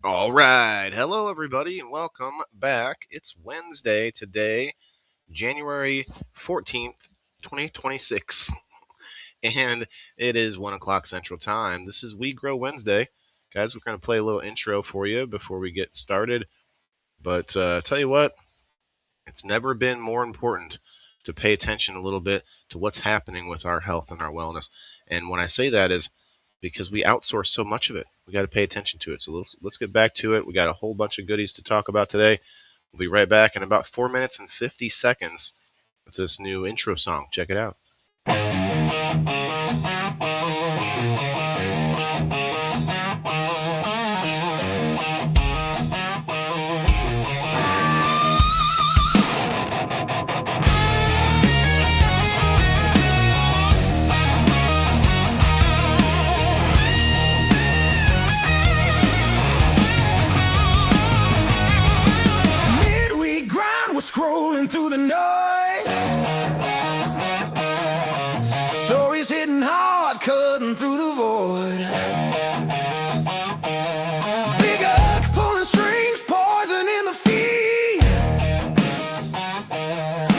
All right. Hello, everybody, and welcome back. It's Wednesday today, January 14th, 2026, and it is 1 o'clock Central Time. This is We Grow Wednesday. Guys, we're going to play a little intro for you before we get started. But tell you what, it's never been more important to pay attention a little bit to what's happening with our health and our wellness. And when I say that is because we outsource so much of it. We got to pay attention to it. So let's get back to it. We got a whole bunch of goodies to talk about today. We'll be right back in about 4 minutes and 50 seconds with this new intro song. Check it out. Scrolling through the noise, stories hitting hard, cutting through the void. Big Ugg pulling strings, poison in the feed.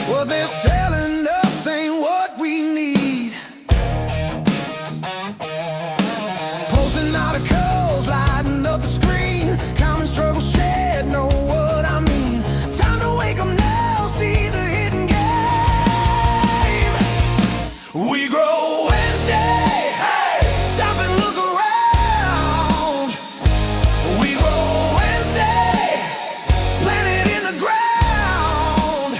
Well, they're selling us ain't what we need. Pulsing articles, lighting up the screen. Common struggle shared, know what I mean. Time to wake 'em now, see the hidden game. We grow Wednesday, hey, stop and look around. We grow Wednesday, plant it in the ground.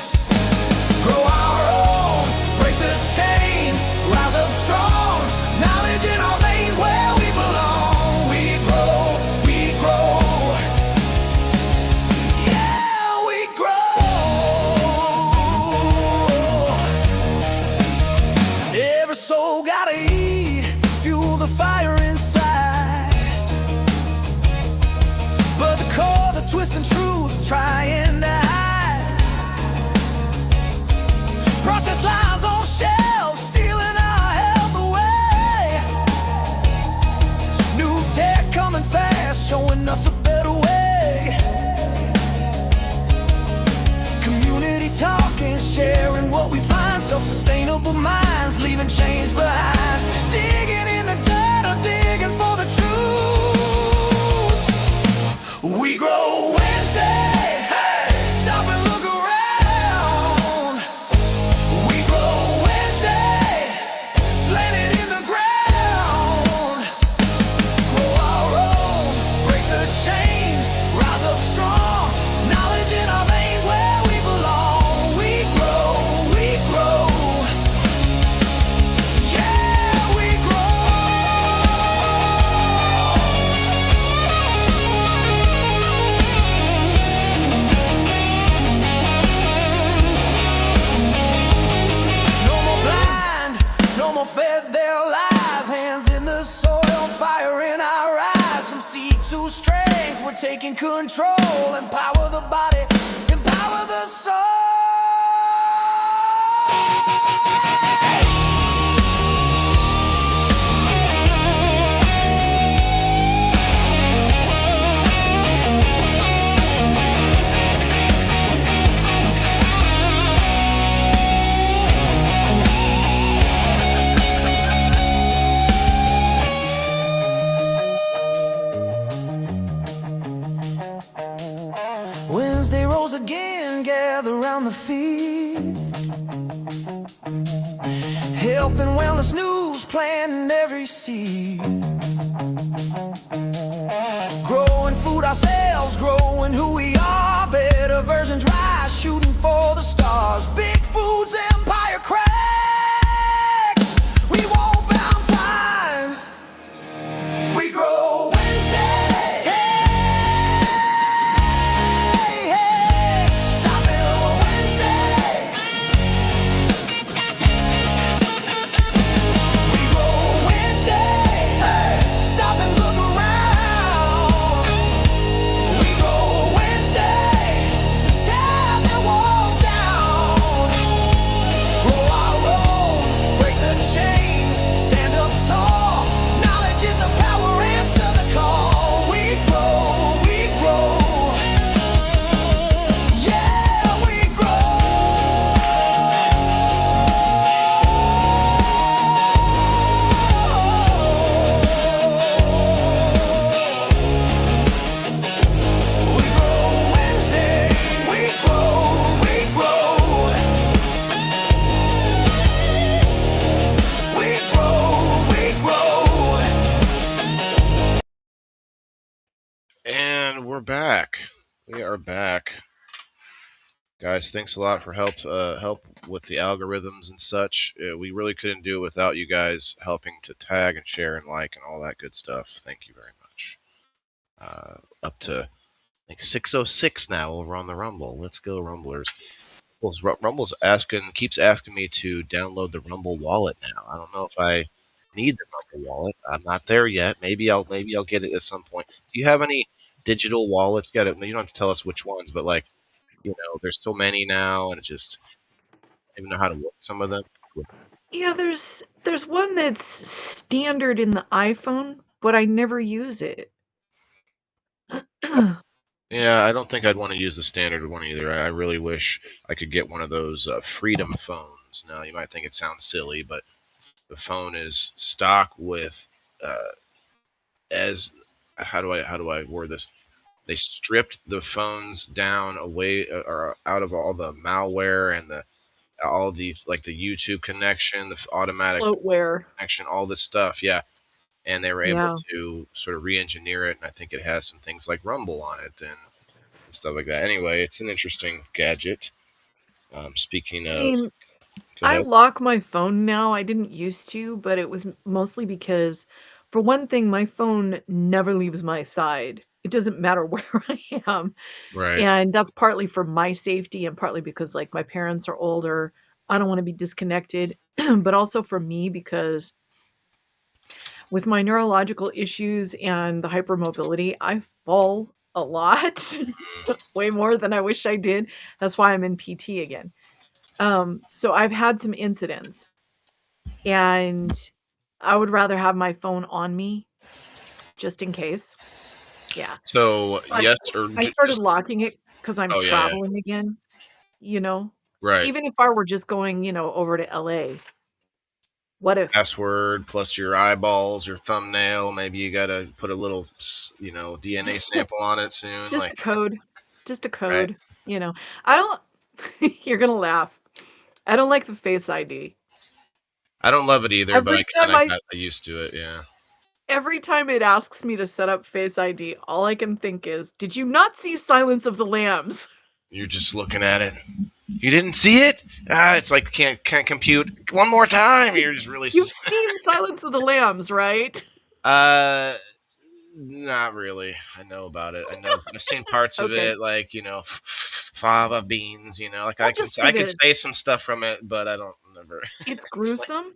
Grow our own, break the chains, rise up strong. Knowledge in our veins where we belong. We grow, yeah, we grow. Every soul gotta eat, fuel the fire inside. But the cause of twisting truth, trying to hide. Processed lies on shelves, stealing our health away. New tech coming fast, showing us a better way. Community talking, sharing what we find. Self-sustainable minds, leaving change behind. Digging in the dirt or digging for the truth. We grow Wednesday, hey, stop and look around. We grow Wednesday, plant it in the ground. Grow our own, break the chains, rise up strong. Knowledge in our veins where we belong. We grow, yeah, we grow. No more blind, no more fed their lies. Hands in the soil, fire in our eyes. From seed to strength, we're taking control. Empower the body, empower the soul. Wednesday rolls again, gather round the feed. Health and wellness news, planting every seed. Growing food ourselves, growing who we are. Better versions rise, shooting for the stars. Big Food's empire cracks. We won't bound time. We grow Wednesday. Hey, stop it on Wednesday. We grow Wednesday. Hey, stop and look around. We grow Wednesday. We are back, guys. Thanks a lot for help with the algorithms and such. We really couldn't do it without you guys helping to tag and share and like and all that good stuff. Thank you very much. Up to like 606 now over on the Rumble. Let's go, Rumblers. Rumble's keeps asking me to download the Rumble wallet now. I don't know if I need the Rumble wallet. I'm not there yet. Maybe I'll get it at some point. Do you have any digital wallets? You don't have to tell us which ones, but like there's so many now, and it's just I don't even know how to work some of them. Yeah, there's one that's standard in the iPhone, but I never use it. Yeah, I don't think I'd want to use the standard one either. I really wish I could get one of those Freedom phones. Now, you might think it sounds silly, but the phone is stock with uh, as how do I word this? They stripped the phones down away or out of all the malware and the all these like the YouTube connection, the automatic Bloatware. connection, all this stuff. Yeah, and they were able Yeah. to sort of re-engineer it, and I think it has some things like Rumble on it and stuff like that. Anyway, it's an interesting gadget. Speaking I of, mean, go I ahead. lock my phone now. I didn't used to, but it was mostly because, for one thing, my phone never leaves my side. It doesn't matter where I am. Right. And that's partly for my safety and partly because, like, my parents are older. I don't want to be disconnected, but also for me because with my neurological issues and the hypermobility, I fall a lot, way more than I wish I did. That's why I'm in PT again. So I've had some incidents, and I would rather have my phone on me just in case. Yeah. So But yes, or I started just locking it because I'm oh yeah, yeah, traveling again, you know? right. Even if I were just going, over to LA, what if Password plus your eyeballs, your thumbnail. Maybe you gotta put a little, DNA sample on it soon. just Like, a code, just a right. code, I don't you're gonna laugh. I don't like the Face ID. I don't love it either, but Every I time kind of I got used to it. Yeah. every time it asks me to set up Face ID, all I can think is, "Did you not see Silence of the Lambs?" You're just looking at it. You didn't see it? Ah, it's like can't compute. One more time. You're just really. You've seen Silence of the Lambs, right? Uh, Not really. I know about it. I've seen parts of Okay. it, like fava beans. Like I'll I can just say I could this. say some stuff from it, but I don't never. It's It's like, gruesome.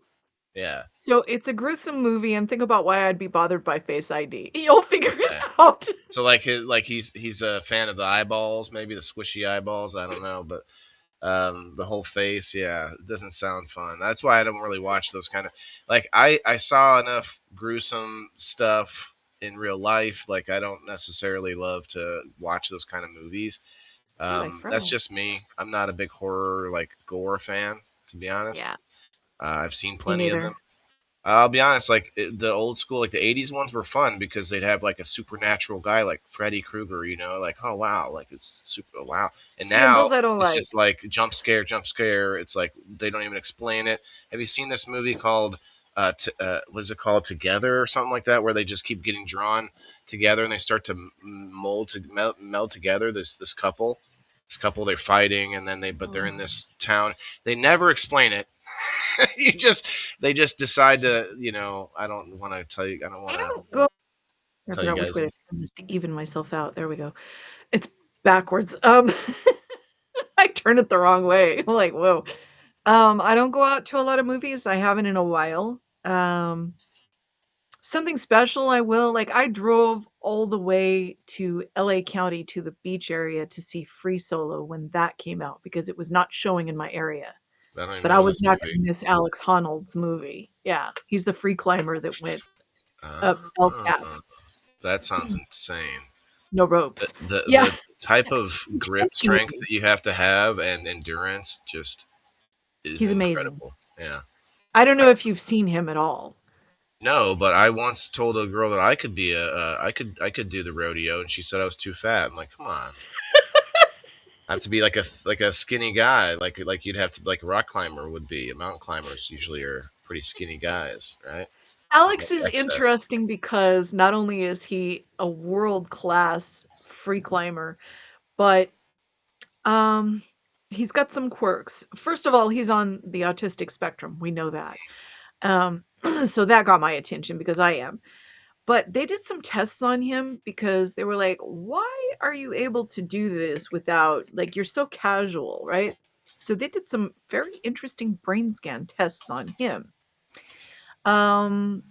yeah, So it's a gruesome movie, and think about why I'd be bothered by Face ID. You'll figure it okay. out. So he's a fan of the eyeballs, maybe the squishy eyeballs. I don't know, but the whole face, yeah, it doesn't sound fun. That's why I don't really watch those kind of like I saw enough gruesome stuff in real life. Like I don't necessarily love to watch those kind of movies. Ooh, I That's froze. just me. I'm not a big horror like gore fan, to be honest. Yeah, I've seen me plenty of them. neither. I'll be honest, like the old school, like the '80s ones were fun because they'd have like a supernatural guy like Freddy Krueger, like oh wow, like it's super wow. And See, and now those I don't it's like. just like jump scare, jump scare. It's like they don't even explain it. Have you seen this movie called what is it called, Together or something like that, where they just keep getting drawn together and they start to meld together. This couple they're fighting and then they're in Oh, this town. They never explain it. you just they just decide to I don't want to tell you I don't I want to don't go. I tell you forgot which way guys. to turn this to even myself out. There we go. It's backwards. I turned it the wrong way. I'm like, whoa. I don't go out to a lot of movies. I haven't in a while. Something special I will. Like I drove all the way to LA County to the beach area to see Free Solo when that came out because it was not showing in my area. I don't even But I know was this not movie. gonna miss Alex Honnold's movie. Yeah, he's the free climber that went up El uh, Cap. that sounds insane. No the, ropes. the Yeah, the type of grip intense strength movie. that you have to have and endurance just is He's amazing. incredible. Yeah. I don't know if you've seen him at all. No, but I once told a girl that I could be I could do the rodeo, and she said I was too fat. I'm like, come on, I have to be like a skinny guy, like you'd have to like a rock climber would be. A mountain climbers usually are pretty skinny guys, right? Alex is Excess. interesting because not only is he a world-class free climber, but um, he's got some quirks. First of all, he's on the autistic spectrum. We know that. Um, so that got my attention because I am. But they did some tests on him because they were like, "Why are you able to do this without like you're so casual, right?" So they did some very interesting brain scan tests on him. Um,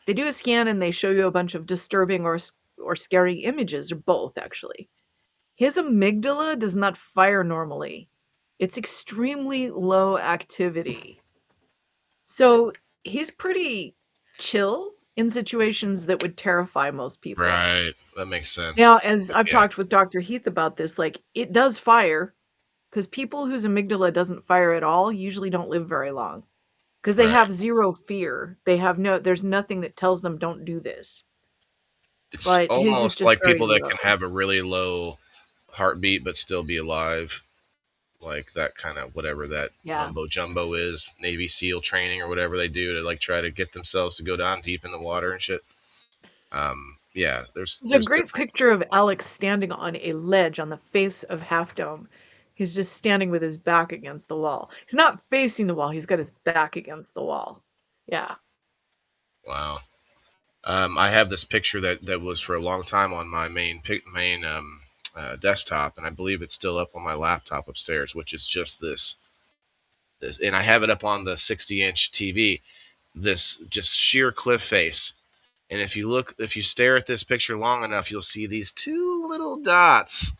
they do a scan and they show you a bunch of disturbing or scary images or both actually. His amygdala does not fire normally. It's extremely low activity. So he's pretty chill in situations that would terrify most people. Right. That makes Now, sense. as I've Yeah. talked with Dr. Heath about this, like it does fire because people whose amygdala doesn't fire at all usually don't live very long because they Right. have zero fear. They have there's nothing that tells them don't do this. It's But his is almost just like very people that low. can have a really low heartbeat but still be alive. Like that kind of whatever that Yeah. mumbo jumbo is, Navy SEAL training or whatever they do to like try to get themselves to go down deep in the water and shit. Yeah, There's a there's great different. picture of Alex standing on a ledge on the face of Half Dome. He's just standing with his back against the wall. He's not facing the wall, he's got his back against the wall. Yeah. Wow. I have this picture that was for a long time on my main desktop, and I believe it's still up on my laptop upstairs, which is just this, and I have it up on the 60-inch TV. This just sheer cliff face. And if you stare at this picture long enough, you'll see these two little dots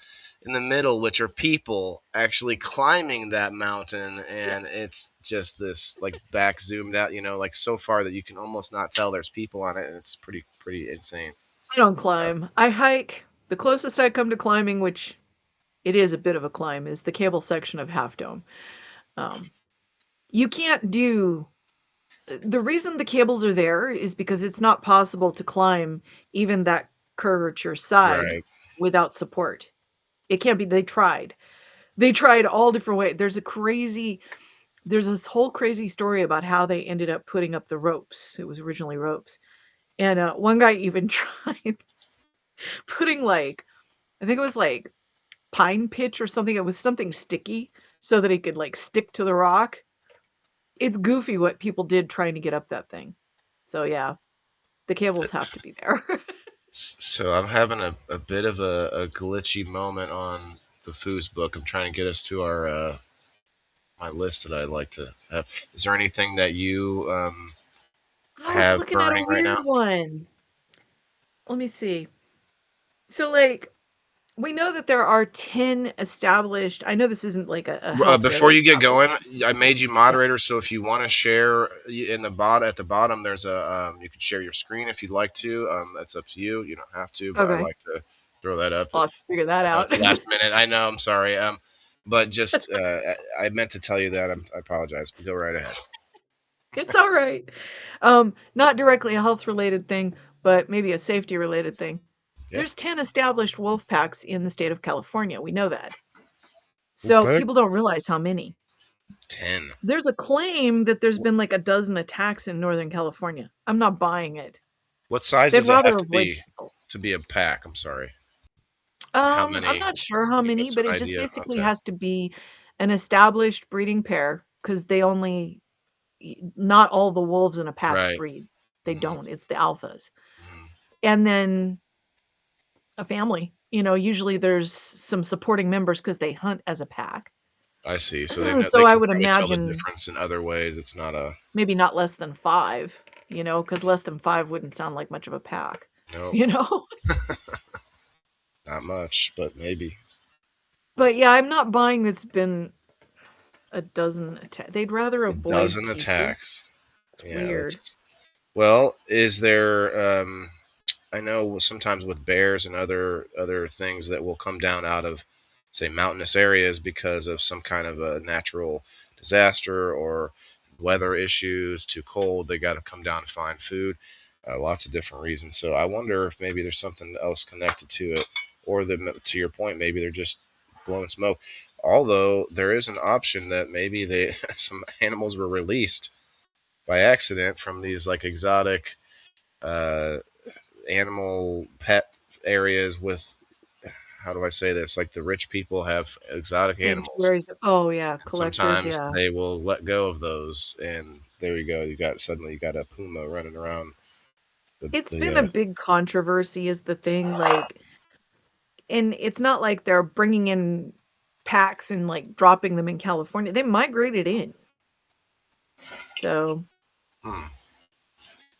in the middle, which are people actually climbing that mountain. Yeah. And it's just this like back zoomed out, like so far that you can almost not tell there's people on it. And it's pretty insane. I don't Uh, climb. I hike. The closest I come to climbing, which it is a bit of a climb, is the cable section of Half Dome. Um, you can't do the reason the cables are there is because it's not possible to climb even that curvature side right. without support. It can't be. They tried. They tried all different ways. There's this whole crazy story about how they ended up putting up the ropes. It was originally ropes. And one guy even tried putting like, I think it was like pine pitch or something. It was something sticky so that he could like stick to the rock. It's goofy what people did trying to get up that thing. So yeah, the cables have to be there. So I'm having a bit of a glitchy moment on the foos book. I'm trying to get us to our my list that I'd like to have. Is there anything that you I was have looking at a burning right weird now? one. Let me see. So like we know that there are 10 established. I know this isn't like a health Before related you get topic. going, I made you Yeah. moderator, so if you want to share in the at the bottom, there's a you can share your screen if you'd like to. That's up to you. You don't have to, but I Okay. like to throw that up. I'll have to figure that out. It's last minute. I know. I'm sorry. But just That's okay. I meant to tell you that. I apologize. But go right ahead. It's all right. Not directly a health related thing, but maybe a safety related thing. Yeah. There's 10 established wolf packs in the state of California. We know that. So Okay. people don't realize how many. 10. There's a claim that there's been like a dozen attacks in Northern California. I'm not buying it. What size They'd does it rather have to avoid be people. to be a pack? I'm sorry. How I'm many? not sure how Give many, us but an it just idea. basically Okay. has to be an established breeding pair because not all the wolves in a pack Right. breed. They Hmm. don't. It's the alphas. Hmm. And then a family. Usually there's some supporting members because they hunt as a pack. I see. So they know So they I can would probably tell the imagine difference in other ways. It's not a maybe not less than five, because less than five wouldn't sound like much of a pack, no, you know? not much, but maybe But yeah, I'm not buying it's been a dozen attacks. They'd rather a avoid dozen people. attacks. It's Yeah, weird. that's well. Is there? I know sometimes with bears and other things that will come down out of say mountainous areas because of some kind of a natural disaster or weather issues, too cold, they got to come down to find food. Lots of different reasons. So I wonder if maybe there's something else connected to it, or to your point, maybe they're just blowing smoke. Although there is an option that maybe they some animals were released by accident from these like exotic uh, animal pet areas with how do I say this? Like the rich people have exotic animals, Sanctuaries. Oh yeah, and collectors. sometimes Yeah, they will let go of those, and there you go. You got a puma running around it's the been a big controversy. Is the thing like, and it's not like they're bringing in packs and like dropping them in California. They migrated in. So hmm.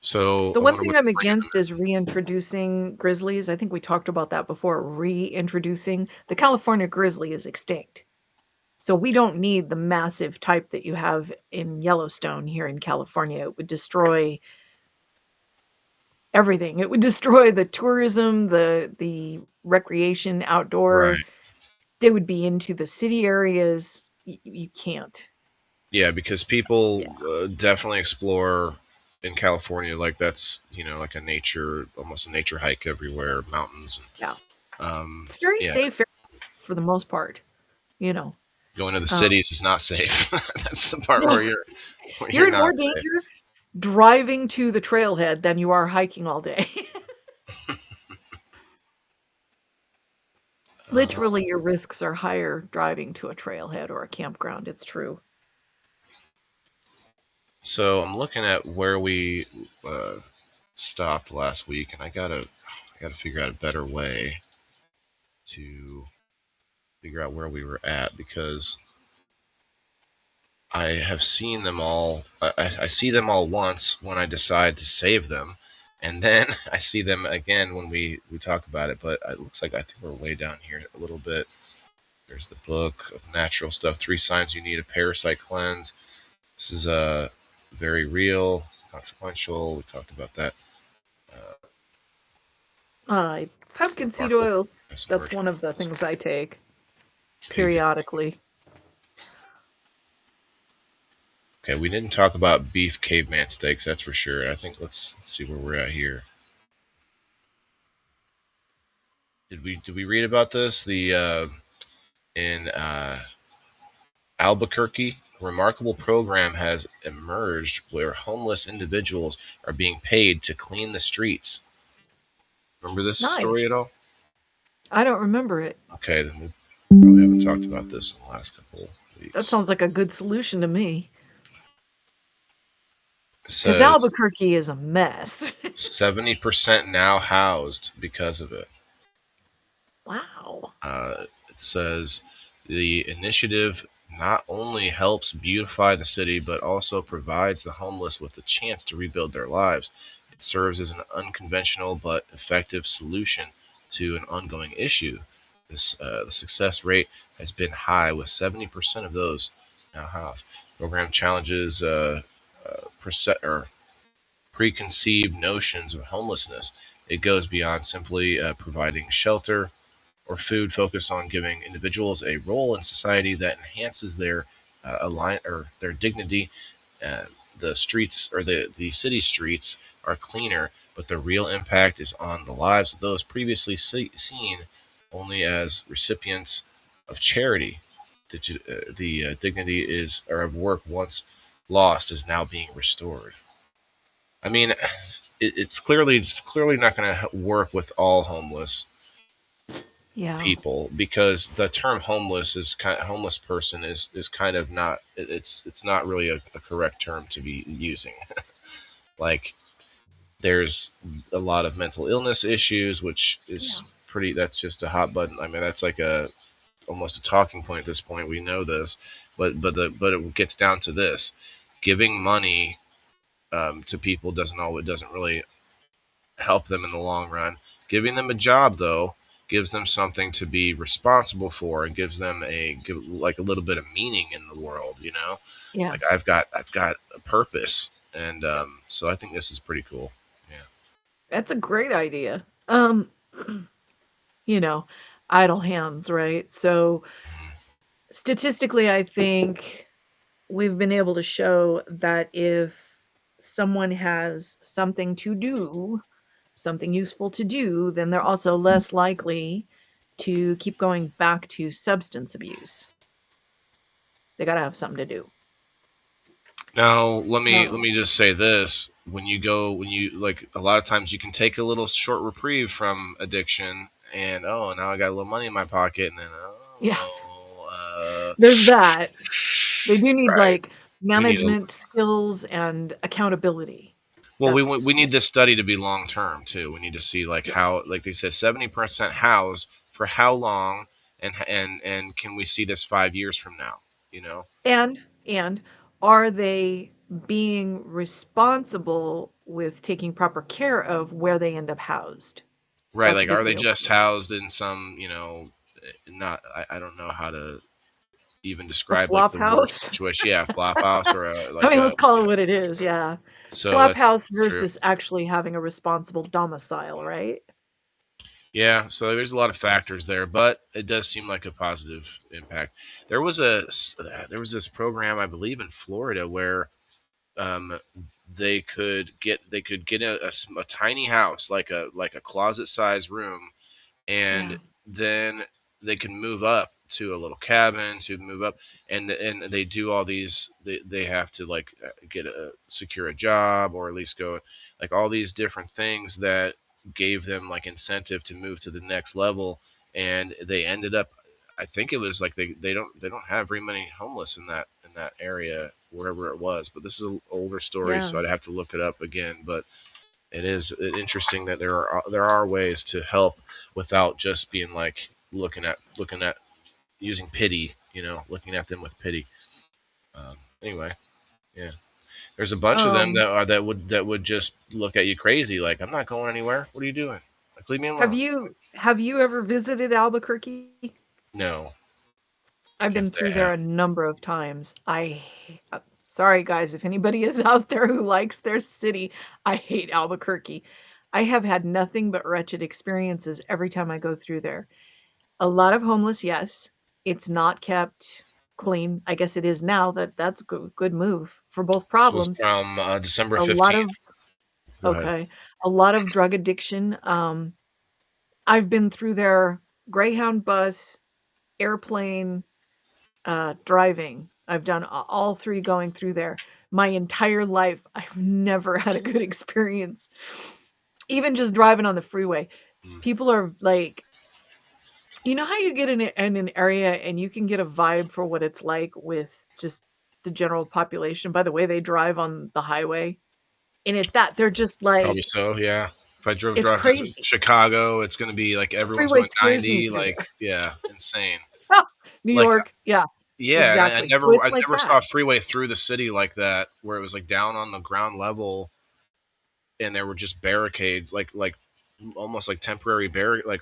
So the I one wonder thing what the I'm freedom against is reintroducing grizzlies. I think we talked about that before. Reintroducing the California grizzly is extinct. So we don't need the massive type that you have in Yellowstone here in California. It would destroy everything. It would destroy the tourism, the recreation, outdoor. right. They would be into the city areas. You can't. Yeah, because people Yeah. definitely explore in California. Like that's like a nature, almost a nature hike everywhere, mountains. Yeah. Um, It's very yeah, safe for the most part, you know. going to the Um, cities is not safe. That's the part no, where you're you're in more not safe. danger driving to the trailhead than you are hiking all day. Uh, Literally, your risks are higher driving to a trailhead or a campground. It's true. so I'm looking at where we uh, stopped last week, and I gotta figure out a better way to figure out where we were at because I have seen them all. I see them all once when I decide to save them, and then I see them again when we talk about it. But it looks like I think we're way down here a little bit. There's the book of natural stuff. 3 signs you need a parasite cleanse. This is very real, consequential. We talked about that. Uh, Pumpkin seed remarkable oil, of that's virtue. one of the things I take Okay, periodically. okay, we didn't talk about beef caveman steaks, that's for sure. I think let's see where we're at here. Did we read about this? The in Albuquerque, a remarkable program has emerged where homeless individuals are being paid to clean the streets. Remember this story Nice. at all? I don't remember it. Okay, then we probably haven't talked about this in the last couple of That weeks. sounds like a good solution to me. It Because says Albuquerque is a mess. 70% now housed because of it. Wow. It says the initiative not only helps beautify the city, but also provides the homeless with a chance to rebuild their lives. It serves as an unconventional but effective solution to an ongoing issue. The success rate has been high, with 70% of those now housed. The program challenges or preconceived notions of homelessness. It goes beyond simply providing shelter or food, focused on giving individuals a role in society that enhances their their dignity. Uh, the streets or the city streets are cleaner, but the real impact is on the lives of those previously seen only as recipients of charity. The dignity is or of work once lost is now being restored. I mean, it's clearly not going to work with all homeless Yeah. people because the term homeless person is kind of not it's not really a correct term to be using. Like there's a lot of mental illness issues, which Yeah. is pretty. That's just a hot button. I mean, that's like a almost a talking point at this point. We know this, but it gets down to this: giving money to people doesn't really help them in the long run. Giving them a job, though, gives them something to be responsible for and gives them like a little bit of meaning in the world. Yeah. Like I've got a purpose, and so I think this is pretty cool. Yeah. That's a great idea. You know, idle hands, right? So statistically, I think we've been able to show that if someone has something to do, something useful to do, then they're also less likely to keep going back to substance abuse. They got to have something to do. Now let Um, me just say this: when you like a lot of times you can take a little short reprieve from addiction and oh, now I got a little money in my pocket, and then Yeah, there's uh, that. They do need right. like We need a management skills and accountability. well, That's we need this study to be long term too. We need to see like yeah. how, like they said, 70% housed for how long, and can we see this 5 years from now? You know, And are they being responsible with taking proper care of where they end up housed? right? That's a Like, big are they deal just too. housed in some, not I don't know how to even A describe like flop the worst house. situation. Yeah, flop house or a, I like mean, a let's call it what it is. Yeah. so Flop that's house true. versus actually having a responsible domicile, right? Yeah, so there's a lot of factors there, but it does seem like a positive impact. There was there was this program I believe in Florida where um, they could get a tiny house like a closet sized room, and Yeah. then they can move up to a little cabin to move up, and they do all these, they have to like get a secure a job or at least go like all these different things that gave them like incentive to move to the next level, and they ended up, I think it was like they don't have very many homeless in that area wherever it was, but this is an older story, Yeah. so I'd have to look it up again. But it is interesting that there are ways to help without just being like looking at using pity, looking at them with pity. Anyway, yeah, there's a bunch of them Um, that would just look at you crazy, like I'm not going anywhere. What are you doing? Like leave me alone. have you ever visited Albuquerque? No, I've can't been say through I there have. a number of times. Sorry guys, if anybody is out there who likes their city, I hate Albuquerque. I have had nothing but wretched experiences every time I go through there. A lot of homeless, yes. It's not kept clean. I guess it is now. That's a good move for both This was problems. from December A lot 15th. of Go ahead. okay, a lot of drug addiction. I've been through there Greyhound bus, airplane, driving. I've done all three going through there. My entire life, I've never had a good experience. Even just driving on the freeway, Mm. people are like, you know how you get in an area and you can get a vibe for what it's like with just the general population by the way they drive on the highway, and it's that they're just Probably like, so, yeah. If I drove it's drive to crazy. Chicago, it's going to be like The everyone's freeway going scares me 90, through like there. yeah, insane. New Like York, yeah, yeah, and exactly. So it's I like never that. saw a freeway through the city like that where it was like down on the ground level and there were just barricades, like almost like temporary like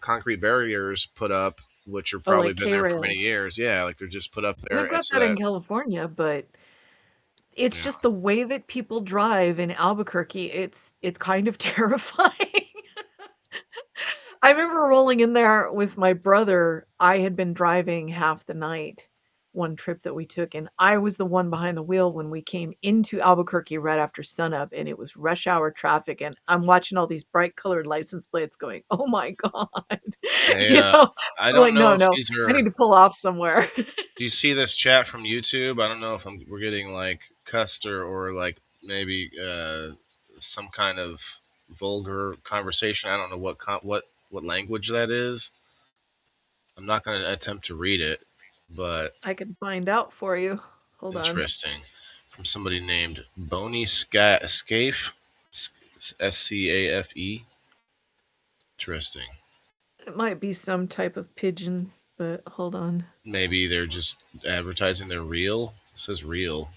concrete barriers put up, which have Oh, probably like been K there for many rails. years. Yeah, like they're just put up there, We've and got so that in that California, but it's yeah, just the way that people drive in Albuquerque, it's kind of terrifying. I remember rolling in there with my brother. I had been driving half the night one trip that we took, and I was the one behind the wheel when we came into Albuquerque right after sunup, and it was rush hour traffic, and I'm watching all these bright colored license plates going, "Oh my god." I You know? I I'm like, don't know "No, if no, these I are. need to pull off somewhere." Do you see this chat from YouTube? I don't know if we're getting like cussed or like maybe some kind of vulgar conversation. I don't know what language that is. I'm not going to attempt to read it, but I can find out for you. Hold on. interesting. From somebody named Boney Scafe, Scafe. Interesting. It might be some type of pigeon, but hold on. Maybe they're just advertising their reel. It says real.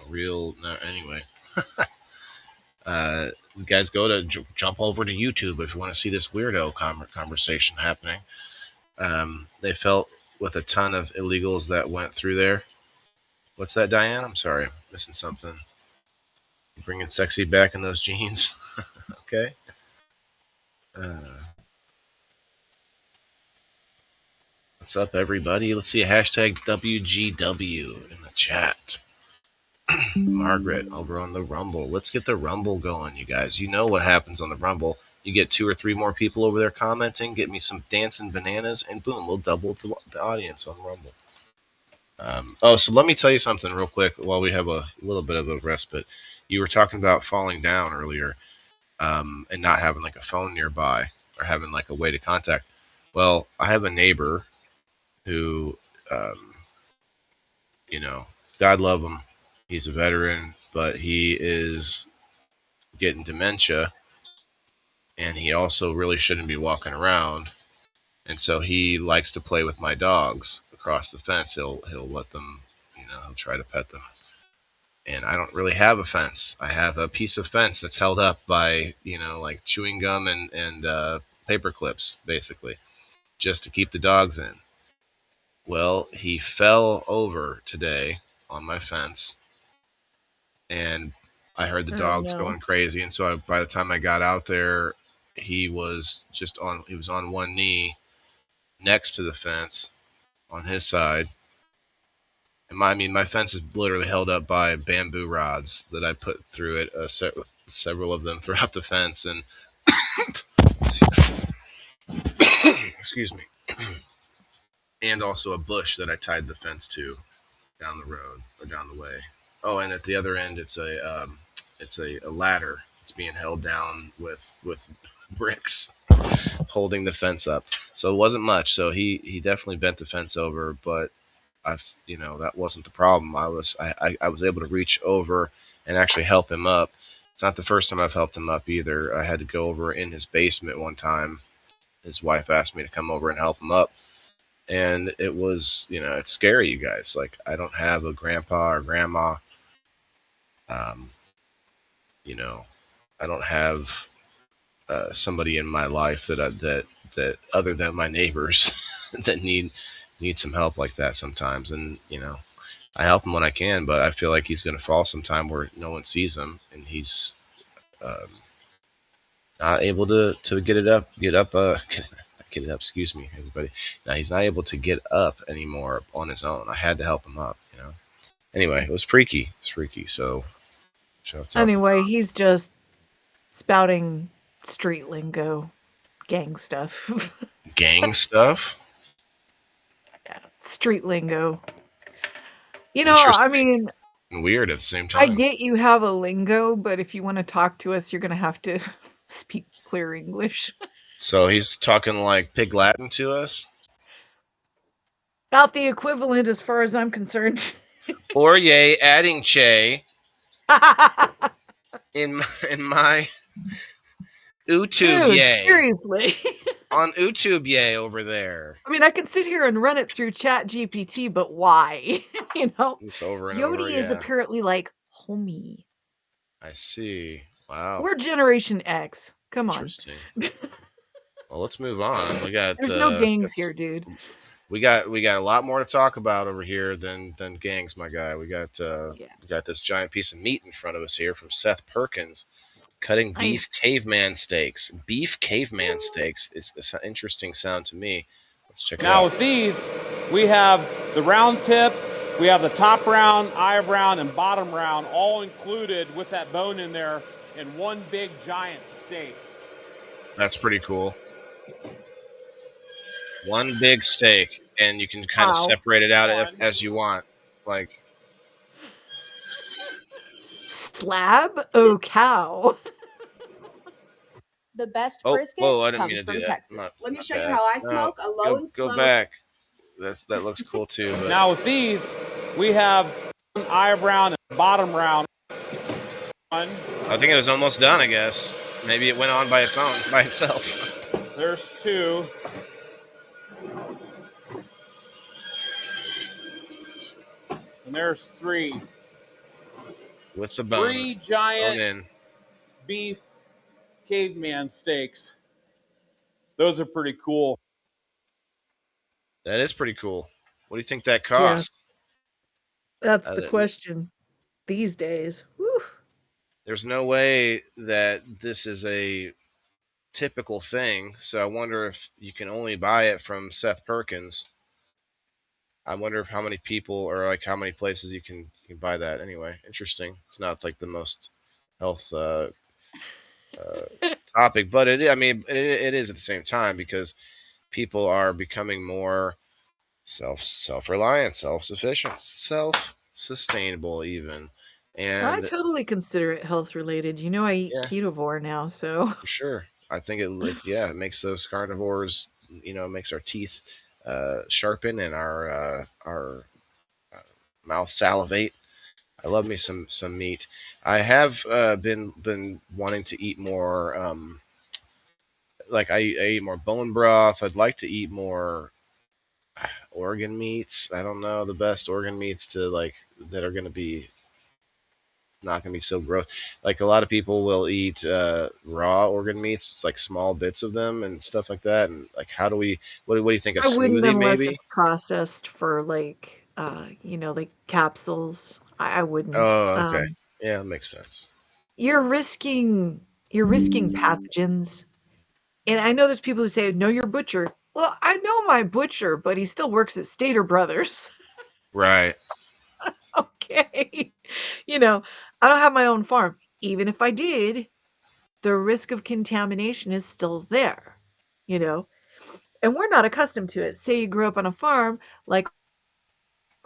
Real. No, anyway. You guys go to jump over to YouTube if you want to see this weirdo conversation happening. They felt with a ton of illegals that went through there. What's that, Diane? I'm sorry, missing something. Bringing sexy back in those jeans. Okay. Uh, what's up, everybody? Let's see a hashtag WGW in the chat. Margaret over on the Rumble. Let's get the Rumble going, you guys. You know what happens on the Rumble. You get 2 or 3 more people over there commenting, get me some dancing bananas, and boom, we'll double the audience on Rumble. So let me tell you something real quick while we have a little bit of a respite. You were talking about falling down earlier and not having like a phone nearby. or having like a way to contact. Well, I have a neighbor who, um, you know, God love him. He's a veteran, but he is getting dementia, and he also really shouldn't be walking around. And so he likes to play with my dogs across the fence. He'll let them, he'll try to pet them. And I don't really have a fence. I have a piece of fence that's held up by, like chewing gum and paper clips, basically, just to keep the dogs in. Well, he fell over today on my fence, and I heard the Oh dogs no. going crazy. And so by the time I got out there, he was on one knee next to the fence on his side. And my fence is literally held up by bamboo rods that I put through it, several of them throughout the fence, and excuse me, and also a bush that I tied the fence to down the road or down the way. Oh, and at the other end, it's a ladder. It's being held down with bricks holding the fence up. So it wasn't much. So he definitely bent the fence over, but that wasn't the problem. I was able to reach over and actually help him up. It's not the first time I've helped him up either. I had to go over in his basement one time. His wife asked me to come over and help him up, and it was, it's scary, you guys. Like, I don't have a grandpa or grandma. Um, you know, I don't have somebody in my life that other than my neighbors that need some help like that sometimes. And I help him when I can, but I feel like he's going to fall sometime where no one sees him, and he's um, not able to get up, get it up. Excuse me, everybody. Now he's not able to get up anymore on his own. I had to help him up. Anyway, it was freaky. It's freaky. So shouts out to Anyway, Tom. he's just spouting street lingo, gang stuff. Gang stuff. Yeah, street lingo. I Interesting mean, and weird at the same I time. get you have a lingo, but if you want to talk to us, you're going to have to speak clear English. So he's talking like pig Latin to us. About the equivalent as far as I'm concerned. Or yay, adding che in my YouTube Dude, yay. seriously. On YouTube yay over there. I mean, I can sit here and run it through Chat GPT, but why? It's over and over, Yodi is yeah. apparently like homie. I see. Wow. We're Generation X. Come on. Interesting. Well, let's move on. There's no gangs here, dude. We got a lot more to talk about over here than gangs, my guy. Yeah. We got this giant piece of meat in front of us here from Seth Perkins. Cutting Nice. beef caveman steaks. Beef caveman steaks is an interesting sound to me. Let's check it out. Now with these, we have the round tip, we have the top round, eye round, and bottom round all included with that bone in there in one big giant steak. That's pretty cool. One big steak, and you can kind of Wow. separate it out as you want. Like, Slab? Oh, cow. The best oh, brisket whoa! I didn't comes mean to from do that. Texas. Let me Not show you bad. how I No, smoke a low and slow. go back. That looks cool too. But Now with these, we have eye round and bottom round. One, I think it was almost done. I guess maybe it went on by itself. there's two. And there's three. With the bone. Three Bone giant in. beef caveman steaks. Those are pretty cool. That is pretty cool. What do you think that cost? That's the Uh, question these days. Whew. There's no way that this is a typical thing, so I wonder if you can only buy it from Seth Perkins. I wonder if how many people or like how many places you can buy that. Anyway, interesting. It's not like the most health topic, but it is at the same time because people are becoming more self-reliant, self-sufficient, self-sustainable even. I And totally consider it health related. I eat yeah, ketovore now, so for sure. I think yeah, it makes those carnivores, it makes our teeth sharpen and our mouth salivate. I love me some meat. I have been wanting to eat more. Like I eat more bone broth. I'd like to eat more organ meats. I don't know the best organ meats to like that are going to be not going to be so gross. Like a lot of people will eat raw organ meats. It's like small bits of them and stuff like that. And like, how do we? What do you think? A I wouldn't smoothie unless it's maybe? processed for like capsules. I wouldn't. Oh, okay. Yeah, that makes sense. You're risking pathogens. And I know there's people who say, "Know your butcher." Well, I know my butcher, but he still works at Stater Brothers. Right. Okay. You know, I don't have my own farm. Even if I did, the risk of contamination is still there, you know? And we're not accustomed to it. Say you grew up on a farm like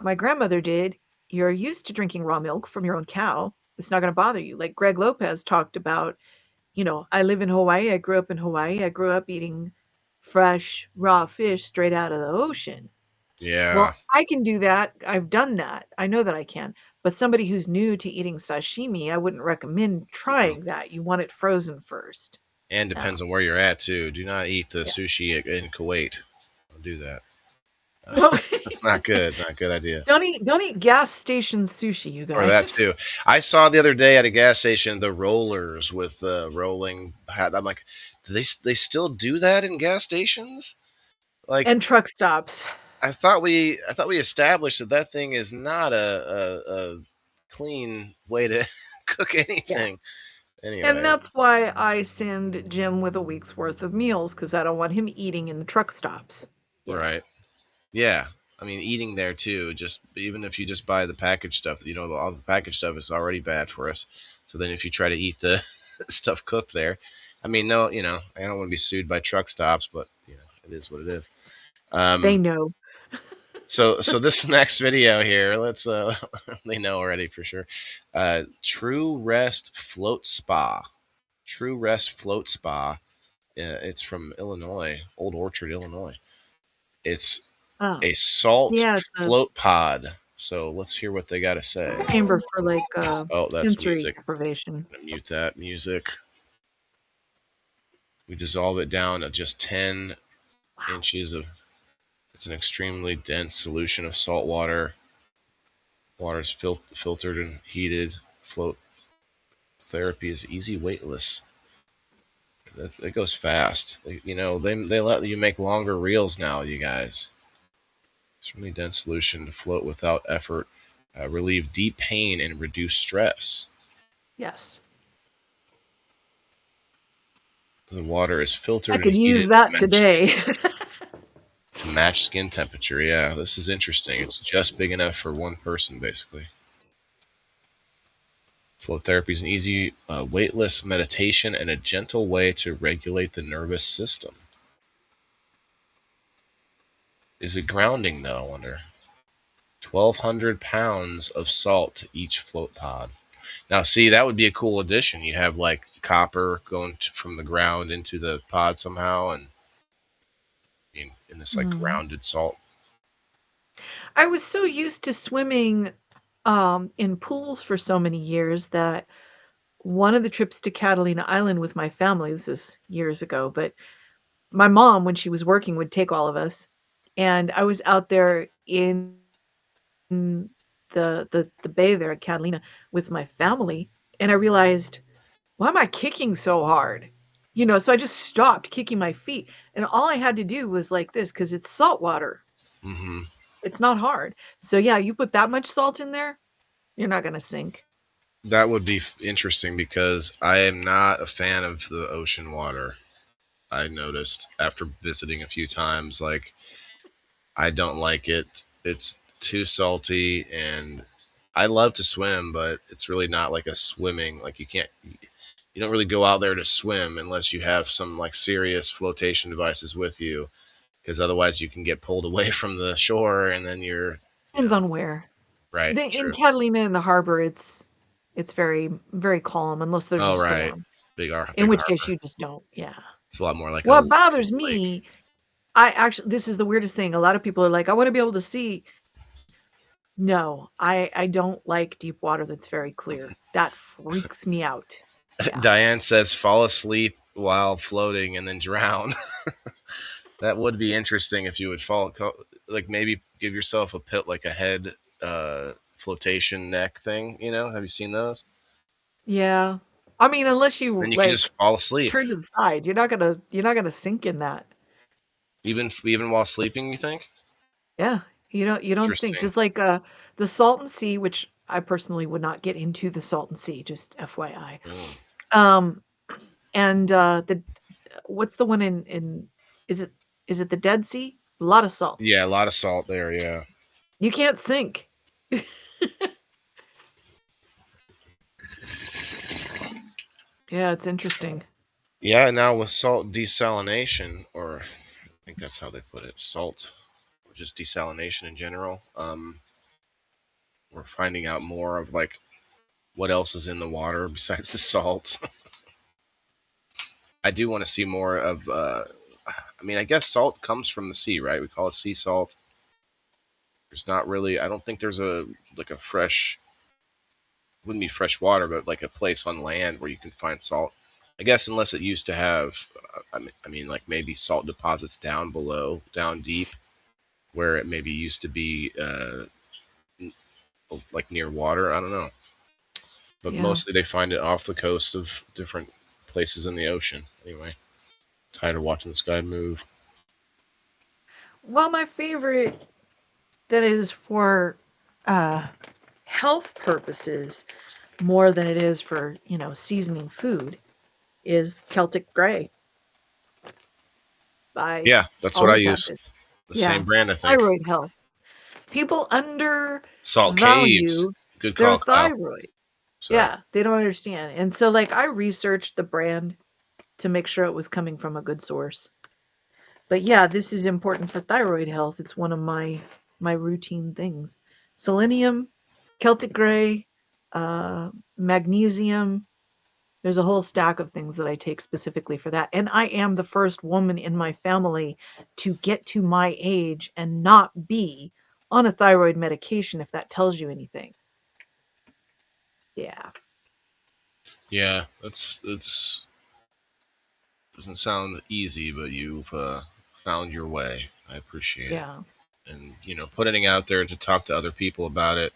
my grandmother did, you're used to drinking raw milk from your own cow. It's not going to bother you. Like Greg Lopez talked about, I live in Hawaii. I grew up in Hawaii. I grew up eating fresh, raw fish straight out of the ocean. Yeah. Well, I can do that. I've done that. I know that I can. But somebody who's new to eating sashimi, I wouldn't recommend Mhm. trying that. You want it frozen first. And No. depends on where you're at too. Do not eat the Yes. sushi in Kuwait. Don't do that. No. That's not good. Not a good idea. Don't eat gas station sushi, you Or that guys. too. I saw the other day at a gas station the rollers with the rolling hat. I'm like, do they still do that in gas stations? Like, And truck stops. I thought we established that that thing is not a clean way to cook Yeah. anything. And Anyway, that's why I send Jim with a week's worth of meals because I don't want him eating in the truck stops. Yeah. right? Yeah. I mean, eating there too. Just even if you just buy the packaged stuff, all the packaged stuff is already bad for us. So then, if you try to eat the stuff cooked there, I mean, no, I don't want to be sued by truck stops, but it is what it is. They Um, know. so this next video here, let's they know already for sure. True Rest Float Spa. True Rest Float Spa. It's from Illinois, Old Orchard, Illinois. It's Oh. a salt Yeah, it's a float pod. So let's hear what they got to say. chamber for Oh, that's sensory music. deprivation. I'm gonna mute that music. We dissolve it down to just 10 Wow. inches of. It's an extremely dense solution of salt water. Water is filtered and heated. Float therapy is easy, weightless. It goes fast. They let you make longer reels now, you guys. Extremely dense solution to float without effort, relieve deep pain, and reduce stress. Yes. The water is I filtered and could use heated that today. to match skin temperature. Yeah, this is interesting. It's just big enough for one person, basically. Flow therapy is an easy, weightless meditation and a gentle way to regulate the nervous system. Is it grounding, though, I wonder? 1,200 pounds of salt to each float pod. Now, see, that would be a cool addition. You have like copper going from the ground into the pod somehow, and in this like Mhm. grounded salt. I was so used to swimming in pools for so many years that one of the trips to Catalina Island with my family, this is years ago, but my mom, when she was working, would take all of us. And I was out there in the bay there at Catalina with my family, and I realized, why am I kicking so hard? So I just stopped kicking my feet, and all I had to do was like this because it's salt water. Hmm. It's not hard. So yeah, you put that much salt in there, you're not gonna sink. That would be interesting because I am not a fan of the ocean water. I noticed after visiting a few times, like I don't like it. It's too salty, and I love to swim, but it's really not like a swimming. Like you don't really go out there to swim unless you have some like serious flotation devices with you, because otherwise you can get pulled away from the shore, and then you're, Depends on where. right, In true. Catalina in the harbor, it's very very calm unless there's a Oh, right, storm. In big which case harbor. you just don't. Yeah. It's a lot more like a What bothers lake. me, I actually this is the weirdest thing. A lot of people are like, I want to be able to see. No, I don't like deep water that's very clear. That freaks me out. Yeah. Diane says fall asleep while floating and then drown. That would be interesting if you would fall, like maybe give yourself a pit, like a head flotation neck thing. Have you seen those? Yeah. I mean, unless you Then you can just like fall asleep, turn to the side, you're not gonna sink in that. even while sleeping. You think? Yeah. You don't sink. Interesting. Just like the Salton Sea, which I personally would not get into the Salton Sea, just FYI. Mm. Um and the what's the one in is it is it the Dead Sea? A lot of salt. Yeah, a lot of salt there. Yeah. You can't sink. Yeah, it's interesting. Yeah. Now with salt desalination, or I think that's how they put it, salt, or just desalination in general. We're finding out more of like what else is in the water besides the salt. I do want to see more of. I mean, I guess salt comes from the sea, right? We call it sea salt. There's not really. I don't think there's a fresh. Wouldn't be fresh water, but like a place on land where you can find salt. I guess unless it used to have. I mean, like maybe salt deposits down below, down deep, where it maybe used to be like near water. I don't know, but Yeah. mostly they find it off the coast of different places in the ocean. Anyway, tired of watching this guy move. Well, my favorite that is for uh health purposes more than it is for, seasoning food is Celtic Gray. I Yeah, that's what I always have use. this. The same Yeah. brand, I think. Thyroid health. People Salt Caves. undervalue Good their call, Kyle. thyroid. Sorry. Yeah, they don't understand. And so like I researched the brand to make sure it was coming from a good source. But yeah, this is important for thyroid health. It's one of my routine things. Selenium, Celtic Gray, magnesium. There's a whole stack of things that I take specifically for that. And I am the first woman in my family to get to my age and not be on a thyroid medication, if that tells you anything. Yeah. Yeah, that's doesn't sound easy, but you've found your way. I appreciate it. Yeah. And putting it out there to talk to other people about it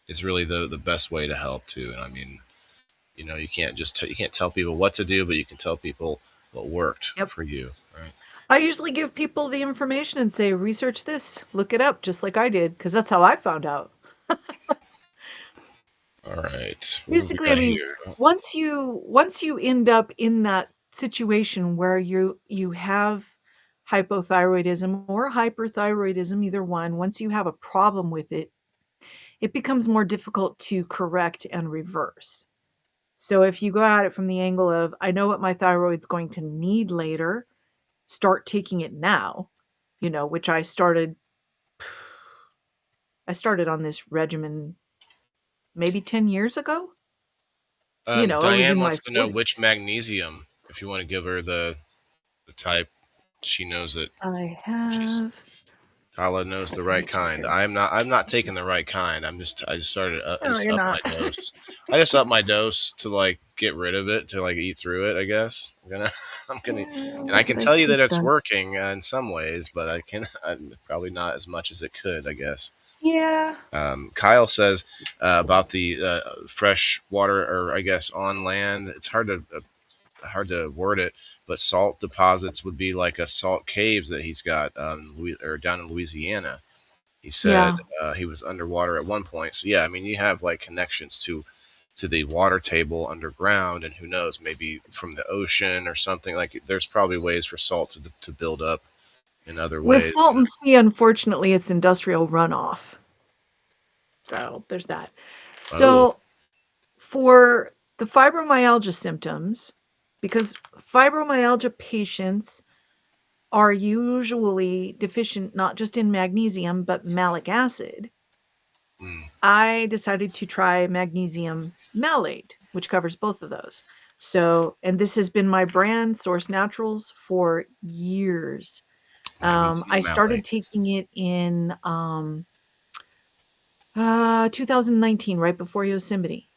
is really the best way to help too. And I mean, you can't just you can't tell people what to do, but you can tell people what worked Yep. for you, right? I usually give people the information and say, research this, look it up, just like I did, because that's how I found out. All right. What do we Basically, I got mean, here? once you end up in that situation where you have hypothyroidism or hyperthyroidism, either one, once you have a problem with it, it becomes more difficult to correct and reverse. So if you go at it from the angle of, I know what my thyroid's going to need later, start taking it now, which I started on this regimen maybe 10 years ago. I was Diane in my wants to know which 40s. magnesium. If you want to give her the type, she knows it. I She's have. Tala knows the Let right me check kind. here. I'm not taking the right kind. I just started. I No, just you're upped not. my dose. I just upped my dose to like get rid of it, to like eat through it. I guess I'm gonna, and I What can did I tell you that stick it's on? working in some ways, but probably not as much as it could. I guess. Yeah. Kyle says about the fresh water, or I guess on land. It's hard to word it, but salt deposits would be like a salt caves that he's got or down in Louisiana. He said Yeah. he was underwater at one point. So yeah, I mean you have like connections to the water table underground, and who knows, maybe from the ocean or something. Like there's probably ways for salt to build up in other With ways. Salton Sea, unfortunately, it's industrial runoff. So there's that. Oh, So for the fibromyalgia symptoms, because fibromyalgia patients are usually deficient not just in magnesium, but malic acid, mm, I decided to try magnesium malate, which covers both of those. So, and this has been my brand, Source Naturals, for years. I Magnesium started malate. taking it in 2019, right before Yosemite,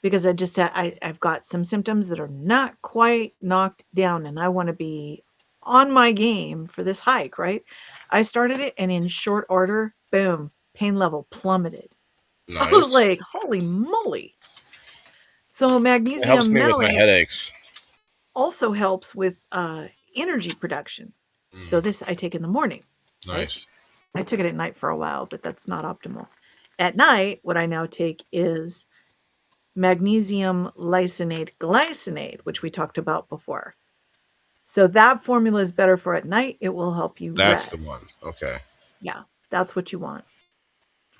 because I've got some symptoms that are not quite knocked down, and I want to be on my game for this hike. Right, I started it, and in short order, boom, pain level plummeted. I was Nice. like, holy moly! So It helps magnesium me with my malate headaches. also helps with energy production. So Mm, this I take in the morning, right? nice. I took it at night for a while, but that's not optimal. At night, what I now take is magnesium lysine glycinate, which we talked about before. So that formula is better for at night. It will help you That's the rest. one. Okay. Yeah, that's what you want.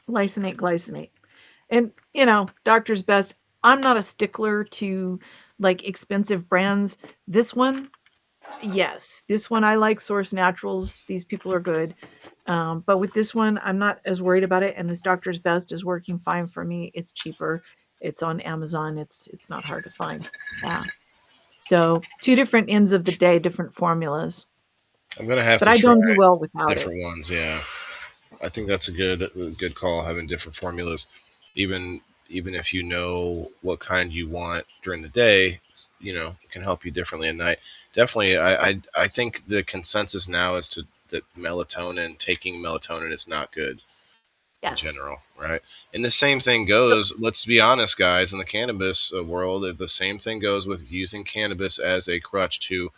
Lysine glycinate. And, doctor's best. I'm not a stickler to like expensive brands. This one, yes, this one I like Source Naturals. These people are good. But with this one, I'm not as worried about it. And this Doctor's Best is working fine for me. It's cheaper. It's on Amazon. It's not hard to find. Yeah. So two different ends of the day, different formulas. I'm gonna have But to I try don't do well without it. different ones. Yeah. I think that's a good call, having different formulas, even even if you know what kind you want during the day. It can help you differently at night. Definitely, I think the consensus now is that taking melatonin is not good in Yes. general, right? And the same thing goes. Let's be honest, guys, in the cannabis world, the same thing goes with using cannabis as a crutch to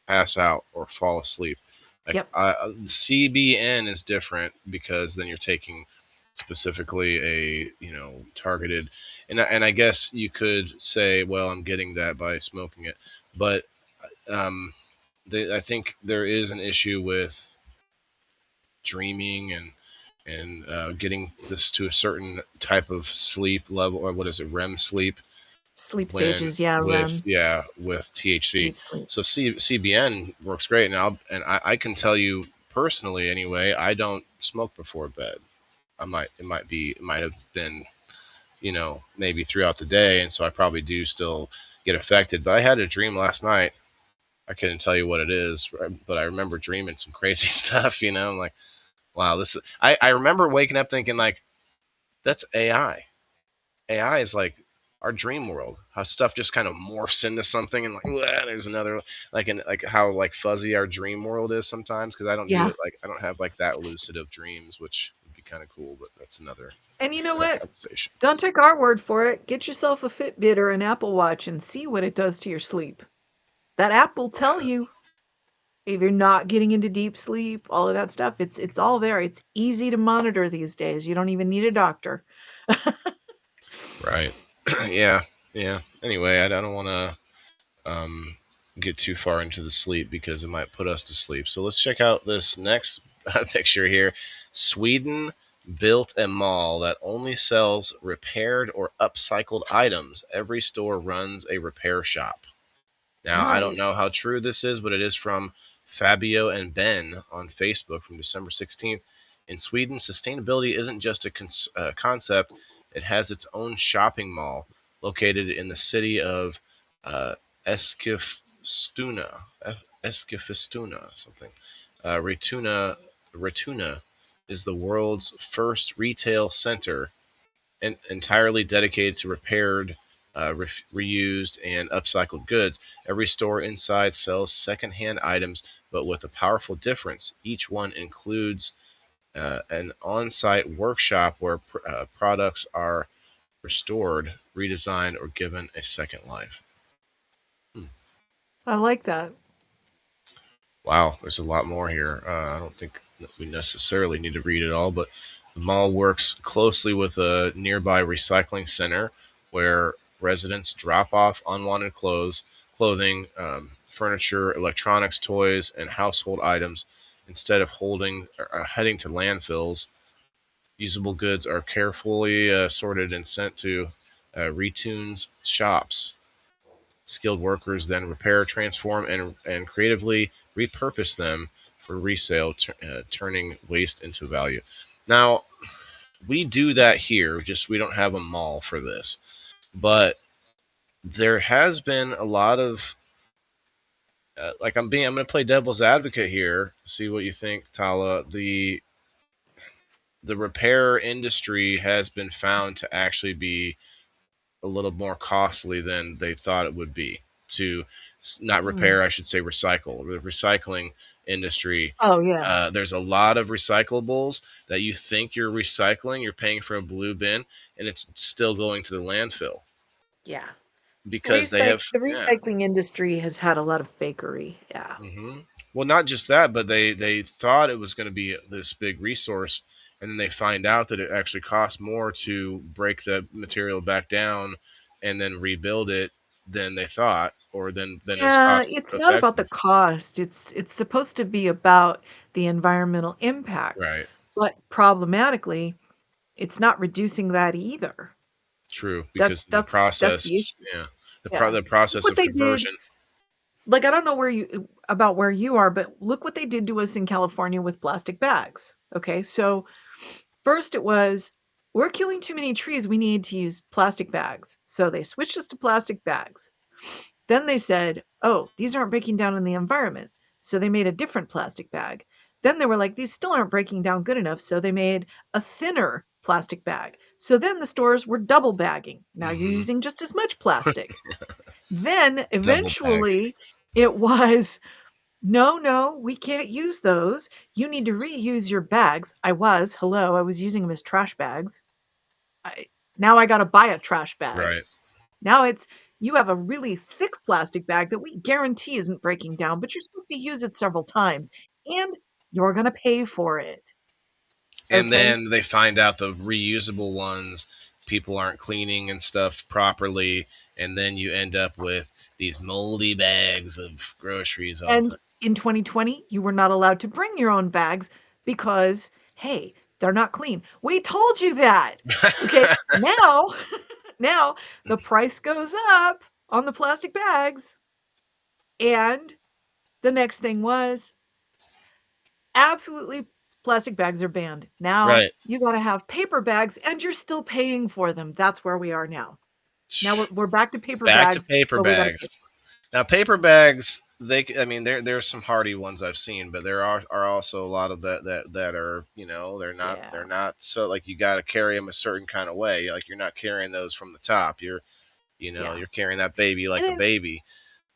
pass out or fall asleep. Like Yep. CBN is different because then you're taking specifically a targeted, and I guess you could say, well, I'm getting that by smoking it, but um, I think there is an issue with dreaming and getting this to a certain type of sleep level, or what is it, REM sleep, Sleep when stages. Yeah. with REM. with THC. Deep sleep. So CBN works great, and I can tell you personally anyway. I don't smoke before bed. It might have been maybe throughout the day, and so I probably do still get affected. But I had a dream last night. I couldn't tell you what it is, but I remember dreaming some crazy stuff. I'm like, wow, this. I remember waking up thinking like, that's AI. AI is like our dream world. How stuff just kind of morphs into something, and like, there's another, like how like fuzzy our dream world is sometimes. Because I don't do Yeah. it, like I don't have like that lucid of dreams, which would be kind of cool. But that's And you know another what? conversation. Don't take our word for it. Get yourself a Fitbit or an Apple Watch and see what it does to your sleep. That app will tell you if you're not getting into deep sleep, all of that stuff. It's all there. It's easy to monitor these days. You don't even need a doctor. Right. Yeah. Yeah. Anyway, I don't want to um, get too far into the sleep because it might put us to sleep. So let's check out this next picture here. Sweden built a mall that only sells repaired or upcycled items. Every store runs a repair shop. Now, I don't Nice. know how true this is, but it is from Fabio and Ben on Facebook from December 16th. In Sweden, sustainability isn't just a concept, it has its own shopping mall located in the city of uh, Eskilstuna, Eskilstuna, something. Retuna is the world's first retail center entirely dedicated to repaired, reused, and upcycled goods. Every store inside sells secondhand items, but with a powerful difference. Each one includes an on site workshop where products are restored, redesigned, or given a second life. Hmm. I like that. Wow, there's a lot more here. I don't think that we necessarily need to read it all, but the mall works closely with a nearby recycling center where residents drop off unwanted clothing, furniture, electronics, toys, and household items instead of heading to landfills. Usable goods are carefully sorted and sent to Retune's shops. Skilled workers then repair, transform, and creatively repurpose them for resale, turning waste into value. Now, we do that here, just we don't have a mall for this. But there has been a lot of like I'm going to play devil's advocate here. See what you think, Tala. The repair industry has been found to actually be a little more costly than they thought it would be to not Hmm. repair, I should say recycle. The recycling industry, Oh yeah, there's a lot of recyclables that you think you're recycling, you're paying for a blue bin, and it's still going to the landfill yeah. because they have, The yeah. recycling industry has had a lot of fakery. Yeah. hmm Well, not just that, but they thought it was going to be this big resource, and then they find out that it actually costs more to break the material back down and then rebuild it than they thought, or than is Yeah, cost it's not about the effective. cost. It's supposed to be about the environmental impact. Right. But problematically, it's not reducing that either. True. Because That's the that's the process, issue. yeah, Yeah. the Look process what of they did. conversion. Like I don't know where you are, but look what they did to us in California with plastic bags. Okay? So first it was we're killing too many trees, we need to use plastic bags. So they switched us to plastic bags. Then they said, "Oh, these aren't breaking down in the environment." So they made a different plastic bag. Then they were like, "These still aren't breaking down good enough." So they made a thinner plastic bag. So then the stores were double bagging. Now you're hmm using just as much plastic. Then Double bag. eventually it was, "No, no, we can't use those. You need to reuse your bags." I was using them as trash bags. I, now I got to buy a trash bag. Right. Now it's you have a really thick plastic bag that we guarantee isn't breaking down, but you're supposed to use it several times and you're going to pay for it. And Okay? then they find out the reusable ones people aren't cleaning and stuff properly, and then you end up with these moldy bags of groceries all the And in 2020, you were not allowed to bring your own bags because, hey, they're not clean. We told you that. Okay? time. Now, now the price goes up on the plastic bags. And the next thing was absolutely plastic bags are banned. Now Right. you got to have paper bags and you're still paying for them. That's where we are now. Now we're back to paper Back to bags, paper but we got to pay. bags. Now, paper bags, I mean, there's some hardy ones I've seen, but there are also a lot of that are, they're Yeah. not so like you got to carry them a certain kind of way. Like you're not carrying those from the top. Yeah. You're carrying that baby And like a then baby.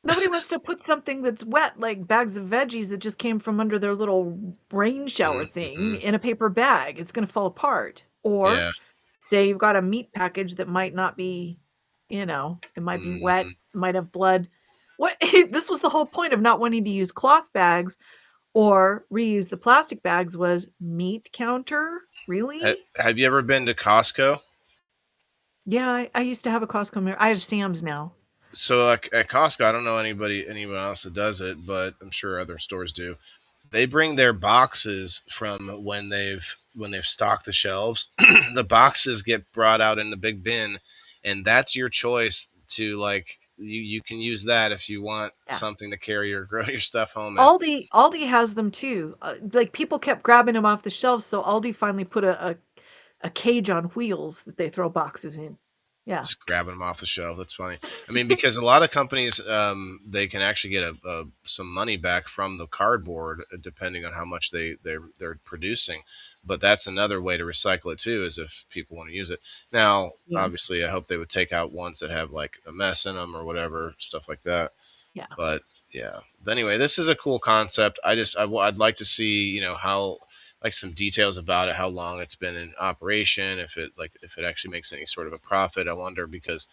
nobody wants to put something that's wet, like bags of veggies that just came from under their little rain shower thing, Mm-hmm. in a paper bag. It's going to fall apart. Or Yeah. say you've got a meat package that might not be, it might be wet, hmm might have blood. What this was the whole point of not wanting to use cloth bags or reuse the plastic bags was meat counter? Really? Have you ever been to Costco? Yeah, I used to have a Costco mirror. I have Sam's now. So like at Costco, I don't know anyone else that does it, but I'm sure other stores do. They bring their boxes from when they've stocked the shelves. The boxes get brought out in the big bin, and that's your choice to like you can use that if you want Yeah. something to carry your grow your stuff home in. Aldi has them too. Like people kept grabbing them off the shelves, so Aldi finally put a cage on wheels that they throw boxes in. Yeah. Just grabbing them off the shelf. That's funny. I mean, because a lot of companies, they can actually get some money back from the cardboard, depending on how much they're producing. But that's another way to recycle it too, is if people want to use it. Now, Yeah. obviously, I hope they would take out ones that have like a mess in them or whatever stuff like that. Yeah. But yeah. But anyway, this is a cool concept. I'd like to see how like some details about it, how long it's been in operation, if it actually makes any sort of a profit. I wonder because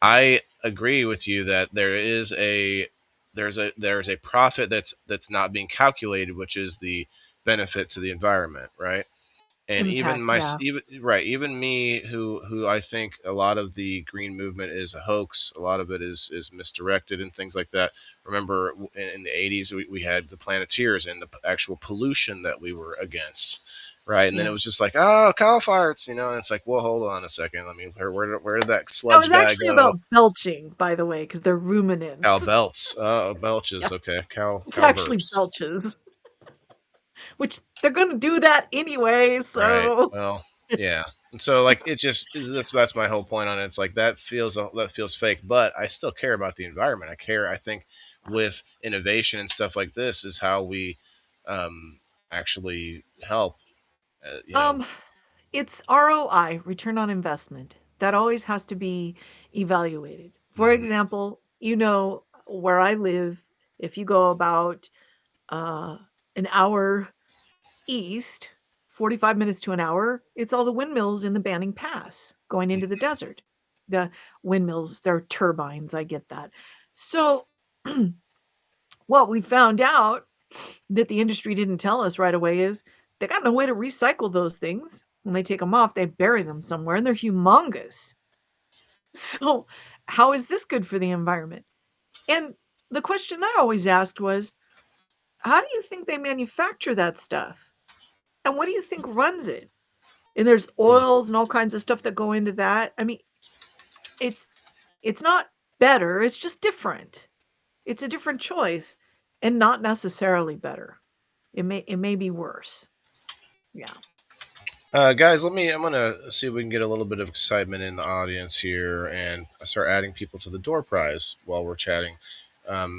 I agree with you that there's a profit that's not being calculated, which is the benefit to the environment, right? And Impact, yeah. even me who I think a lot of the green movement is a hoax, a lot of it is misdirected and things like that. Remember in the 80s we had the Planeteers and the actual pollution that we were against, right? And then it Yeah. was just like, oh, cow farts, and it's like, well, hold on a second. I mean, where did that That was sludge guy actually go? about belching, by the way, because they're Cow ruminants. belts, Yeah. belches, okay, It's cow actually burps, belches, which they're gonna do that anyway, right? so Well, yeah. And so like it just that's my whole point on it. It's like that feels fake, but I still care about the environment. I think with innovation and stuff like this is how we um, actually help. You know. Um, it's ROI, return on investment. That always has to be evaluated. For Hmm. example, where I live, if you go about uh, an hour east, 45 minutes to an hour, it's all the windmills in the Banning Pass going into the desert. The windmills, they're turbines, I get that. So, what we found out that the industry didn't tell us right away is they got no way to recycle those things. When they take them off, they bury them somewhere and they're humongous. So, how is this good for the environment? And the question I always asked was, how do you think they manufacture that stuff? And what do you think runs it? And there's oils and all kinds of stuff that go into that. I mean, it's it's not better, it's just different. It's a different choice and not necessarily better. It may be worse. Yeah. Guys, I'm gonna see if we can get a little bit of excitement in the audience here and start adding people to the door prize while we're chatting.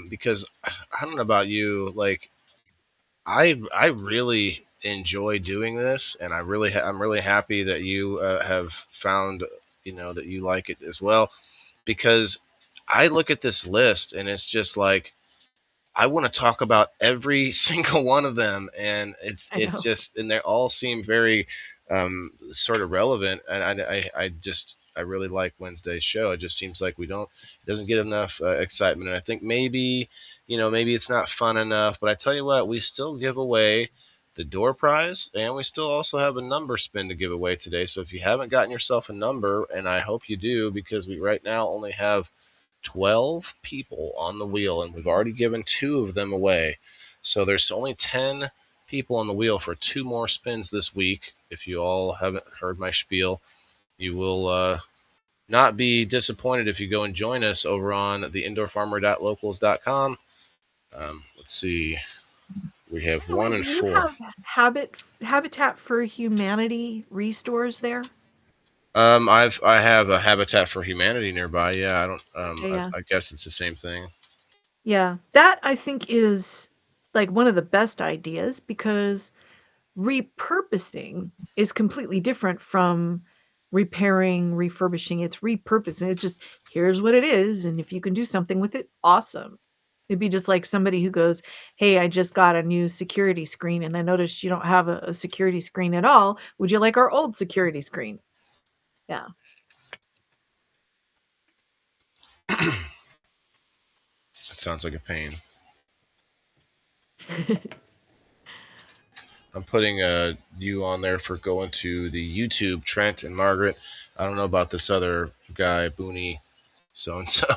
Because I don't know about you, like I really enjoy doing this, and I'm really happy that you have found that you like it as well. Because I look at this list and it's just like I want to talk about every single one of them, and I it's know. just and they all seem very sort of relevant, and I really like Wednesday's show. It just seems like it doesn't get enough excitement, and I think maybe it's not fun enough. But I tell you what, we still give away the door prize, and we still also have a number spin to give away today. So if you haven't gotten yourself a number, and I hope you do, because we right now only have 12 people on the wheel, and we've already given two of them away. So there's only 10 people on the wheel for two more spins this week. If you all haven't heard my spiel, you will not be disappointed if you go and join us over on the indoorfarmer.locals.com. Let's see. We By have the way, one do and you four. have Habitat for Humanity restores there? I have a Habitat for Humanity nearby. Yeah, I don't. Okay, yeah. I guess it's the same thing. Yeah. That I think is like one of the best ideas because repurposing is completely different from repairing, refurbishing. It's repurposing. It's just here's what it is, and if you can do something with it, awesome. It'd be just like somebody who goes, "Hey, I just got a new security screen, and I noticed you don't have a security screen at all. Would you like our old security screen?" Yeah. That sounds like a pain. I'm putting you on there for going to the YouTube, Trent and Margaret. I don't know about this other guy, Booney, so and so.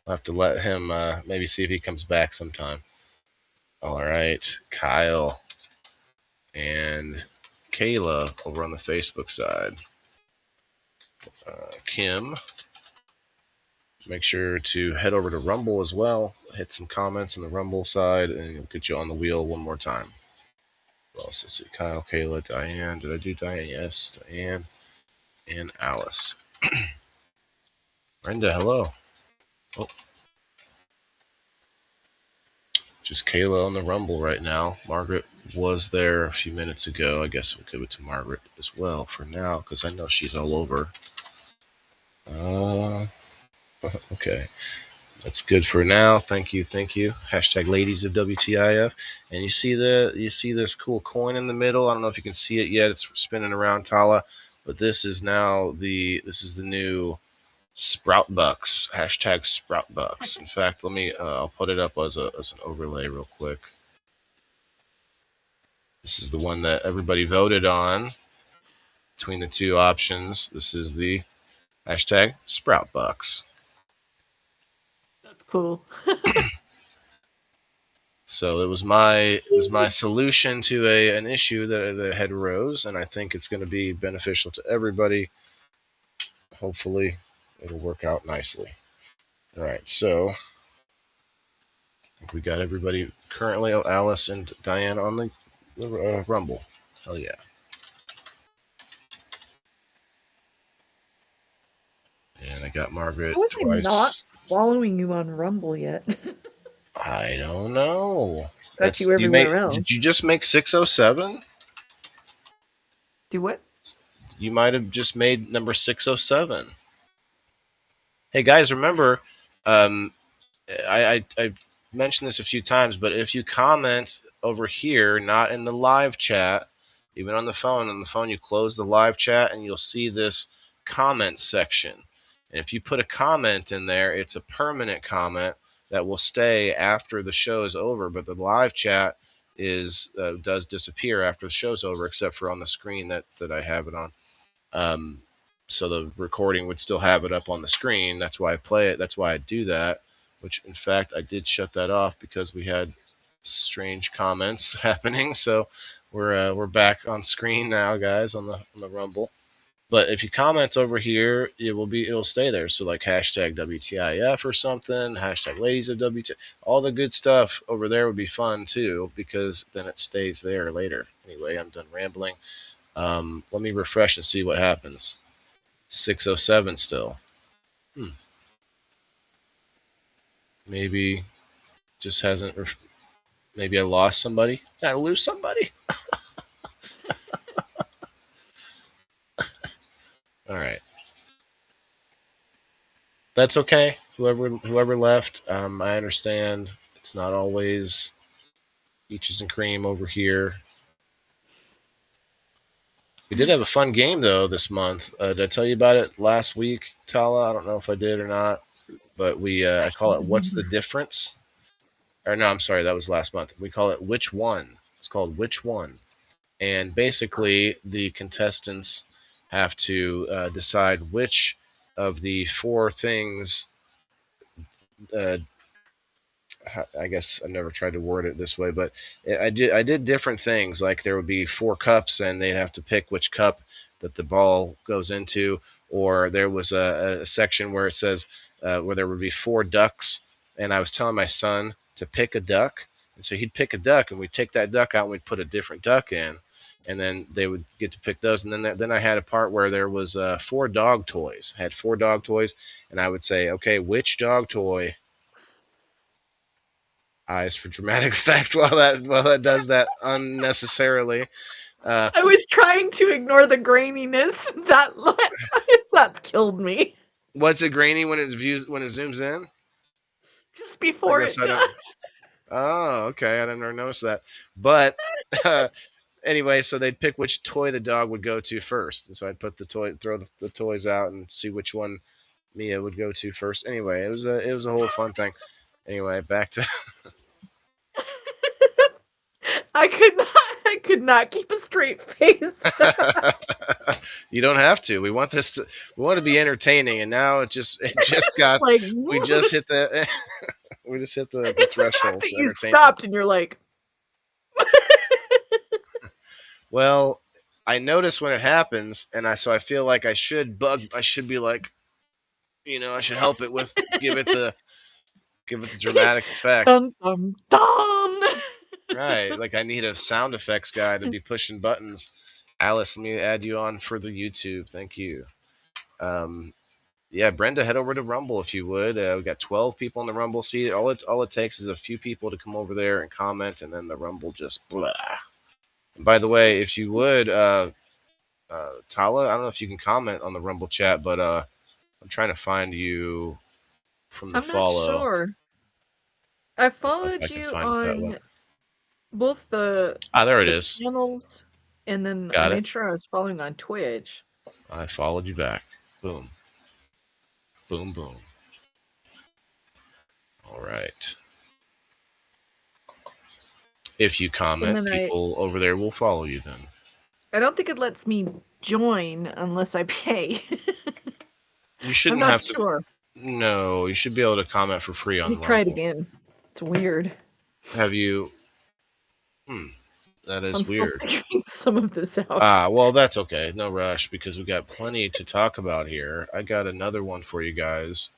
I'll have to let him maybe see if he comes back sometime. All right, Kyle and Kayla over on the Facebook side. Kim, make sure to head over to Rumble as well. Hit some comments on the Rumble side, and it'll get you on the wheel one more time. Who else is it? Kyle, Kayla, Diane. Did I do Diane? Yes, Diane and Alice. Brenda, hello. Oh, just Kayla on the Rumble right now. Margaret was there a few minutes ago. I guess we'll give it to Margaret as well for now because I know she's all over. Uh, okay. That's good for now. Thank you, thank you. Hashtag ladies of WTIF. And you see this cool coin in the middle. I don't know if you can see it yet. It's spinning around Tala, but this is the new Sprout Bucks. Hashtag Sprout Bucks. In fact, I'll put it up as an overlay real quick. This is the one that everybody voted on between the two options. This is the hashtag Sprout Bucks. That's cool. So it was my solution to an issue that had arose, and I think it's going to be beneficial to everybody. Hopefully, it'll work out nicely. All right, so we got everybody currently. Alice and Diane on the Rumble. Hell yeah! I got Margaret How was I not twice. following you on Rumble yet? I don't know. Got It's you you made. everywhere Did you else. just make 607? Do what? You might have just made number 607. Hey guys, remember, um, I mentioned this a few times, but if you comment over here, not in the live chat, even on the phone you close the live chat and you'll see this comment section. And if you put a comment in there, it's a permanent comment that will stay after the show is over. But the live chat does disappear after the show's over, except for on the screen that I have it on. Um, so the recording would still have it up on the screen. That's why I play it. That's why I do that. Which, in fact, I did shut that off because we had strange comments happening. So we're back on screen now, guys, on the Rumble. But if you comment over here, it'll stay there. So like hashtag WTIF or something, hashtag ladies of WTIF, all the good stuff over there would be fun too because then it stays there later. Anyway, I'm done rambling. Let me refresh and see what happens. 607 still. Maybe just hasn't. Maybe I lost somebody. Did I lose somebody? All right. That's okay. Whoever left, I understand. It's not always peaches and cream over here. We did have a fun game though this month. Did I tell you about it last week, Tala? I don't know if I did or not, but I I call don't it "What's the remember. Difference?" Or no, I'm sorry, that was last month. We call it "Which One?" It's called "Which One?" And basically the contestants have to decide which of the four things. Uh, I guess I never tried to word it this way, but I did different things. Like there would be four cups, and they'd have to pick which cup that the ball goes into. Or there was a section where it says where there would be four ducks, and I was telling my son to pick a duck, and so he'd pick a duck, and we'd take that duck out, and we'd put a different duck in, and then they would get to pick those. And then I had a part where there was four dog toys. I had four dog toys, and I would say, okay, which dog toy eyes for dramatic effect while that does that unnecessarily. Uh, I was trying to ignore the graininess. That killed me. what's it grainy when it zooms in? Just I before guess it I don't. does. Oh, okay. I didn't ever notice that. But uh, anyway, so they'd pick which toy the dog would go to first, and so I'd throw the toys out, and see which one Mia would go to first. Anyway, it was a whole fun thing. Anyway, back to I could not keep a straight face. you don't have to. We want to be entertaining, and now it just It's got like we just hit the we just hit the it's the fact threshold that for you entertainment. stopped and you're like, Well, I notice when it happens, and I feel like I should be like, I should help it with give it the dramatic effect. dun dun dun. Right, like I need a sound effects guy to be pushing buttons. Alice, let me add you on for the YouTube. Thank you. Um, yeah, Brenda, head over to Rumble if you would. We got 12 people in the Rumble. See, all it takes is a few people to come over there and comment, and then the Rumble just blah. And by the way, if you would, Tala, I don't know if you can comment on the Rumble chat, but I'm trying to find you from the I'm not follow. sure. I I don't know if I followed can you find it that way. on both There it the is. channels, and then I Got it. made sure I was following on Twitch. I followed you back. Boom, boom, boom. All right. If you And comment, then people over there will follow you then. I don't think it lets me join unless I pay. You I'm shouldn't not have to. sure. No, you should be able to comment for free Let me on try it Rumble. again. It's weird. Have you? That I'm is still weird. figuring some of this out. Well, that's okay. No rush because we got plenty to talk about here. I got another one for you guys.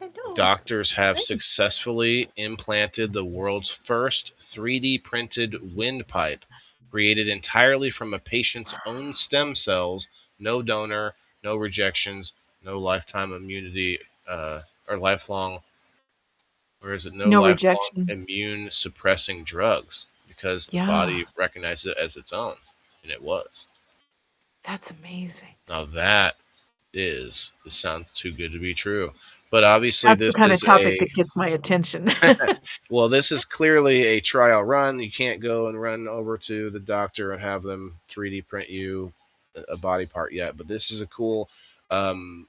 I know. Doctors have Nice. successfully implanted the world's first 3D printed windpipe, created entirely from a patient's own stem cells, no donor, no rejections, no lifetime immunity, or lifelong, or is it no No lifelong rejection. immune suppressing drugs because the Yeah, body recognized it as its own, and it was. that's amazing. Now that is, it sounds too good to be true. But obviously, That's the this kind of is topic a that gets my attention. well, this is clearly a trial run. You can't go and run over to the doctor and have them 3D print you a body part yet. But this is a cool. Um,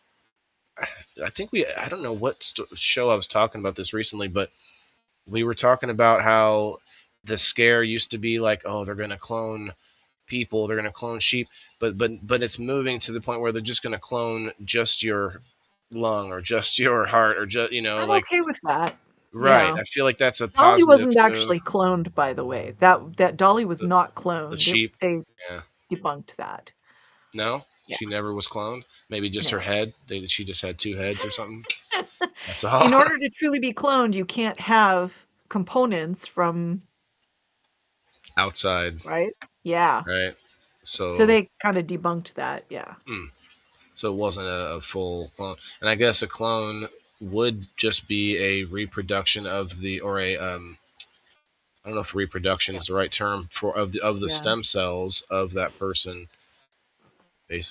I think I don't know what show I was talking about this recently, but we were talking about how the scare used to be like, oh, they're going to clone people, they're going to clone sheep, but it's moving to the point where they're just going to clone just your lung or just your heart or just I'm like okay with that. right. Yeah. I feel like that's a Dolly positive wasn't move. actually cloned, by the way. That Dolly was The, not the cloned. sheep, They yeah, debunked that. no, Yeah. she never was cloned. Maybe just her No. head. She just had two heads or something. That's all. In order to truly be cloned, you can't have components from, Outside, right? Yeah. right? So So they kind of debunked that. Yeah. mm, so it wasn't a full clone, and I guess a clone would just be a reproduction of the or a I don't know if reproduction Yeah. is the right term for of the Yeah. stem cells of that person.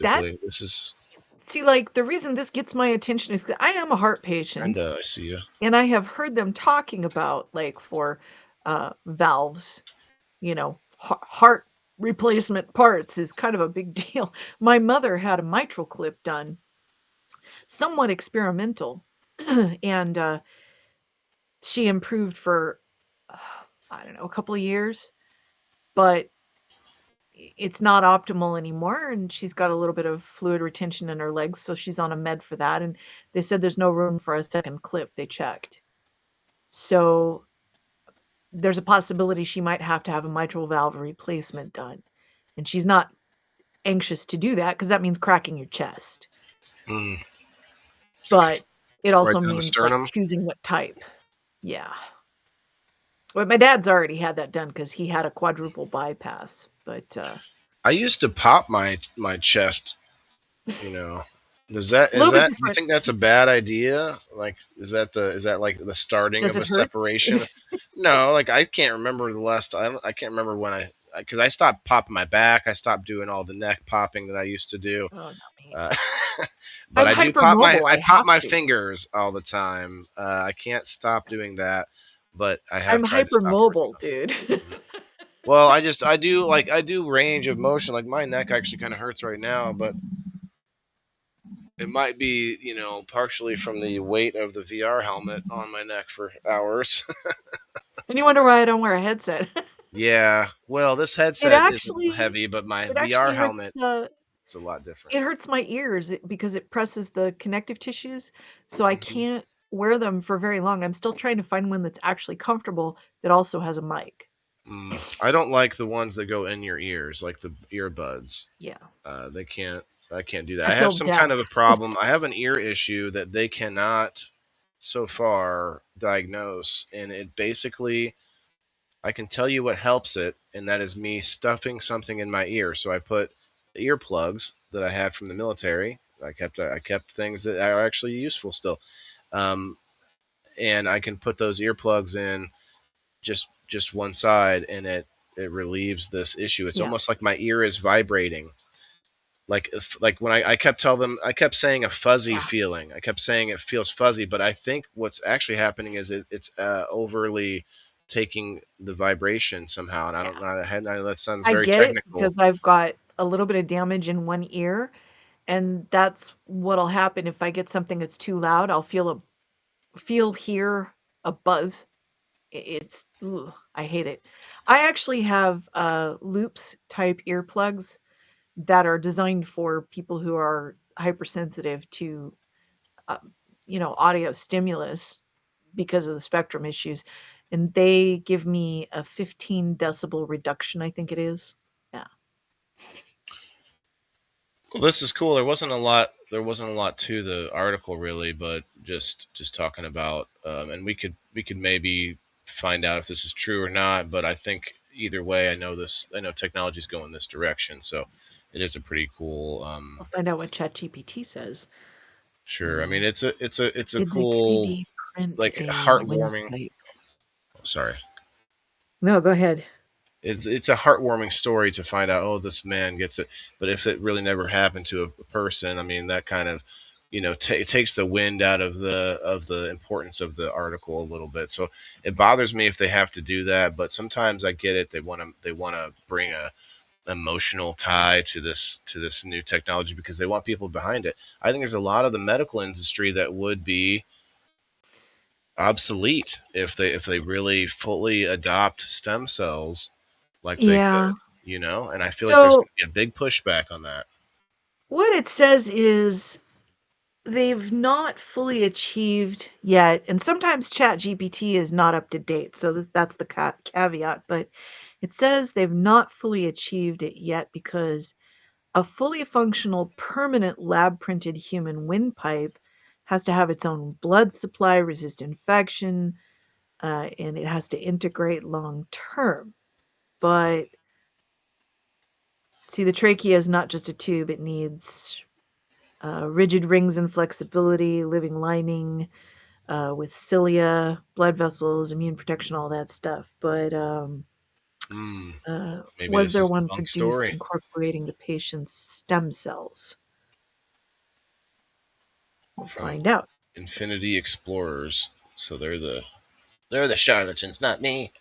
That Basically, this is see, like the reason this gets my attention is 'cause I am a heart patient, kinda. I see you. and I have heard them talking about like for valves, heart replacement parts is kind of a big deal. My mother had a mitral clip done, somewhat experimental, and she improved for uh, I don't know, a couple of years, but it's not optimal anymore, and she's got a little bit of fluid retention in her legs, so she's on a med for that, and they said there's no room for a second clip. They checked. So there's a possibility she might have to have a mitral valve replacement done. And she's not anxious to do that because that means cracking your chest. Mm, But it right also down the means like sternum. choosing what type. Yeah. But my dad's already had that done because he had a quadruple bypass. But I used to pop my chest. You know, does that a is little bit that you different. think that's a bad idea? Like, is that like the starting Does of it a hurt? separation? No, like I can't remember the last. I can't remember when because I stopped popping my back. I stopped doing all the neck popping that I used to do. Oh, not me. Uh, but I'm I do pop my hypermobile. I I pop have my to. fingers all the time. I can't stop doing that, but I have I'm tried to stop everything hypermobile, else. dude. Mhm. Well, I do range of motion. Like my neck actually kind of hurts right now, but it might be partially from the weight of the VR helmet on my neck for hours. And you wonder why I don't wear a headset. Yeah, well, this It headset is a little actually heavy, but my it VR actually hurts helmet is a lot different. it hurts my ears because it presses the connective tissues, so I hmm can't wear them for very long. I'm still trying to find one that's actually comfortable that also has a mic. I don't like the ones that go in your ears, like the earbuds. Yeah. They can't. I can't do that. I I have feel some kind of a deaf. problem. I have an ear issue that they cannot, so far, diagnose, and it basically I can tell you what helps it, and that is me stuffing something in my ear. So I put earplugs that I had from the military. I kept things that are actually useful still, um, and I can put those earplugs in just one side, and it relieves this issue. It's Yeah. almost like my ear is vibrating. Like when I kept telling them, I kept saying a fuzzy Yeah. feeling. I kept saying it feels fuzzy, but I think what's actually happening is it's overly taking the vibration somehow, and I don't Yeah. know. That sounds I very get it technical. because I've got a little bit of damage in one ear, and that's what'll happen if I get something that's too loud. I'll hear a buzz. It's ugh, I hate it. I actually have loops type earplugs that are designed for people who are hypersensitive to uh, audio stimulus because of the spectrum issues, and they give me a 15 decibel reduction, I think it is. Yeah. Well, this is cool. There wasn't a lot to the article really, but just talking about, and we could maybe find out if this is true or not. But I think either way, I know technology's going this direction, so it is a pretty cool. I'll find out what ChatGPT says. Sure. I mean, it's a Did they cool, 3D print like, a heartwarming. windpipe? Oh, sorry. No, go ahead. It's a heartwarming story to find out. Oh, this man gets it. But if it really never happened to a person, I mean, that kind of, it takes the wind out of the importance of the article a little bit. So it bothers me if they have to do that. But sometimes I get it. They want to bring a emotional tie to this new technology because they want people behind it. I think there's a lot of the medical industry that would be obsolete if they really fully adopt stem cells like they Yeah. could, and I feel like there's So going to be a big pushback on that. what it says is they've not fully achieved yet, and sometimes Chat GPT is not up to date, so that's the caveat. But it says they've not fully achieved it yet because a fully functional, permanent lab printed human windpipe has to have its own blood supply, resist infection, and it has to integrate long term. But see, the trachea is not just a tube, it needs rigid rings and flexibility, living lining with cilia, blood vessels, immune protection, all that stuff. But Hmm. Maybe was this there is the one wrong produced story. incorporating the patient's stem cells? We'll From find out. Infinity Explorers. So they're the charlatans, not me.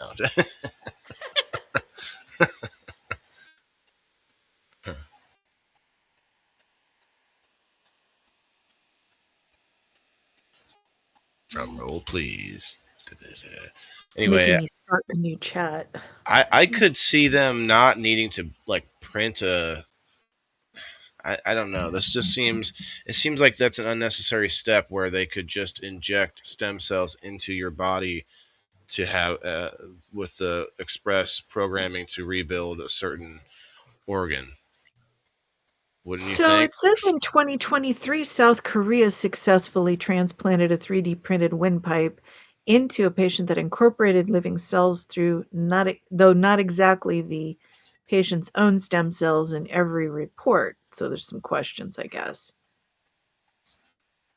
Drum roll, please. It's making Anyway, me start a new chat. I could see them not needing to like print a. I don't know. It seems like that's an unnecessary step where they could just inject stem cells into your body to have with the express programming to rebuild a certain organ. Wouldn't you So think? it says in 2023, South Korea successfully transplanted a 3D printed windpipe into a patient that incorporated living cells through though not exactly the patient's own stem cells in every report. So there's some questions, I guess.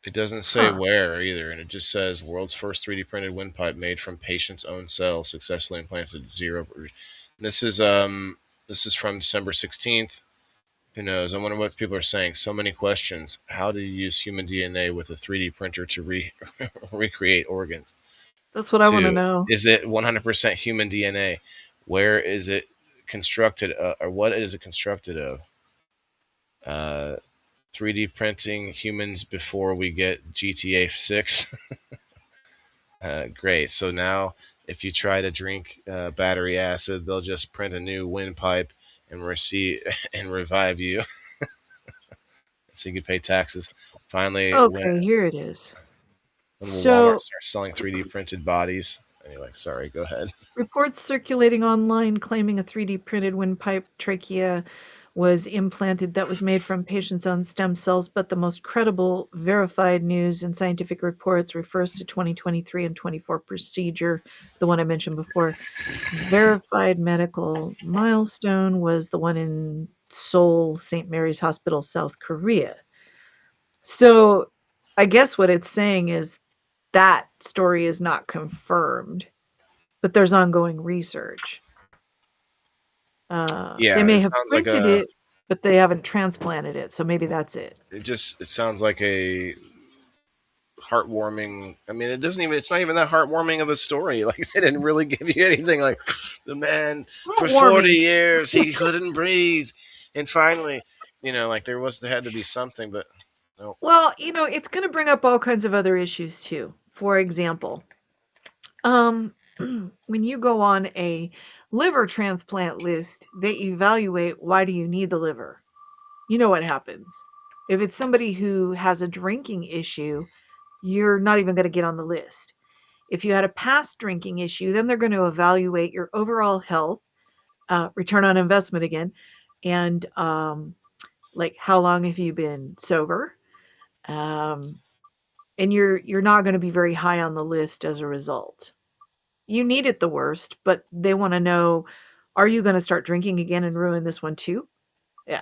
It doesn't say Huh. where either, and it just says world's first 3D printed windpipe made from patient's own cells successfully implanted zero. This is from December 16th. Who knows? I wonder what people are saying. So many questions. How do you use human DNA with a 3D printer to recreate organs? That's what I want to Two, know. is it 100% human DNA? Where is it constructed, or what is it constructed of? Uh, 3D printing humans before we get GTA 6. Great. So now, if you try to drink battery acid, they'll just print a new windpipe and receive and revive you, so you can pay taxes. Finally, when Okay, here it is. when will Walmart So start selling 3D printed bodies? Anyway, sorry. Go ahead. reports circulating online claiming a 3D printed windpipe trachea was implanted that was made from patients' own stem cells, but the most credible, verified news in scientific reports refers to 2023 and 24 procedure, the one I mentioned before. Verified medical milestone was the one in Seoul, St. Mary's Hospital, South Korea. So I guess what it's saying is that story is not confirmed, but there's ongoing research. They Yeah, may it have sounds like printed a. it, but they haven't transplanted it, so maybe that's it. It sounds like a heartwarming. I mean, it doesn't even. It's not even that heartwarming of a story. Like they didn't really give you anything. Like the man for 40 Heartwarming. years he couldn't breathe, and finally, like there had to be something, but no. Well, it's going to bring up all kinds of other issues too. For example, um, when you go on a liver transplant list, they evaluate why do you need the liver. You know what happens. If it's somebody who has a drinking issue, you're not even going to get on the list. If you had a past drinking issue, then they're going to evaluate your overall health, return on investment again, and like how long have you been sober? Um, and you're not going to be very high on the list as a result. You need it the worst, but they want to know, are you going to start drinking again and ruin this one too? Yeah.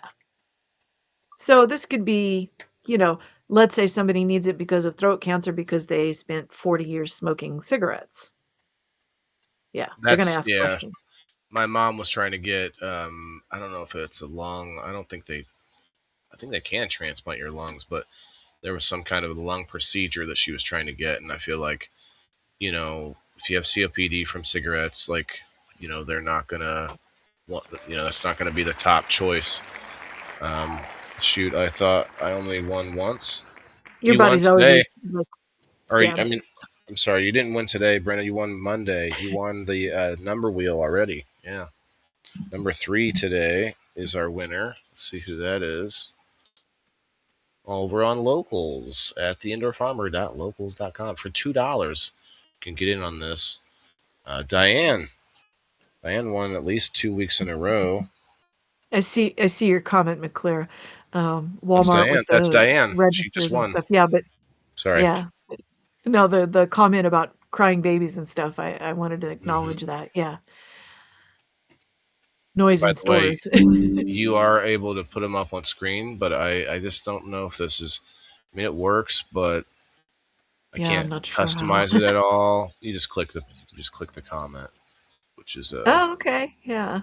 So this could be you know, let's say somebody needs it because of throat cancer because they spent 40 years smoking cigarettes. Yeah, they're going to That's ask yeah. questions. My mom was trying to get. I don't know if it's a lung. I don't think they. I think they can transplant your lungs, but there was some kind of lung procedure that she was trying to get, and I feel like, if you have COPD from cigarettes, like, they're not gonna that's not gonna be the top choice. Um, Shoot, I thought I only won once. Your You won body's always today, like, or damn I it. mean, I'm sorry, you didn't win today, Brenda. You won Monday. You won the number wheel already. Yeah, number 3 today is our winner. Let's see who that is. Over on Locals at theindoorfarmer.locals.com for $2. You can get in on this. Diane won at least 2 weeks in a row. I see your comment, McClure. That's Walmart Diane. with That's the Diane. She just registers and won. stuff. Yeah, but Sorry. yeah. No, the comment about crying babies and stuff, I wanted to Hmm. acknowledge that. Yeah. Noise By in the way, stores. you are able to put them up on screen, but I just don't know if this is. I mean, it works, but I Yeah, I'm can't not sure how. customize it at all. You just click the comment, which is Oh, okay. Yeah.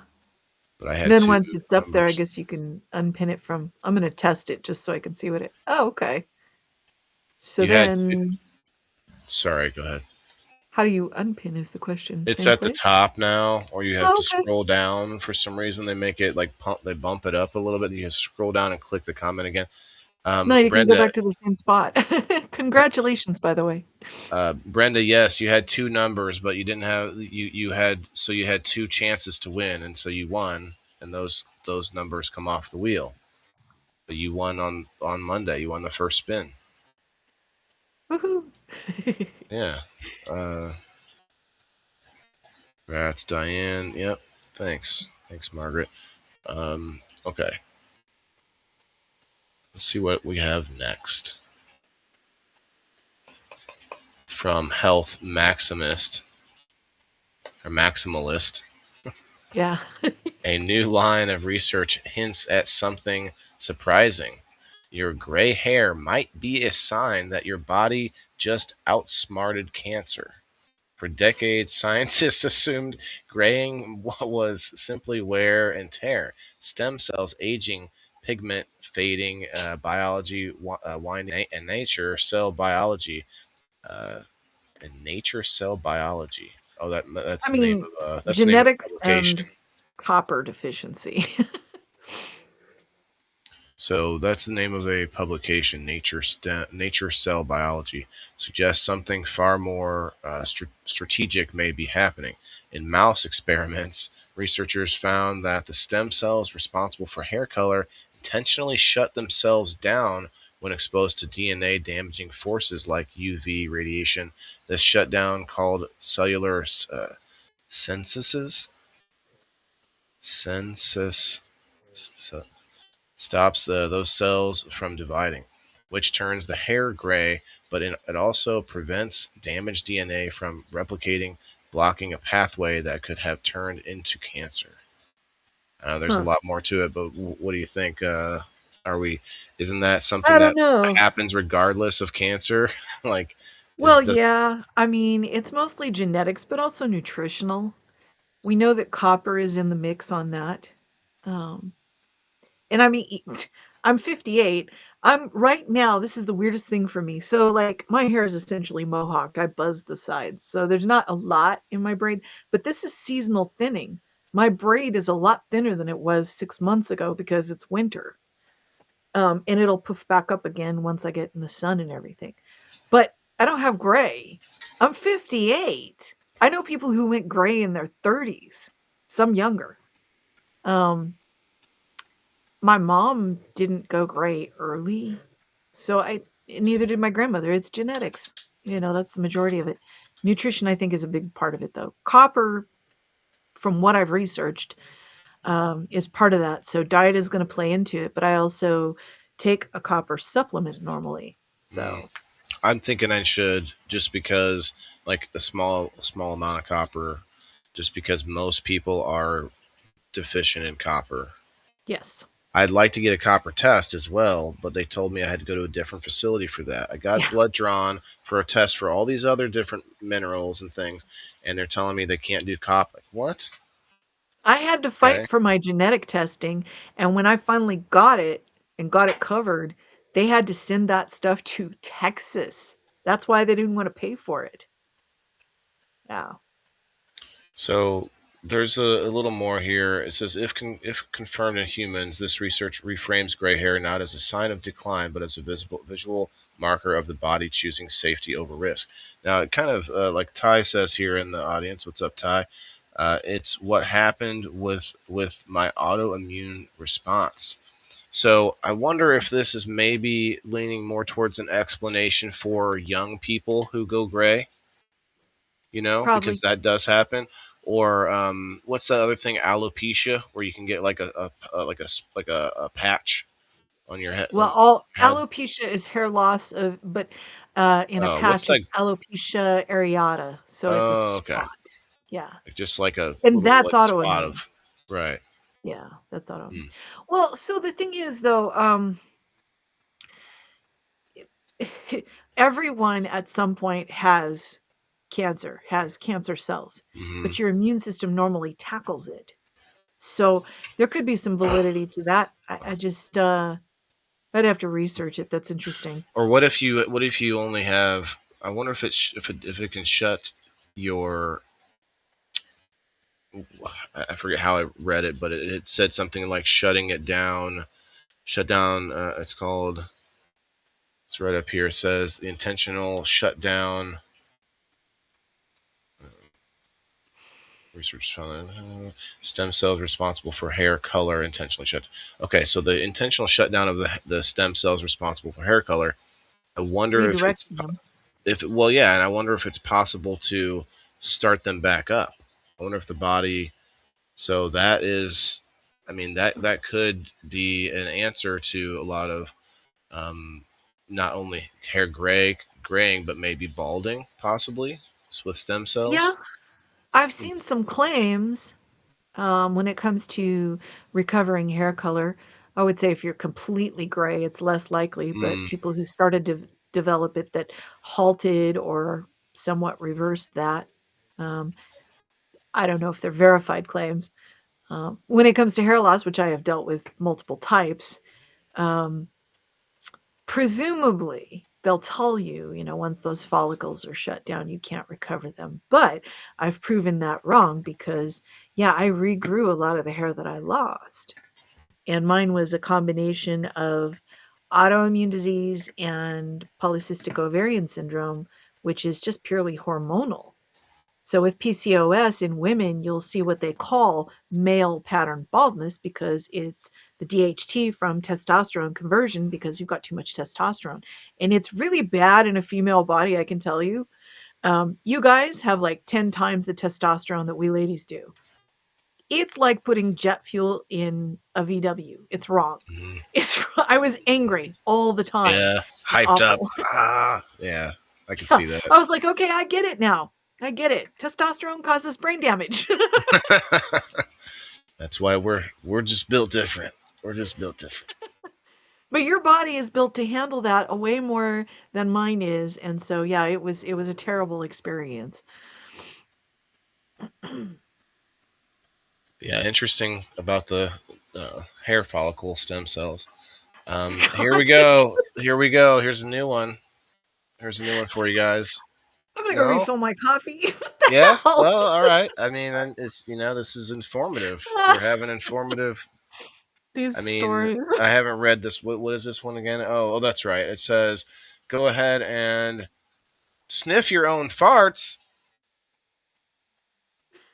But I had Then two once it's up there, I numbers. guess you can unpin it from. I'm gonna test it just so I can see what it. Oh, okay. So You had two. then, Sorry, go ahead. how do you unpin? Is the question. It's Same at the place? top now, or you have Oh, to okay. scroll down. For some reason, they make it like they bump it up a little bit. You can scroll down and click the comment again. No, you can go Brenda, back to the same spot. Congratulations, by the way. Brenda, yes, you had two numbers, but you didn't have you had two chances to win, and so you won, and those numbers come off the wheel. But you won on Monday. You won the first spin. Woohoo! Yeah. Uh, that's Diane. Yep. Thanks, Margaret. Okay. Let's see what we have next. From Health Maximist or Maximalist, Yeah. a new line of research hints at something surprising. Your gray hair might be a sign that your body just outsmarted cancer. For decades, scientists assumed graying was simply wear and tear, stem cells aging, pigment fading, biology winding, and nature cell biology. Uh, and Nature Cell Biology. Oh, that's I the name mean, of a genetics publication. and copper deficiency. So that's the name of a publication. Nature Cell Biology suggests something far more strategic may be happening. In mouse experiments, researchers found that the stem cells responsible for hair color intentionally shut themselves down when exposed to DNA damaging forces like UV radiation. This shutdown, called cellular synthesis, census, stops those cells from dividing, which turns the hair gray, but it also prevents damaged DNA from replicating, blocking a pathway that could have turned into cancer. There's a Huh. lot more to it, but what do you think? Are we? Isn't that something I don't that know. happens regardless of cancer? Like, is Well, does yeah. I mean, it's mostly genetics, but also nutritional. We know that copper is in the mix on that. Um, and I mean, I'm 58. I'm right now. This is the weirdest thing for me. So, like, my hair is essentially mohawked. I buzz the sides, so there's not a lot in my braid. But this is seasonal thinning. My braid is a lot thinner than it was 6 months ago because it's winter. And it'll poof back up again once I get in the sun and everything. But I don't have gray. I'm 58. I know people who went gray in their 30s, some younger. Um, my mom didn't go gray early, so I neither did my grandmother. It's genetics. That's the majority of it. Nutrition, I think, is a big part of it, though. Copper, from what I've researched, is part of that. So diet is going to play into it, but I also take a copper supplement normally. mm, So I'm thinking I should, just because, like, a small amount of copper, just because most people are deficient in copper. yes. I'd like to get a copper test as well, but they told me I had to go to a different facility for that. I got Yeah. blood drawn for a test for all these other different minerals and things, and they're telling me they can't do copper. Like, what? I had to fight Okay. for my genetic testing, and when I finally got it and got it covered, they had to send that stuff to Texas. That's why they didn't want to pay for it. Yeah. So there's a little more here. It says if confirmed in humans, this research reframes gray hair not as a sign of decline, but as a visual marker of the body choosing safety over risk. Now, it kind of like Ty says here in the audience. What's up, Ty? It's what happened with my autoimmune response. So I wonder if this is maybe leaning more towards an explanation for young people who go gray, because Probably. that does happen. Or what's the other thing? Alopecia, where you can get like a patch on your head. Well, all alopecia is hair loss of, but in a Oh, what's patch, that? it's alopecia areata, so it's a Oh, okay. spot. Yeah, Just like a and little that's like spot autoimmune. of. Right. Yeah, that's autoimmune. Hmm. Well, so the thing is, though, everyone at some point has cancer cells, Hmm. but your immune system normally tackles it. So there could be some validity to that. I just I'd have to research it. That's interesting. Or what if you only have? I wonder if it can shut your. I forget how I read it, but it said something like shutting it down. Shut down. It's called. It's right up here. It says the intentional shutdown. Research found stem cells responsible for hair color intentionally shut. Okay, so the intentional shutdown of the stem cells responsible for hair color. I wonder Redirecting them. well, yeah, and I wonder if it's possible to start them back up. I wonder if the body. So that is, I mean, that could be an answer to a lot of um, not only hair graying, but maybe balding, possibly with stem Yeah, cells. I've seen some claims when it comes to recovering hair color. I would say if you're completely gray, it's less likely, but Mm, people who started to develop it that halted or somewhat reversed that, um, I don't know if they're verified claims. When it comes to hair loss, which I have dealt with multiple types, um, presumably they'll tell you, once those follicles are shut down, you can't recover them. But I've proven that wrong because, yeah, I regrew a lot of the hair that I lost. And mine was a combination of autoimmune disease and polycystic ovarian syndrome, which is just purely hormonal. So with PCOS in women, you'll see what they call male pattern baldness because it's the DHT from testosterone conversion because you've got too much testosterone. And it's really bad in a female body, I can tell you. You guys have like 10 times the testosterone that we ladies do. It's like putting jet fuel in a VW. It's wrong. mhm. I was angry all the time. Yeah, It's hyped up. awful. Yeah, I can Yeah. see that. I was like, okay, I get it now. I get it. Testosterone causes brain damage. That's why we're just built different. We're just built different. But your body is built to handle that a way more than mine is, and so yeah, it was a terrible experience. Yeah, interesting about the hair follicle stem cells. Here we God, go. Here we go. Here's a new one. Here's a new one for you guys. I'm gonna go No, refill my coffee. What the yeah. hell? Well, all right. I mean, it's this is informative. We're having informative. These I mean, stories. I haven't read this. What is this one again? Oh, that's right. It says, go ahead and sniff your own farts.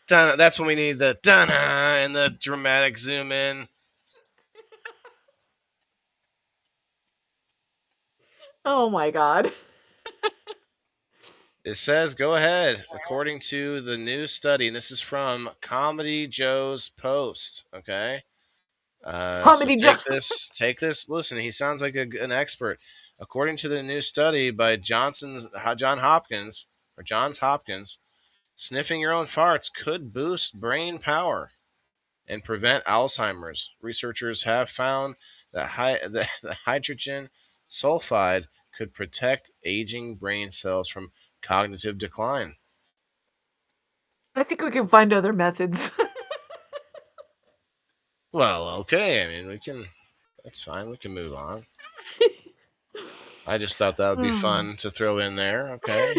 Dun, that's when we need the dun and the dramatic zoom in. Oh my god. It says, go ahead, according to the new study, and this is from Comedy Joe's Post. Okay, so Comedy John. take this. Listen, he sounds like an expert. According to the new study by Johns Hopkins, sniffing your own farts could boost brain power. and prevent Alzheimer's. Researchers have found that, that hydrogen sulfide could protect aging brain cells from cognitive decline. I think we can find other methods. Well, okay. I mean, we can. That's fine. We can move on. I just thought that would be Hmm. fun to throw in there. Okay.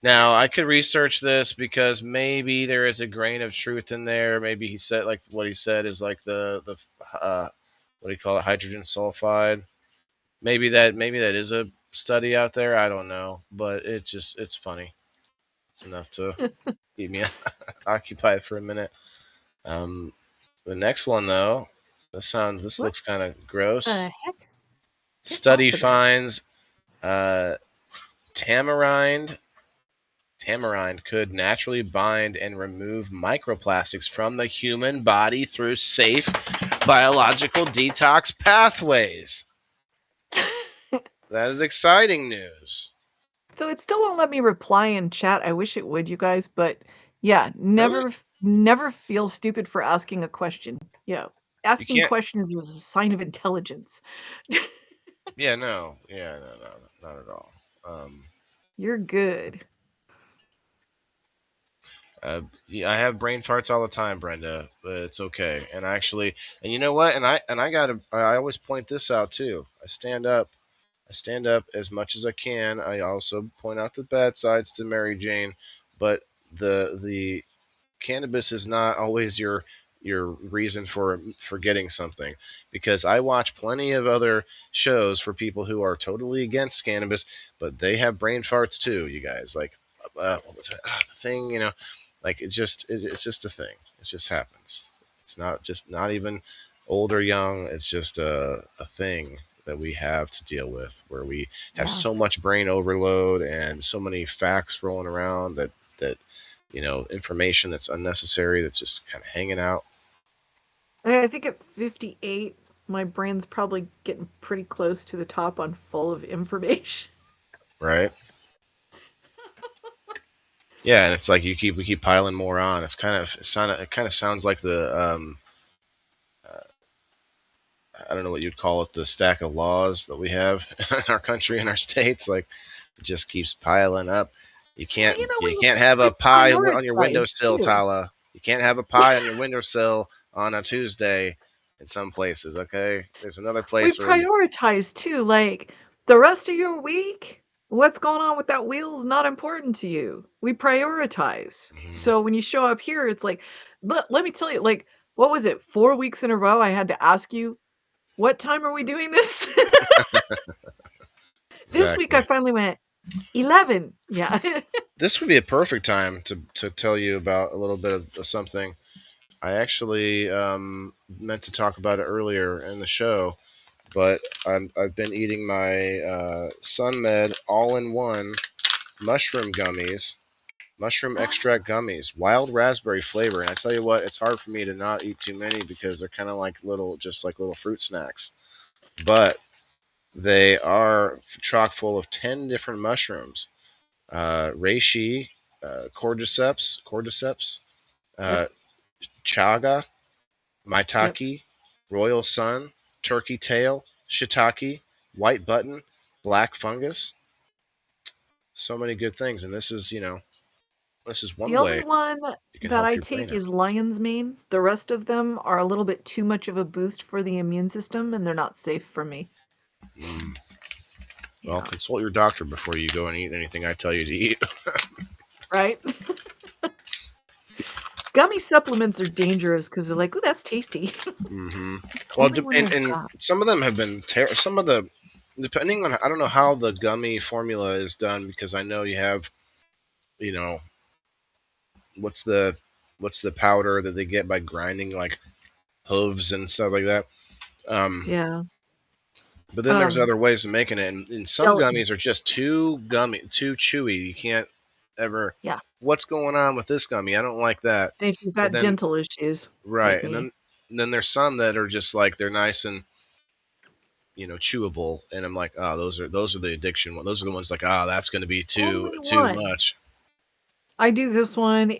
Now, I could research this because maybe there is a grain of truth in there. Maybe he said like what he said is like the what do you call it, hydrogen sulfide. Maybe that is a study out there. I don't know, but it's funny. It's enough to keep me occupied for a minute. Um, the next one though, this What looks kind of gross. the heck? Get Study off of there. finds uh, tamarind Tamarind could naturally bind and remove microplastics from the human body through safe biological detox pathways. That is exciting news. So it still won't let me reply in chat. I wish it would, you guys, but yeah, Really? never feel stupid for asking a question. Yeah. You Asking can't. questions is a sign of intelligence. Yeah, no. Yeah, no, not at all. Um, You're good. yeah, I have brain farts all the time, Brenda, but it's okay. And actually, and you know what? And I gotta. I always point this out too. I stand up. I stand up as much as I can. I also point out the bad sides to Mary Jane, but the cannabis is not always your reason for forgetting something, because I watch plenty of other shows for people who are totally against cannabis, but they have brain farts too. You guys, like what was it? The thing, like it's just a thing. It just happens. It's not just not even old or young. It's just a thing that we have to deal with, where we have Yeah. so much brain overload and so many facts rolling around that information that's unnecessary, that's just kind of hanging out. I think at 58, my brain's probably getting pretty close to the top on full of information. Right? Yeah, and it's like we keep piling more on. It kind of sounds like the I don't know what you'd call it, the stack of laws that we have in our country and our states. Like it just keeps piling up. Well, you know, You can't have a we pie on your prioritize windowsill, too. Tala. You can't have a pie on your windowsill on a Tuesday in some places. Okay, there's another We place where you. prioritize too. Like the rest of your week, what's going on with that wheel is not important to you. We prioritize. Mhm. So when you show up here, it's like, but let me tell you, like, what was it? 4 weeks in a row, I had to ask you, what time are we doing this? This week, I Exactly. finally went 11. Yeah. This would be a perfect time to tell you about a little bit of something. I actually meant to talk about it earlier in the show, but I've been eating my SunMed all-in-one mushroom gummies, mushroom extract gummies, wild raspberry flavor. And I tell you what, it's hard for me to not eat too many because they're kind of like just like little fruit snacks. But they are chock full of 10 different mushrooms: reishi, cordyceps, Yep. uh, chaga, Yep. maitake, royal sun, turkey tail, shiitake, white button, black fungus. So many good things, and this is The one only way one you can that help I your brain take out. is lion's mane. The rest of them are a little bit too much of a boost for the immune system, and they're not safe for me. Mm. Well, Yeah. consult your doctor before you go and eat anything I tell you to eat. Right? Gummy supplements are dangerous because they're like, "Ooh, that's tasty." hmm Well, Only one I've and got. some of them have been some of the depending on, I don't know how the gummy formula is done, because I know you have, you know what's the powder that they get by grinding like hooves and stuff like that. Um, Yeah. but then there's Um, other ways of making it, and some gelatin. gummies are just too chewy. You can't ever. Yeah. What's going on with this gummy? I don't like that. If you've But got then dental issues right, like me. and then there's some that are just like they're nice and chewable, and I'm like, oh, those are the addiction one. Those are the ones like, oh, that's going to be Only too one. much. I do this one.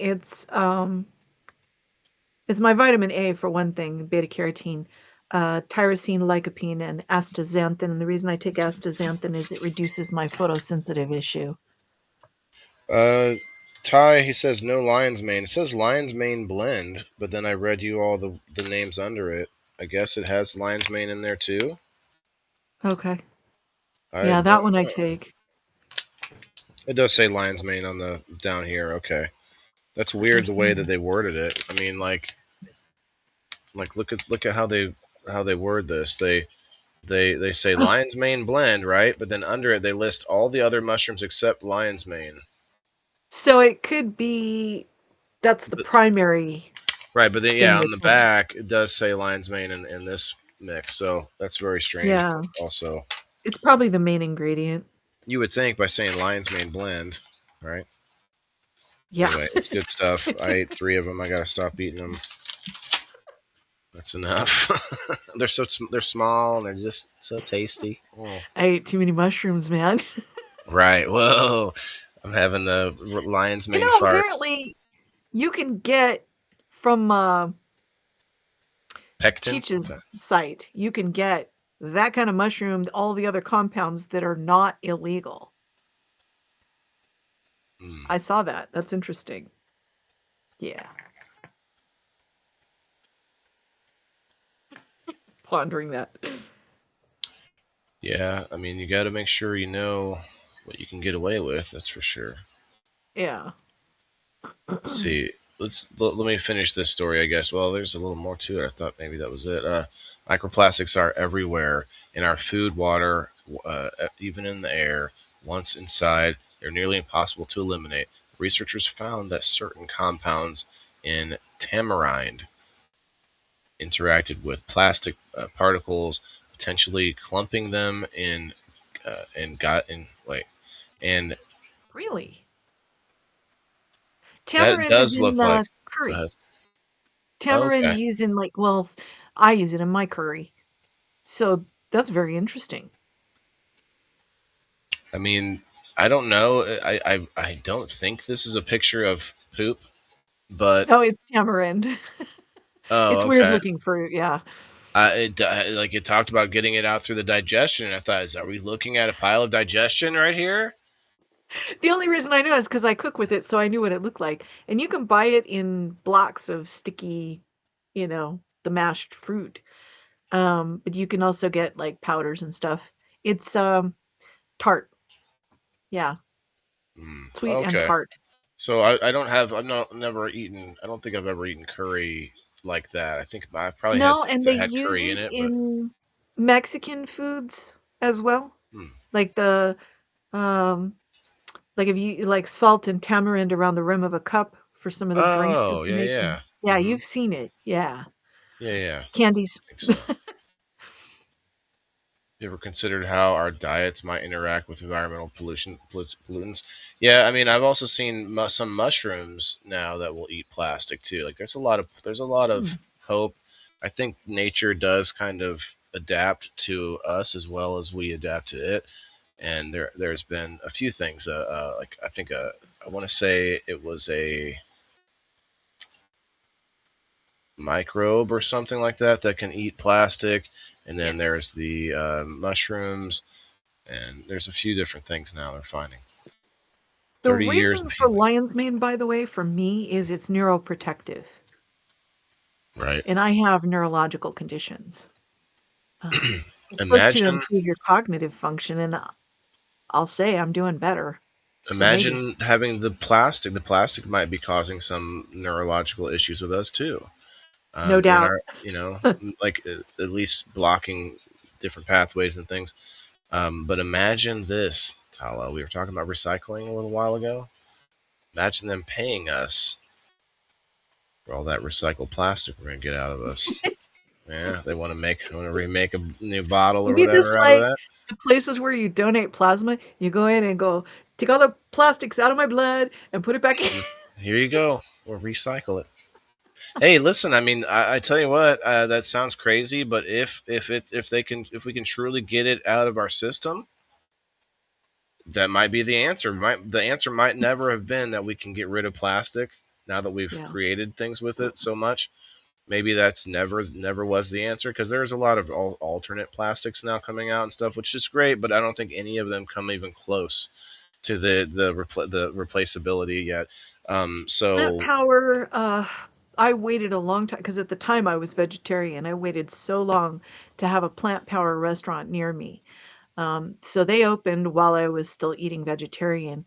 It's my vitamin A for one thing, beta carotene, tyrosine, lycopene, and astaxanthin. And the reason I take astaxanthin is it reduces my photosensitive issue. Uh, Ty, he says no lion's mane. It says lion's mane blend, but then I read you all the names under it. I guess it has lion's mane in there too. Okay. I Yeah, that don't one I know. take. It does say lion's mane on the down here. Okay, that's weird I've the way seen that that. they worded it. I mean, like look at how they word this. They say lion's mane blend, right? But then under it they list all the other mushrooms except lion's mane. So it could be that's the But, primary right, but then thing yeah, on that's the in it. back it does say lion's mane in this mix, so that's very strange. Yeah, Also, it's probably the main ingredient. you would think by saying lion's mane blend, right? Yeah. Anyway, it's good stuff. I ate 3 of them. I gotta stop eating them. That's enough. They're small and they're just so tasty. Oh. I ate too many mushrooms, man. Right. Whoa. I'm having the lion's You mane know, farts. apparently you can get from Pectin. Teach's site, you can get that kind of mushroom, all the other compounds that are not illegal. Mm. I saw that. That's interesting. Yeah. Pondering that. Yeah. I mean, you got to make sure you know what you can get away with. That's for sure. Yeah. Let's see. Let me finish this story. I guess. Well, there's a little more to it. I thought maybe that was it. Microplastics are everywhere in our food, water, even in the air. Once inside, they're nearly impossible to eliminate. Researchers found that certain compounds in tamarind interacted with plastic particles, potentially clumping them and Really? that Tamarind is does in look like. Go curry. ahead. Tamarind Okay. you use in well, I use it in my curry. So that's very interesting. I mean, I don't know. I don't think this is a picture of poop, but Oh, it's tamarind. It's oh, weird okay. looking fruit, yeah. Like it talked about getting it out through the digestion, and I thought, are we looking at a pile of digestion right here? The only reason I know is because I cook with it, so I knew what it looked like. And you can buy it in blocks of sticky, the mashed fruit. But you can also get like powders and stuff. It's tart. Yeah, sweet and Okay. tart. So I don't have I've not never eaten I don't think I've ever eaten curry like that. I think I probably had No, things and they that had use curry in it it, but in Mexican foods as well. hmm. Like the um like if you like salt and tamarind around the rim of a cup for some of the drinks that Oh they yeah, make yeah. in. Yeah, you've seen it. Yeah. Yeah, yeah. Candies. I think so. You ever considered how our diets might interact with environmental pollutants? Yeah, I mean, I've also seen some mushrooms now that will eat plastic too. Like, there's a lot of Hmm. hope. I think nature does kind of adapt to us as well as we adapt to it. And there's been a few things. Like I think I want to say it was a microbe or something like that can eat plastic. And then Yes. there's the mushrooms, and there's a few different things now they're finding. The 30 years reason of for healing, lion's mane, by the way, for me is it's neuroprotective, right? and I have neurological conditions. It's supposed to imagine improve your cognitive function, and I'll say I'm doing better. So maybe. imagine having the plastic might be causing some neurological issues with us too, No in doubt. our like at least blocking different pathways and things. But imagine this, Tala, we were talking about recycling a little while ago. Imagine them paying us for all that recycled plastic we're gonna get out of us. Yeah, they want to remake a new bottle You or need this whatever out of like that. the places where you donate plasma, you go in and go, take all the plastics out of my blood and put it back in. Here you go. Or recycle it. Hey, listen. I mean, I tell you what. That sounds crazy, but if we can truly get it out of our system, that might be the answer. The answer might never have been that we can get rid of plastic now that we've Yeah. created things with it so much. maybe that's never was the answer, because there's a lot of alternate plastics now coming out and stuff, which is great, but I don't think any of them come even close to the replaceability yet. Plant So power, I waited a long time because at the time I was vegetarian. I waited so long to have a plant power restaurant near me. So they opened while I was still eating vegetarian.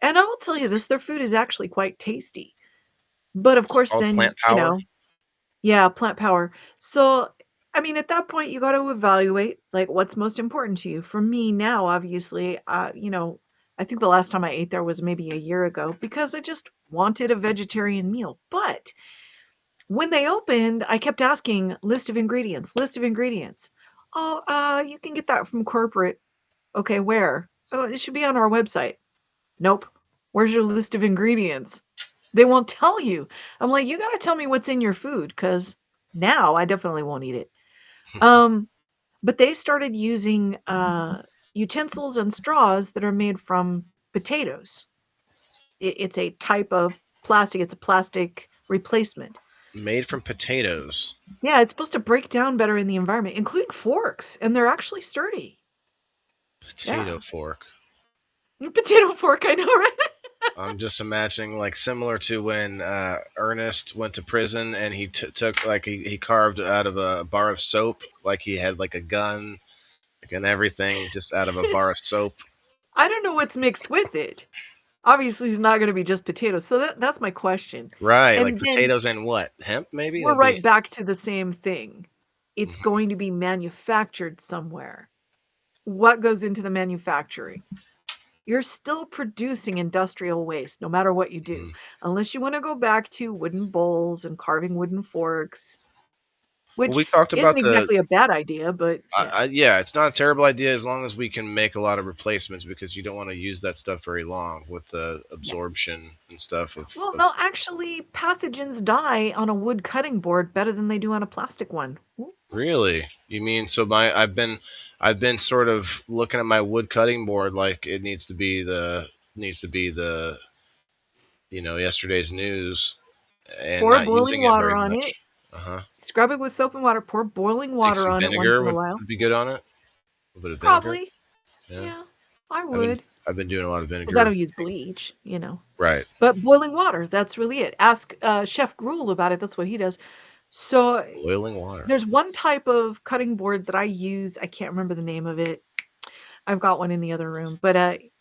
And I will tell you this, their food is actually quite tasty. But of it's course, called then, plant power. yeah, plant power. So, I mean, at that point, you got to evaluate like what's most important to you. For me now, obviously, I think the last time I ate there was maybe a year ago because I just wanted a vegetarian meal. But when they opened, I kept asking list of ingredients, list of ingredients. Oh, you can get that from corporate. Okay, where? Oh, it should be on our website. Nope. Where's your list of ingredients? They won't tell you. I'm like, you got to tell me what's in your food because now I definitely won't eat it. Um, but they started using utensils and straws that are made from potatoes. It's a type of plastic. It's a plastic replacement. Made from potatoes. Yeah, it's supposed to break down better in the environment, including forks, and they're actually sturdy. Potato Yeah. fork. Potato fork, I know, right? I'm just imagining like similar to when Ernest went to prison and he took like he carved out of a bar of soap, like he had like a gun, like, and everything just out of a bar of soap. I don't know what's mixed with it. Obviously, it's not going to be just potatoes. So that's my question. Right, like And then potatoes and what? Hemp maybe? we're That'd be right back to the same thing. It's Mhm. going to be manufactured somewhere. What goes into the manufacturing? You're still producing industrial waste no matter what you do, Mhm. unless you want to go back to wooden bowls and carving wooden forks, Well, which we talked isn't about the exactly a bad idea, but yeah. yeah, it's not a terrible idea as long as we can make a lot of replacements, because you don't want to use that stuff very long with the Yeah. absorption and stuff Well, of no, actually, pathogens die on a wood cutting board better than they do on a plastic one. Ooh. Really? You mean so my I've been sort of looking at my wood cutting board like it needs to be the yesterday's news, and Pour not boiling using it water very on it. much. Uh-huh. Scrub it with soap and water. Pour boiling Think water some on it once vinegar in a would, while. would be good on it? A bit of vinegar? Probably. Yeah. Yeah, I I've been would. I've been doing a lot of Because I vinegar. don't use bleach. Right. But boiling water, that's really it. Ask Chef Gruel about it. That's what he does. So Boiling water. there's one type of cutting board that I use. I can't remember the name of it. I've got one in the other room, but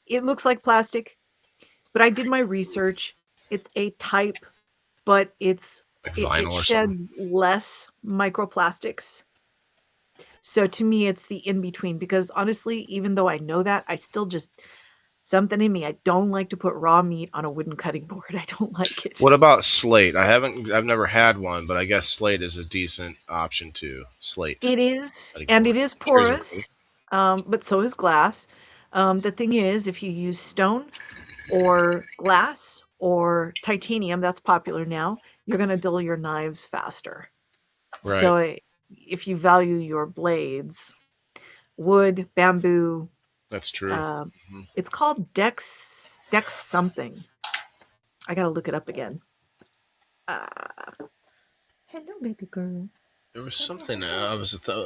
it looks like plastic. But I did my research. It's a type, but Like it vinyl or something. sheds less microplastics. So to me, it's the in between because honestly, even though I know that, I still just something in me. I don't like to put raw meat on a wooden cutting board. I don't like it. What about slate? I've never had one, but I guess slate is a decent option too. Slate It is, cutting and it board. is I'm sure it's okay. porous, but so is glass. The thing is, if you use stone or glass or titanium, that's popular now, you're going to dull your knives faster. Right. So if you value your blades, wood, bamboo, That's true. uh, Mhm. it's called Dex something. I got to look it up again. Hello, baby girl. There was something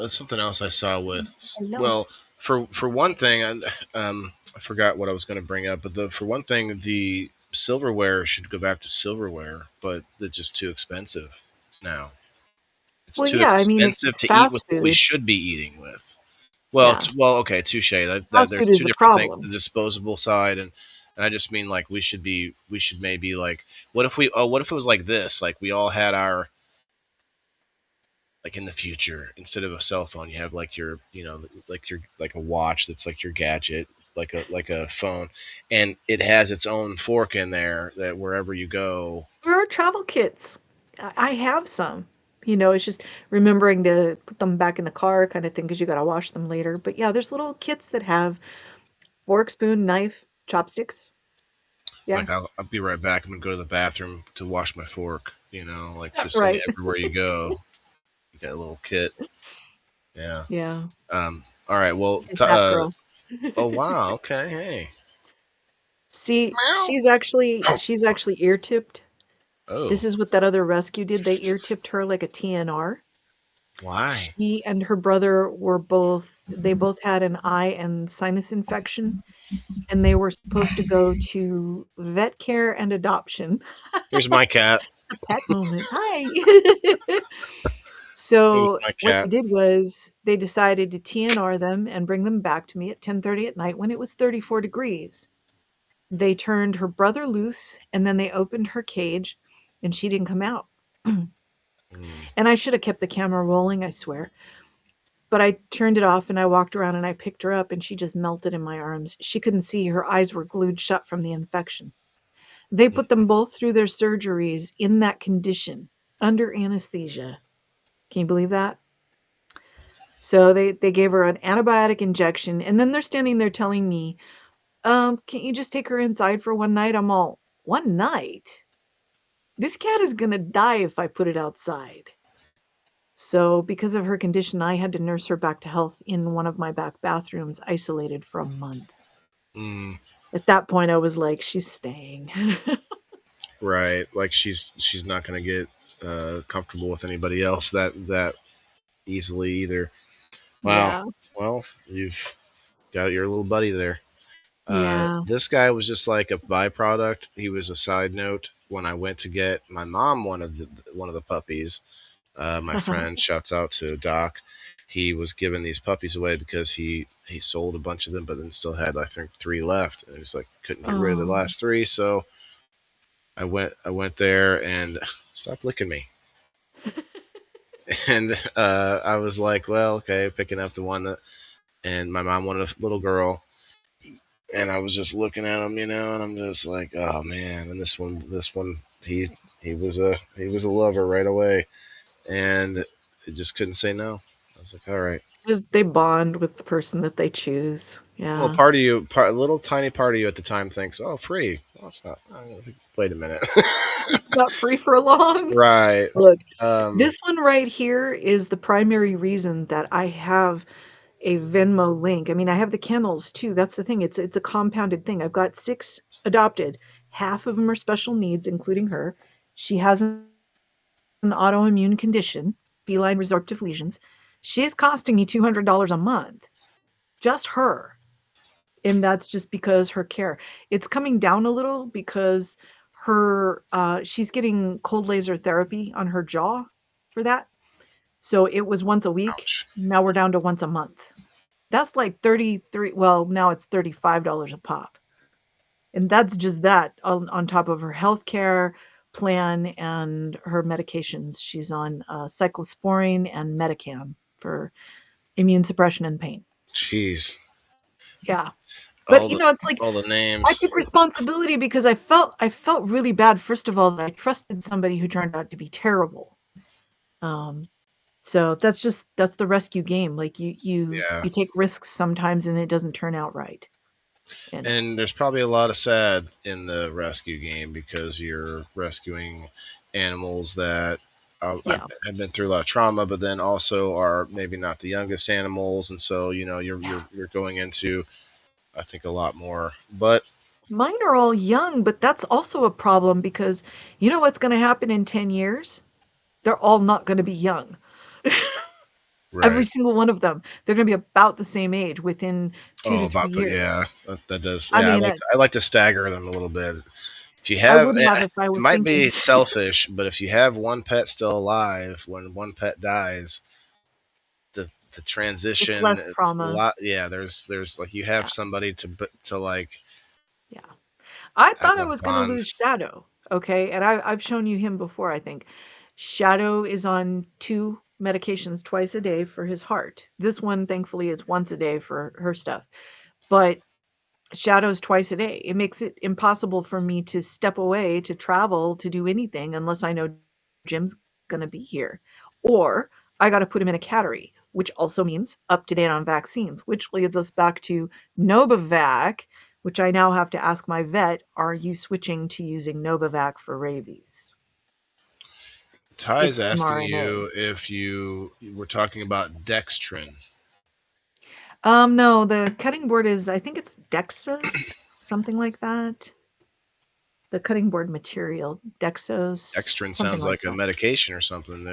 something else I saw with Hello. well, for one thing, I forgot what I was going to bring up, but for one thing, the silverware should go back to silverware, but it's just too expensive now. It's Well, too yeah, I mean, expensive it's to eat with fast what we food. should be eating with. Well, Yeah, okay, touche. That fast there's food is two the different things: the problem. disposable side, and I just mean like we should maybe like what if it was like this? Like we all had our, like in the future, instead of a cell phone, you have like like a watch that's like your gadget, like a phone, and it has its own fork in there that wherever you go. There are travel kits. I have some. It's just remembering to put them back in the car kind of thing because you got to wash them later. But yeah, there's little kits that have fork, spoon, knife, chopsticks. Yeah, Like I'll be right back. I'm gonna go to the bathroom to wash my fork. Like just right. everywhere you go, you got a little kit. Yeah. Yeah, All right. Well. this is that girl. Oh wow. Okay. Hey. See, Meow. she's actually ear tipped. Oh, This is what that other rescue did. They ear tipped her like a TNR. why? She and her brother they both had an eye and sinus infection, and they were supposed to go to vet care and adoption. Here's my cat. A pet moment. Hi. Here's So my what cat. they did was they decided to TNR them and bring them back to me at 10:30 at night when it was 34 degrees. They turned her brother loose and then they opened her cage and she didn't come out. Mm, And I should have kept the camera rolling, I swear. But I turned it off and I walked around and I picked her up and she just melted in my arms. She couldn't see, her eyes were glued shut from the infection. They put them both through their surgeries in that condition under anesthesia. Can you believe that? So they gave her an antibiotic injection and then they're standing there telling me, can't you just take her inside for one night? I'm all, one night? This cat is gonna die if I put it outside. So, because of her condition, I had to nurse her back to health in one of my back bathrooms, isolated for a month. mm, At that point, I was like, she's staying. right. Like she's not gonna get comfortable with anybody else that easily either. Wow. Yeah. Well, you've got your little buddy there. Yeah. This guy was just like a byproduct. He was a side note. When I went to get my mom one of the puppies, my friend, shouts out to Doc. He was giving these puppies away because he sold a bunch of them, but then still had I think three left. And he was like couldn't get rid of the Oh. last three, so I went there and stop licking me. And I was like, well, okay, picking up the one that, and my mom wanted a little girl, and I was just looking at him, and I'm just like, oh man. And this one, he was a lover right away, and I just couldn't say no. I was like, all right. Just they bond with the person that they choose. Well, Yeah. a little tiny part of you at the time thinks, oh, free. Well, it's not. Wait a minute. It's not free for long. Right. Look, Um. this one right here is the primary reason that I have a Venmo link. I mean, I have the kennels too. That's the thing. It's a compounded thing. I've got 6 adopted. Half of them are special needs, including her. She has an autoimmune condition, feline resorptive lesions. She's costing me $200 a month. Just her. And that's just because her care. It's coming down a little because she's getting cold laser therapy on her jaw for that. So it was once a week. Ouch. Now we're down to once a month. That's like 33, well, now it's $35 a pop. And that's just that on top of her healthcare plan and her medications. She's on cyclosporine and Metacam for immune suppression and pain. Jeez. Yeah. But All the it's like all the I names. took responsibility because I felt really bad first of all that I trusted somebody who turned out to be terrible. Um so that's the rescue game. Like Yeah. you take risks sometimes and it doesn't turn out right. And And there's probably a lot of sad in the rescue game because you're rescuing animals that yeah. have been through a lot of trauma, but then also are maybe not the youngest animals, and so Yeah. you're going into I think a lot more. But Mine are all young, but that's also a problem because you know what's going to happen in 10 years? They're all not going to be young. Every right. single one of them. They're going to be about the same age within 2 Oh, to 3 about the years. yeah, that does. I Yeah, mean, I it's like to stagger them a little bit. If you I have, would have if I it was might be thinking selfish, but if you have one pet still alive, when one pet dies, the it's transition less is a trauma. lot. Yeah, there's like you have Yeah. somebody to like Yeah. I have thought I a was gonna bond. lose Shadow, okay? And I've shown you him before, I think. Shadow is on 2 medications twice a day for his heart. This one, thankfully, is once a day for her stuff. But Shadow's twice a day. It makes it impossible for me to step away, to travel, to do anything unless I know Jim's gonna be here. Or I gotta put him in a cattery, which also means up to date on vaccines, which leads us back to Novavax, which I now have to ask my vet, are you switching to using Novavax for rabies? Ty's It's asking mRNA. you if you were talking about dextrin. No, the cutting board is I think it's Dexas, something like that. the cutting board material, Dexos, Dextrin something sounds like like a that. medication or something.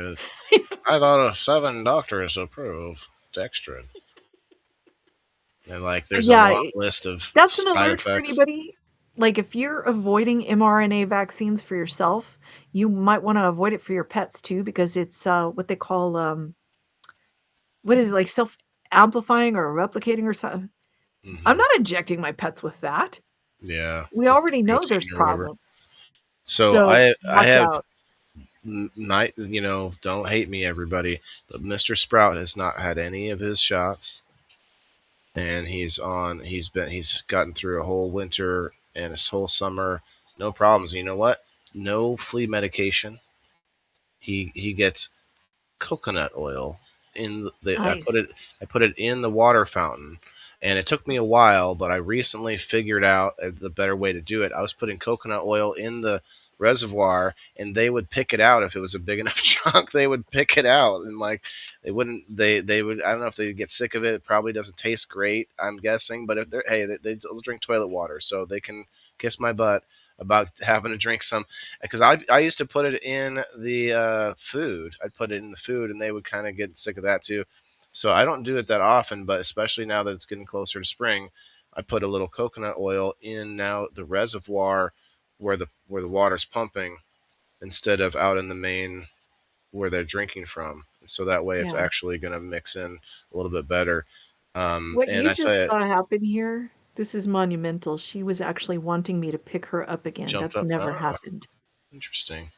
5 out of 7 doctors approve Dextrin. And like, there's a Yeah, long list of that's an side alert for effects. anybody. Like, if you're avoiding mRNA vaccines for yourself, you might want to avoid it for your pets too, because it's what they call what is it, like self-amplifying or replicating or something. I'm Hmm. not injecting my pets with that. Yeah, We the already know there's protein or whatever. problems. So So I watch have out. night. Don't hate me, everybody, but Mr. Sprout has not had any of his shots, and he's gotten through a whole winter and a whole summer, no problems. You know what? No flea medication. He gets coconut oil in the Nice. I put it in the water fountain, and it took me a while, but I recently figured out the better way to do it. I was putting coconut oil in the reservoir, and they would pick it out if it was a big enough chunk. They would pick it out, and like they would. I don't know if they'd get sick of it. It probably doesn't taste great, I'm guessing, but if they'll drink toilet water, so they can kiss my butt about having to drink some, because I used to put it in the food. I'd put it in the food, and they would kind of get sick of that too. So I don't do it that often, but especially now that it's getting closer to spring, I put a little coconut oil in now the reservoir where the water's pumping, instead of out in the main where they're drinking from. So that way it's Yeah. actually going to mix in a little bit better. What And you I tell just you, saw happen here, this is monumental. She was actually wanting me to pick her up again. jumped That's up. never Ah, happened. interesting.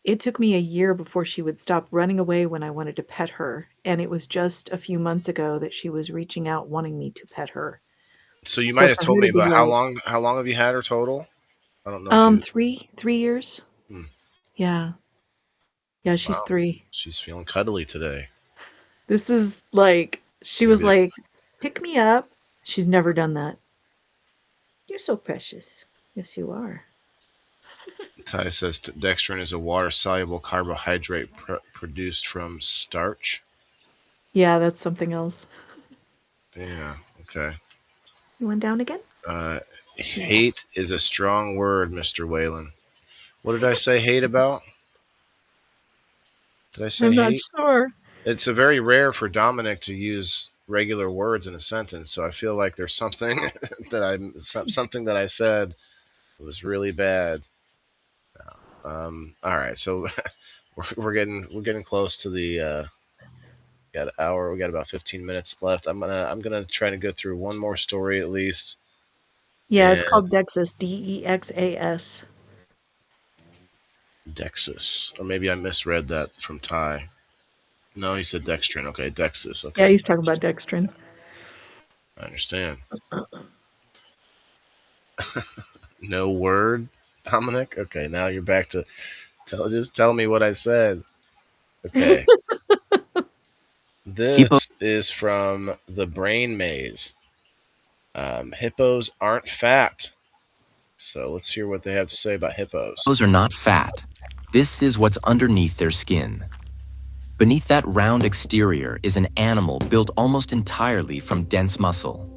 It took me a year before she would stop running away when I wanted to pet her, and it was just a few months ago that she was reaching out wanting me to pet her. So you might So have for told her me to be about like, how long have you had her total? I don't know if you. 3 years? Hmm, Yeah. Yeah, she's wow, 3. she's feeling cuddly today. This is like, she was Maybe like, pick me up. She's never done that. You're so precious. Yes, you are. Ty says dextrin is a water-soluble carbohydrate produced from starch. Yeah, that's something else. Yeah. Okay. You went down again? Uh, Yes. hate is a strong word, Mr. Whalen. What did I say hate about? Did I say I'm not hate? sure. It's a very rare for Dominic to use regular words in a sentence, so I feel like there's something something that I said was really bad. All right, so we're getting close to the got an hour. We got about 15 minutes left. I'm gonna try to go through one more story at least. Yeah, it's And called Dexas, Dexas. Dexis, or maybe I misread that from Ty. No, he said Dextrin. Okay, Dexis. Yeah, Okay, he's talking about dextrin. I understand. No word, Dominic. Okay, now you're back to just tell me what I said. Okay, this is from the Brain Maze. Hippos aren't fat. So let's hear what they have to say about hippos. Hippos are not fat. This is what's underneath their skin. Beneath that round exterior is an animal built almost entirely from dense muscle.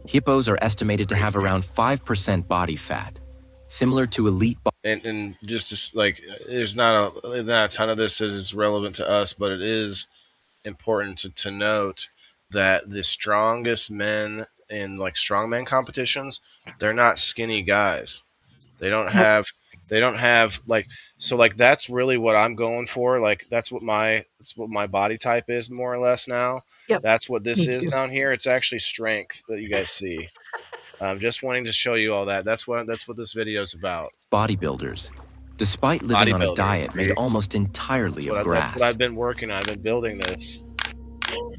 Hippos are estimated to have around 5% body fat, similar to elite And just like there's not a ton of this that is relevant to us, but it is important to note that the strongest men in like strongman competitions, they're not skinny guys. They don't Yep, have they don't have like, so like that's really what I'm going for. Like that's what my body type is more or less now. yep, That's what this me is too. down here. It's actually strength that you guys see. Just wanting to show you all that. That's what this video is about. bodybuilders, despite living on a Bodybuilders. diet made almost entirely of That's what grass. I've been working on. I've been building this.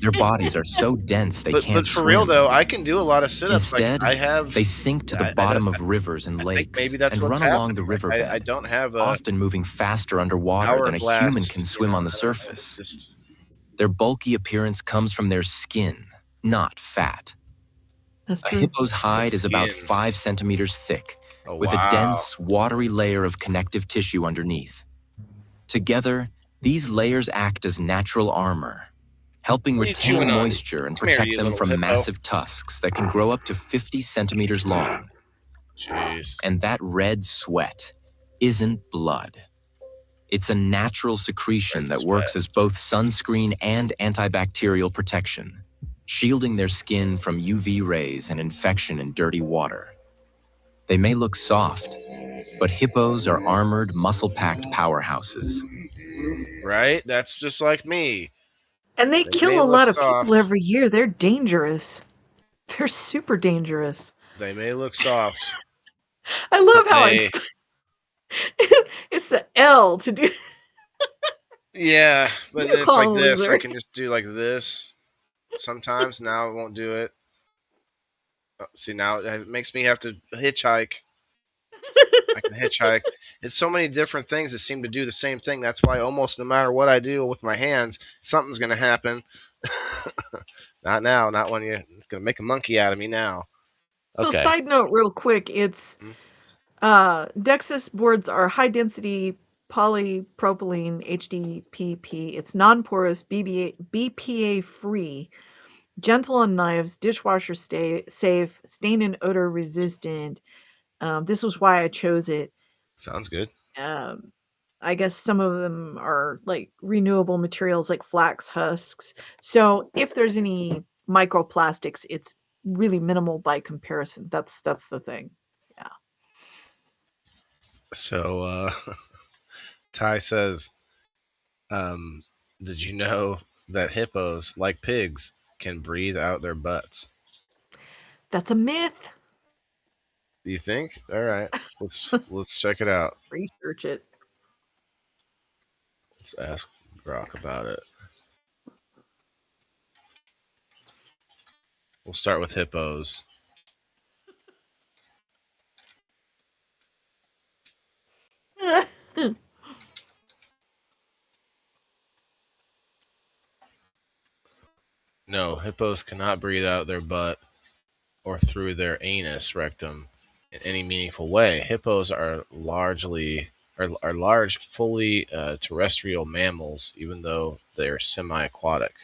Their bodies are so dense they But can't for real swim. though, I can do a lot of sit-ups. Like Instead, I have, they sink to the bottom of rivers and I think lakes maybe that's and what's run along the happening. Like I riverbed, don't have a often moving faster underwater than a hourglass. human can swim on the I don't know, surface. just Their bulky appearance comes from their skin, not fat. That's A true. hippo's hide is about skin. 5 centimeters thick, Oh with wow. a dense, watery layer of connective tissue underneath. Together, these layers act as natural armor, helping What are you chewing retain on? moisture and Come here, protect you them little from hippo. massive tusks that can grow up to 50 centimeters long. Jeez. And that red sweat isn't blood. It's a natural secretion Red that sweat. works as both sunscreen and antibacterial protection, shielding their skin from UV rays and infection in dirty water. They may look soft, but hippos are armored, muscle-packed powerhouses. Right? That's just like me. And they They kill may a look lot of people soft. every year. They're dangerous. They're super dangerous. They may look soft, I but love how they. it's the L to do. Yeah, but You then it's call like them this. I loser. can just do like this. Sometimes now I won't do it. Oh, see, now it makes me have to hitchhike. I can hitchhike. It's so many different things that seem to do the same thing. That's why almost no matter what I do with my hands, something's going to happen. Not now. Not when it's going to make a monkey out of me now. So Okay. side note real quick, it's Mhm. Dexis boards are high density polypropylene HDPP. It's non-porous, BPA free, gentle on knives, dishwasher safe, stain and odor resistant. This was why I chose it. Sounds good. Um, I guess some of them are like renewable materials like flax husks. So if there's any microplastics, it's really minimal by comparison. That's the thing. Yeah. So, Ty says, um, did you know that hippos, like pigs, can breathe out their butts? That's a myth. Do you think? All right, let's check it out. Research it. Let's ask Grok about it. We'll start with hippos. No, hippos cannot breathe out their butt or through their anus rectum in any meaningful way. Hippos are large, fully terrestrial mammals, even though they are semi-aquatic,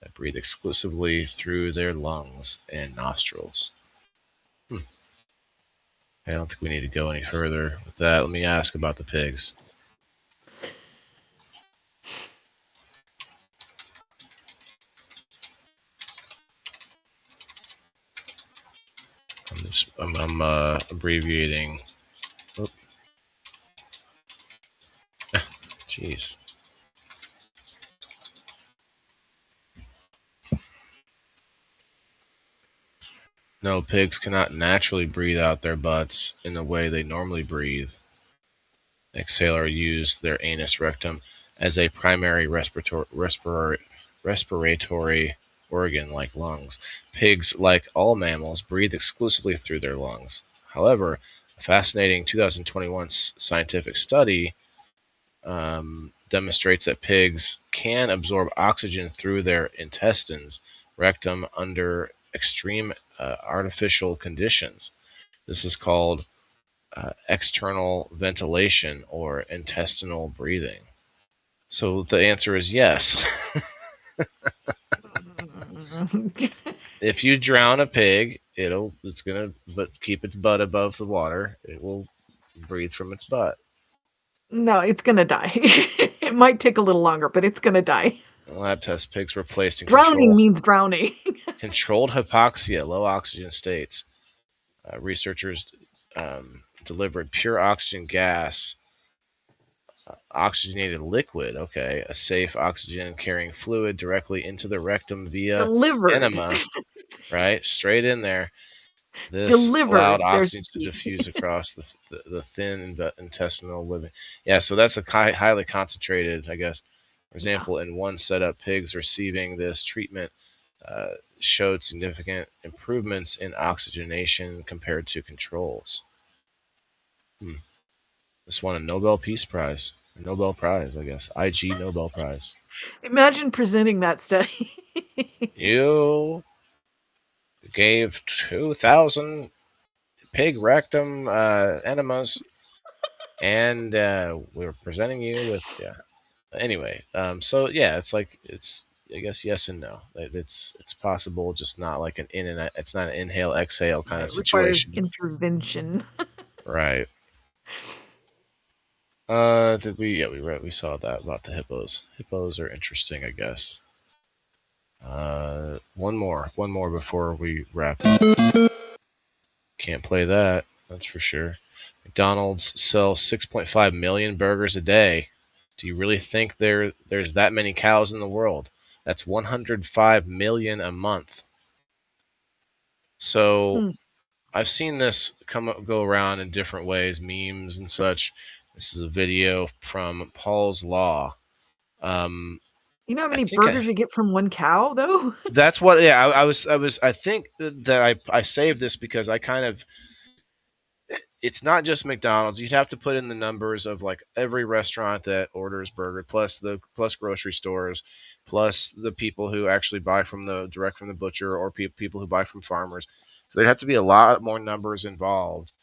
that breathe exclusively through their lungs and nostrils. I don't think we need to go any further with that. Let me ask about the pigs. I'm abbreviating. Oh, jeez. No, pigs cannot naturally breathe out their butts in the way they normally breathe. Exhale or use their anus rectum as a primary respiratory organ like lungs. Pigs, like all mammals, breathe exclusively through their lungs. However, a fascinating 2021 scientific study demonstrates that pigs can absorb oxygen through their intestines, rectum, under extreme artificial conditions. This is called external ventilation or intestinal breathing. So the answer is yes. If you drown a pig, it's gonna keep its butt above the water. It will breathe from its butt. No, it's gonna die. It might take a little longer, but it's gonna die. Lab test pigs were placed in Drowning means drowning. controlled hypoxia, low oxygen states. Researchers delivered pure oxygen gas, oxygenated liquid, okay, a safe oxygen carrying fluid directly into the rectum via Delivered. enema, right? Straight in there. This allowed Delivered. There's oxygen to diffuse across the thin intestinal living. Yeah, so that's a highly concentrated, I guess. For example, in one setup, pigs receiving this treatment showed significant improvements in oxygenation compared to controls. This won a Nobel Peace Prize. A Nobel Prize, I guess. IG Nobel Prize. Imagine presenting that study. You gave 2,000 pig rectum enemas, and we're presenting you with, yeah. Anyway, so yeah, it's like, I guess yes and no. It's possible, just not like an in and it's not an inhale exhale kind Yeah, of it requires situation. intervention. Right. Did we? Yeah, we saw that about the hippos. Hippos are interesting, I guess. One more before we wrap up. Can't play that. That's for sure. McDonald's sells 6.5 million burgers a day. Do you really think there's that many cows in the world? That's 105 million a month. So Hmm. I've seen this go around in different ways, memes and such. This is a video from Paul's Law. Um, You know how I many think burgers you get from one cow, though? that's what. Yeah, I think that I saved this because I kind of. It's not just McDonald's. You'd have to put in the numbers of like every restaurant that orders burger, plus grocery stores, plus the people who actually buy from the direct from the butcher, or people who buy from farmers. So there'd have to be a lot more numbers involved.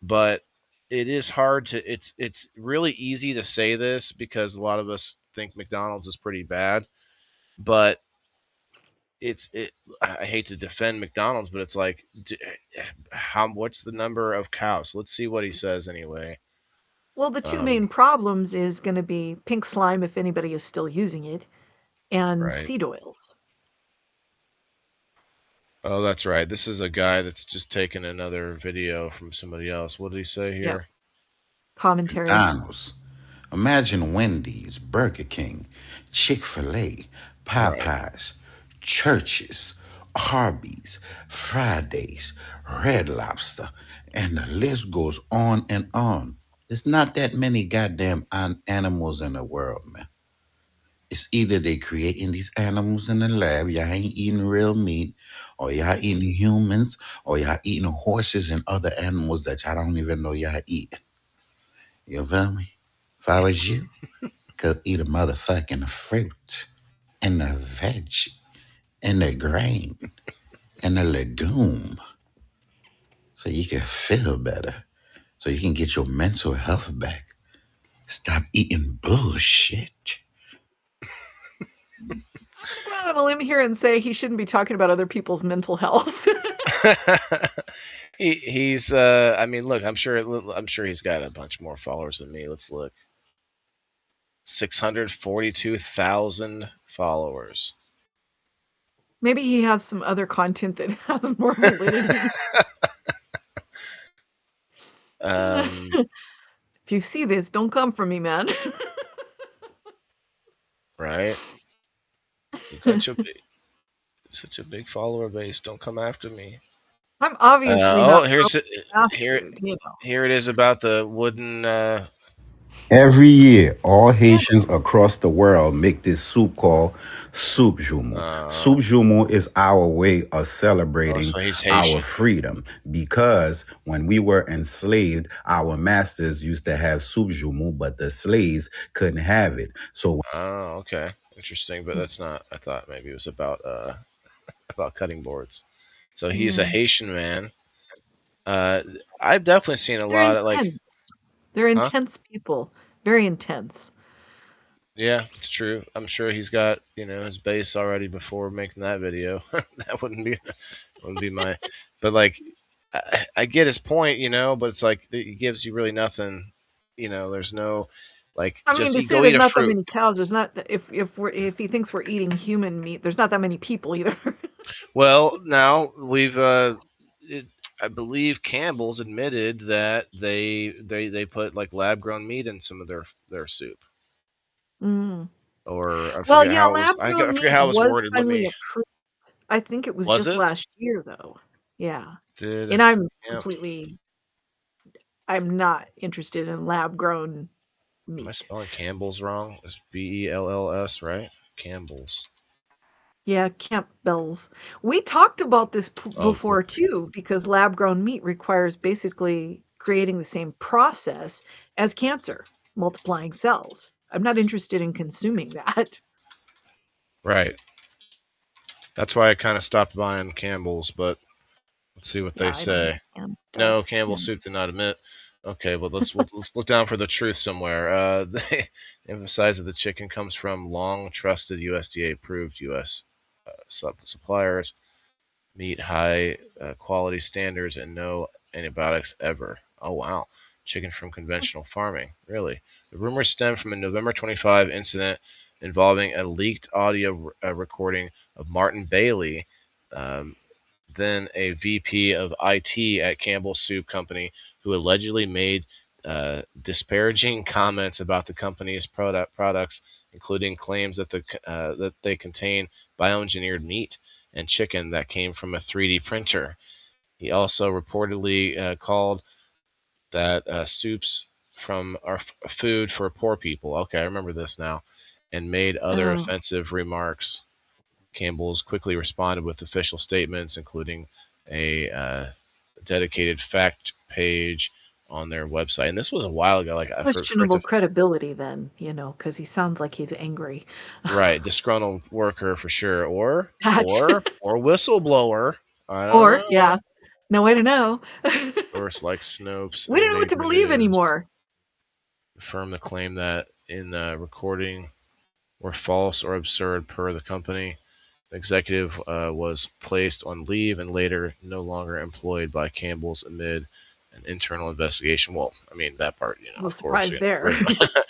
But it is hard to. It's really easy to say this because a lot of us think McDonald's is pretty bad, but it's it. I hate to defend McDonald's, but it's like, how what's the number of cows? Let's see what he says anyway. Well, the two Um, main problems is going to be pink slime, if anybody is still using it, and right. seed oils. Oh, that's right. This is a guy that's just taken another video from somebody else. What did he say Yep. here? Commentary. McDonald's. Imagine Wendy's, Burger King, Chick-fil-A, Right. Popeyes, Churches, Arby's, Fridays, Red Lobster, and the list goes on and on. There's not that many goddamn animals in the world, man. It's either they creating these animals in the lab, y'all ain't eating real meat, or y'all eating humans, or y'all eating horses and other animals that y'all don't even know y'all eat. You feel me? If I was you, go eat a motherfucking fruit and a veg and a grain and a legume so you can feel better, so you can get your mental health back. Stop eating bullshit. I'm going out on a limb here and say he shouldn't be talking about other people's mental health. He's I mean, look, I'm sure he's got a bunch more followers than me. Let's look. 642,000 followers. Maybe he has some other content that has more validity. Um, If you see this, don't come for me, man. right? You got such a big follower base. Don't come after me. I'm obviously Oh, not here bastard, you know. here it is about the wooden. Every year, all Yeah. Haitians across the world make this soup called soup jumeau. Uh, Soup jumeau is our way of oh, celebrating so he's our Haitian. freedom because when we were enslaved, our masters used to have soup jumeau, but the slaves couldn't have it. So Oh, okay, interesting. But that's not. I thought maybe it was about about cutting boards. So he's a Mm. Haitian man. Uh, I've definitely seen a They're lot of like, intense. They're huh? intense people. Very intense. Yeah, it's true. I'm sure he's got his base already before making that video. That wouldn't be my. But like, I get his point, but it's like he gives you really nothing. There's no like I mean, just to eat, say go eat there's a not that fruit. many cows, there's not if he thinks we're eating human meat, there's not that many people either. Well, now it, I believe Campbell's admitted that they put like lab grown meat in some of their soup, Mm. or I Well, forget yeah, how it was. I lab-grown forget meat how it was was worded. Let finally me. approved. I think it was Was just it? last year, though. Yeah. Did And yeah? I'm not interested in lab-grown Am I meat. spelling Campbell's wrong? It's Bells, right? Campbell's. Yeah, Campbell's. We talked about this Oh, before too, because lab-grown meat requires basically creating the same process as cancer, multiplying cells. I'm not interested in consuming that. right. That's why I kind of stopped buying Campbell's, but let's see what Yeah, they I don't say. like canned No, stuff. Campbell And Soup did not admit. Okay, well let's look down for the truth somewhere. They emphasize that the chicken comes from long trusted USDA approved U.S. Suppliers, meet high quality standards, and no antibiotics ever. Oh wow, chicken from conventional farming, really? The rumors stem from a November 25 incident involving a leaked audio recording of Martin Bailey, um, then a VP of IT at Campbell's Soup Company, who allegedly made disparaging comments about the company's products, including claims that they contain bioengineered meat and chicken that came from a 3D printer. He also reportedly called that soups from our food for poor people. Okay, I remember this now, and made other Oh, offensive remarks. Campbell's quickly responded with official statements, including a dedicated fact page on their website. And this was a while ago. Like for it questionable to credibility then, because he sounds like he's angry. right, disgruntled worker for sure, or That's whistleblower. I don't or know. yeah, no way to know. Source like Snopes We and don't know what to Neighbor believe News anymore. affirm the claim that in recording were false or absurd per the company. The executive was placed on leave and later no longer employed by Campbell's amid an internal investigation. Well, I mean, that part, No of course, surprise there. the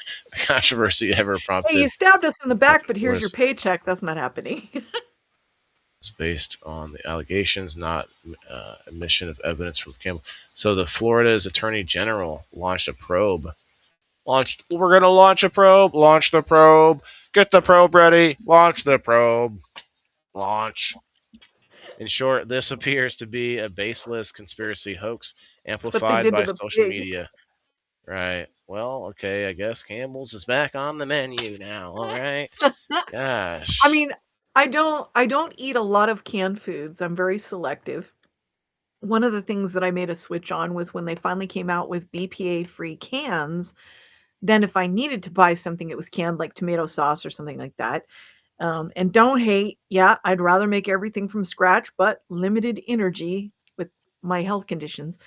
controversy ever Hey, you prompted stabbed us in the much back, but here's your worse paycheck. That's not happening. was based on the allegations, not admission of evidence from Campbell. So the Florida's Attorney General launched a probe. We're gonna launch a probe. Launch the probe. Get the probe ready. Launch the probe. Launch. In short, this appears to be a baseless conspiracy hoax That's what they amplified did to by the social pig. media. Right. Well, okay, I guess Campbell's is back on the menu now. All right. I Gosh. mean, I don't eat a lot of canned foods. I'm very selective. One of the things that I made a switch on was when they finally came out with BPA-free cans, then if I needed to buy something, it was canned like tomato sauce or something like that. And don't hate, yeah, I'd rather make everything from scratch, but limited energy with my health conditions.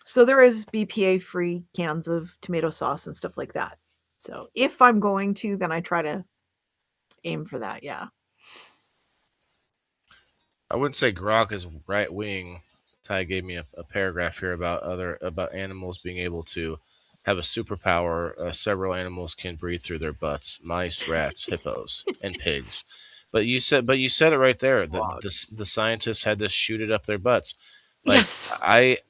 So there is BPA-free cans of tomato sauce and stuff like that. So if I'm going to, then I try to aim for that, yeah. I wouldn't say Grok is right wing. Ty gave me a paragraph here about animals being able to have a superpower. Several animals can breathe through their butts: mice, rats, hippos, and pigs. But you said it right there. The scientists had to shoot it up their butts. Like Yes.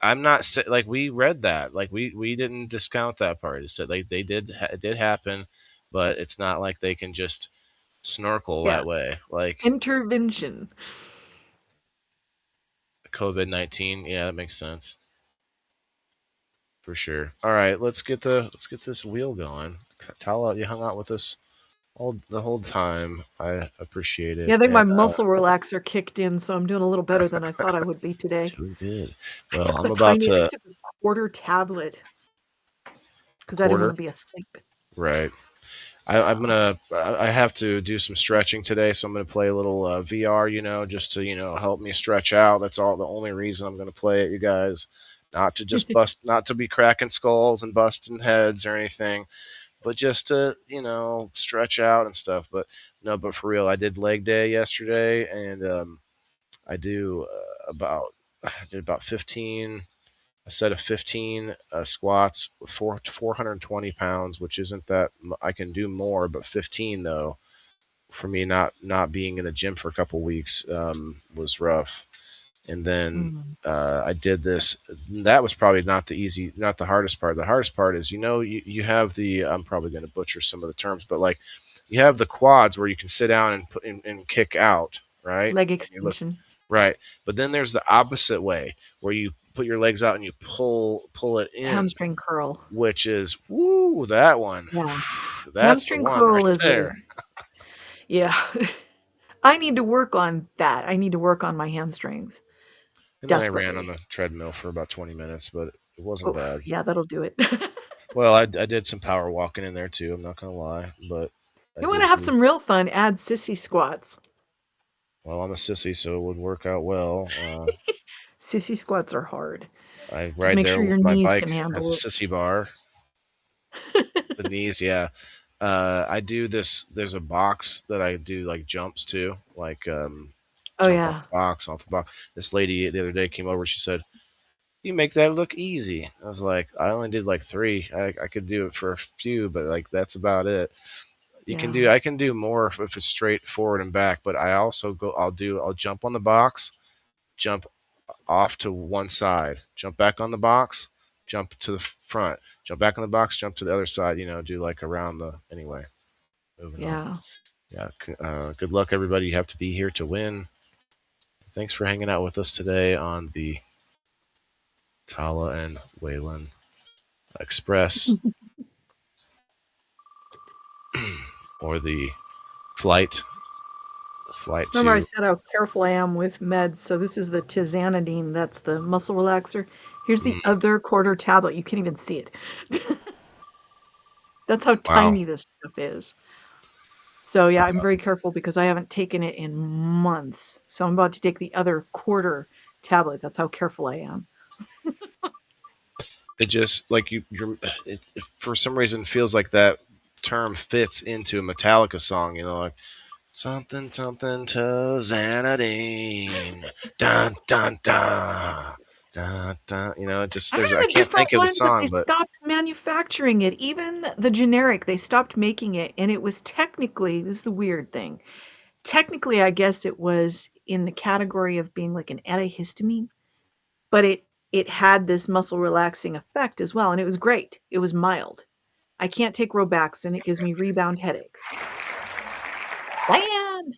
I'm not like we read that. Like we didn't discount that part. It said like it did happen, but it's not like they can just snorkel Yeah. that way. Like Intervention. COVID-19. Yeah, that makes sense for sure. All right, let's get this wheel going. Tala, you hung out with us all the whole time. I appreciate Yeah, it, I think and my muscle relaxer kicked in, so I'm doing a little better than I thought I would be today. doing good. I Well, took I'm the about tiny I to took a quarter tablet because I didn't quarter. wanna be asleep. Right. I'm Yeah. gonna. I have to do some stretching today, so I'm gonna play a little VR. Just to help me stretch out. That's all. The only reason I'm gonna play it, you guys. Not to just bust, not to be cracking skulls and busting heads or anything, but just to stretch out and stuff. But no, but for real, I did leg day yesterday, and I do I did about 15 a set of 15 squats with 420 pounds, which isn't that I can do more, but 15 though for me not being in the gym for a couple weeks was rough. And then Mm. I did this. That was probably not the hardest part. The hardest part is you have the I'm probably going to butcher some of the terms, but like you have the quads where you can sit down and and kick out, right? Leg And you lift, extension. right. But then there's the opposite way where you put your legs out and you pull it in, Hamstring curl. which is woo that one. Yeah. That's the Hamstring one right curl is a there. yeah. I need to work on that. I need to work on my hamstrings And then I ran on desperately. the treadmill for about 20 minutes, but it wasn't Oh, bad. yeah, that'll do it. Well, I did some power walking in there too. I'm not gonna lie, but I You wanna did have do some real fun, add sissy squats. well. I'm a sissy, so it would work out well. Sissy squats are hard. I Just ride make there sure your with my knees bike. can Has handle a it. sissy bar. The knees, yeah. I do this. There's a box that I do like jumps to, like Oh jump off yeah. the box, off the box. This lady the other day came over. She said, "You make that look easy." I was like, "I only did like three. I could do it for a few, but like that's about it. You can Yeah. do. I can do more if it's straight forward and back. But I also go. I'll jump on the box, jump off to one side, jump back on the box, jump to the front, jump back on the box, jump to the other side. Do like around the anyway. Moving on. Yeah. Yeah. Good luck, everybody. You have to be here to win. Thanks for hanging out with us today on the Tala and Waylon Express or the flight Remember I to. said how careful I am with meds, so this is the tizanidine, that's the muscle relaxer. Here's the Mm, other quarter tablet. You can't even see it. That's how wow. tiny this stuff is. So yeah, I'm very careful because I haven't taken it in months. So I'm about to take the other quarter tablet. That's how careful I am. It just like it for some reason feels like that term fits into a Metallica song. Like something something to Xanadine, dun dun dun. Dun, dun. It just I there's have I a can't different think of the one, but they song, but stopped manufacturing it. Even the generic, they stopped making it. And it was technically, this is the weird thing. Technically, I guess it was in the category of being like an antihistamine, but it had this muscle relaxing effect as well, and it was great. It was mild. I can't take Robaxin; it gives me rebound headaches. Diane.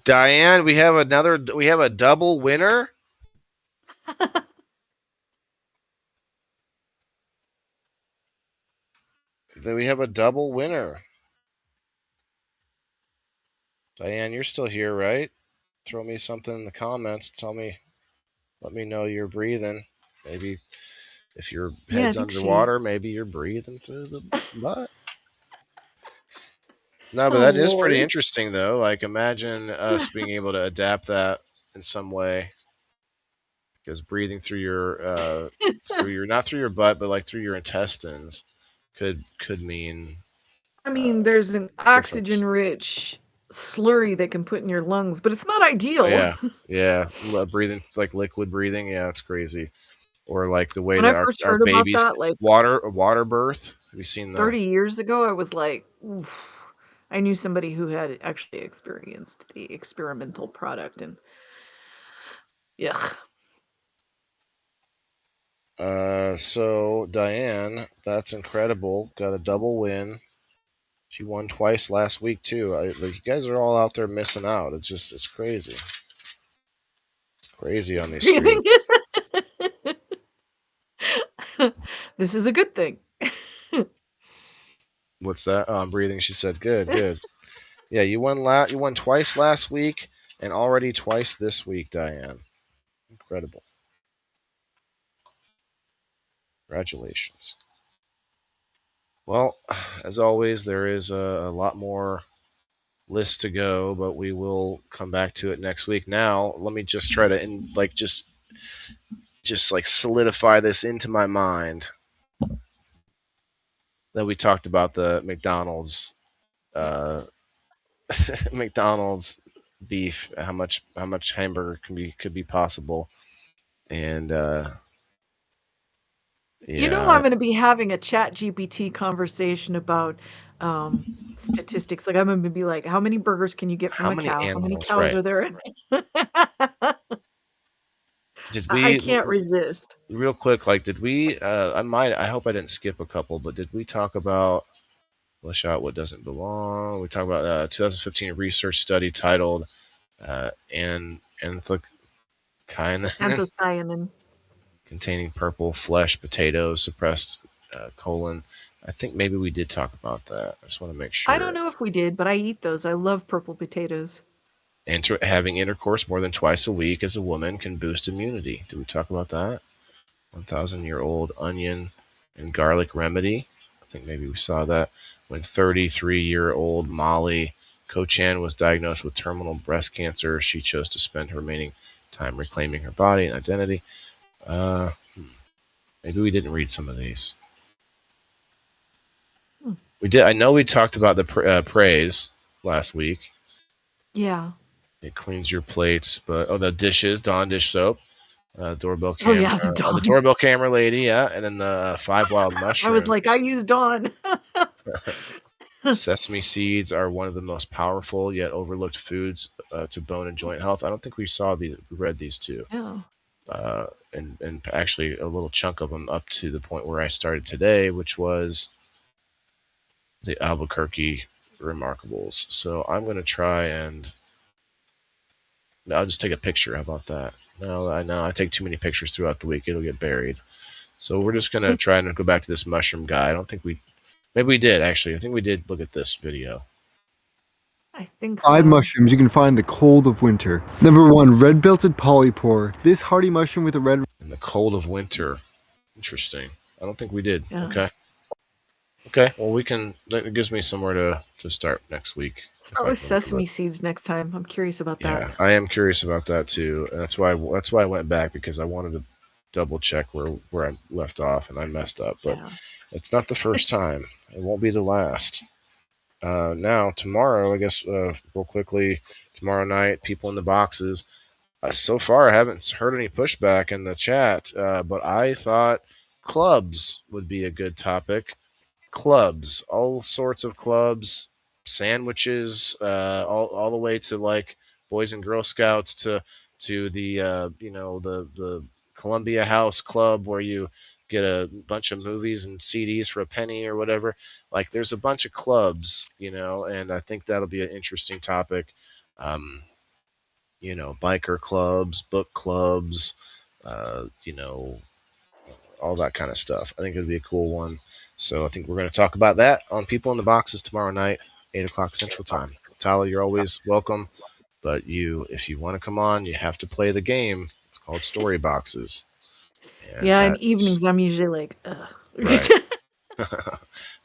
Diane, we have a double winner. Then we have a double winner. Diane, you're still here, right? Throw me something in the comments. Let me know you're breathing. Maybe if your Yeah, I head's think she. underwater, maybe you're breathing through the butt. No, but Oh that is pretty Lord. interesting, though. Like, imagine us being able to adapt that in some way, because breathing through your not through your butt, but like through your intestines, could mean I uh, mean, there's an difference. oxygen-rich slurry that can put in your lungs, but it's not Oh, ideal. yeah, yeah, breathing like liquid breathing. Yeah, it's crazy. Or like the way When that I our first our heard about babies that, like a water birth. Have you seen the? 30 years ago, I was like, oof. I knew somebody who had actually experienced the experimental product, and yeah. So Diane, that's incredible. Got a double win. She won twice last week too. Like you guys are all out there missing out. It's crazy. It's crazy on these streets. This is a good thing. What's that? Oh, I'm breathing. She said, "Good, good." Yeah, you won twice last week and already twice this week, Diane. Incredible. Congratulations. Well, as always, there is a lot more list to go, but we will come back to it next week. Now, let me just try to just like solidify this into my mind that we talked about the McDonald's uh, McDonald's beef, how much hamburger could be possible, and You know, yeah, I'm going to be having a chat GPT conversation about statistics. Like, I'm going to be like, how many burgers can you get how from a many cow? How many animals? cows Right? are there? Did I we can't resist. real quick? Like, did we? I hope I didn't skip a couple, but did we talk about flesh out what doesn't belong? We talked about a 2015 research study titled "Anthocyanin Anthocyanin. containing purple flesh potatoes suppressed colon." I think maybe we did talk about that. I just want to make I don't sure. know if we did, but I eat those. I love purple potatoes. Having intercourse more than twice a week as a woman can boost immunity. Did we talk about that? 1,000-year-old onion and garlic remedy. I think maybe we saw that when 33-year-old Molly Kochan was diagnosed with terminal breast cancer. She chose to spend her remaining Time reclaiming her body and identity. Uh, Maybe we didn't read some of these. We did. I know we talked about the praise last week. Yeah. It cleans your plates, but the dishes, Dawn dish soap, doorbell Oh camera, yeah, the the Dawn. doorbell camera lady, yeah, and then the 5 wild I was like, I mushrooms. use Dawn. Sesame seeds are one of the most powerful yet overlooked foods to bone and joint health. I don't think we read these two. Yeah. And actually a little chunk of them up to the point where I started today, which was the Albuquerque Remarkables. So I'm going to try and I'll just take a picture. How about that? No, I know I take too many pictures throughout the week. It'll get buried. So we're just going to try and go back to this mushroom guy. I don't think maybe we did actually. I think we did look at this video. I think Five so. mushrooms you can find in the cold of winter. Number 1, red-belted polypore. This hardy mushroom with a red In the cold of winter. Interesting. I don't think we did. Yeah. Okay. Okay. Well, we can. That gives me somewhere to start next week. Start with sesame seeds next time. I'm curious about that. Yeah, I am curious about that too, and that's why I went back, because I wanted to double check where I left off, and I messed up. But Yeah. it's not the first time. It won't be the last. Now tomorrow, I guess, real quickly, tomorrow night, people in the boxes. So far, I haven't heard any pushback in the chat, but I thought clubs would be a good topic. Clubs, all sorts of clubs, sandwiches, all the way to like Boys and Girl Scouts to the the Columbia House Club, where you get a bunch of movies and CDs for a penny or whatever. Like there's a bunch of clubs, and I think that'll be an interesting topic. Um, Biker clubs, book clubs, all that kind of stuff. I think it'd be a cool one. So I think we're going to talk about that on People in the Boxes tomorrow night, 8 o'clock Central Time. Tyler, you're always welcome, but if you want to come on, you have to play the game. It's called Story Boxes. And Yeah, in evenings I'm usually like, ugh. Right.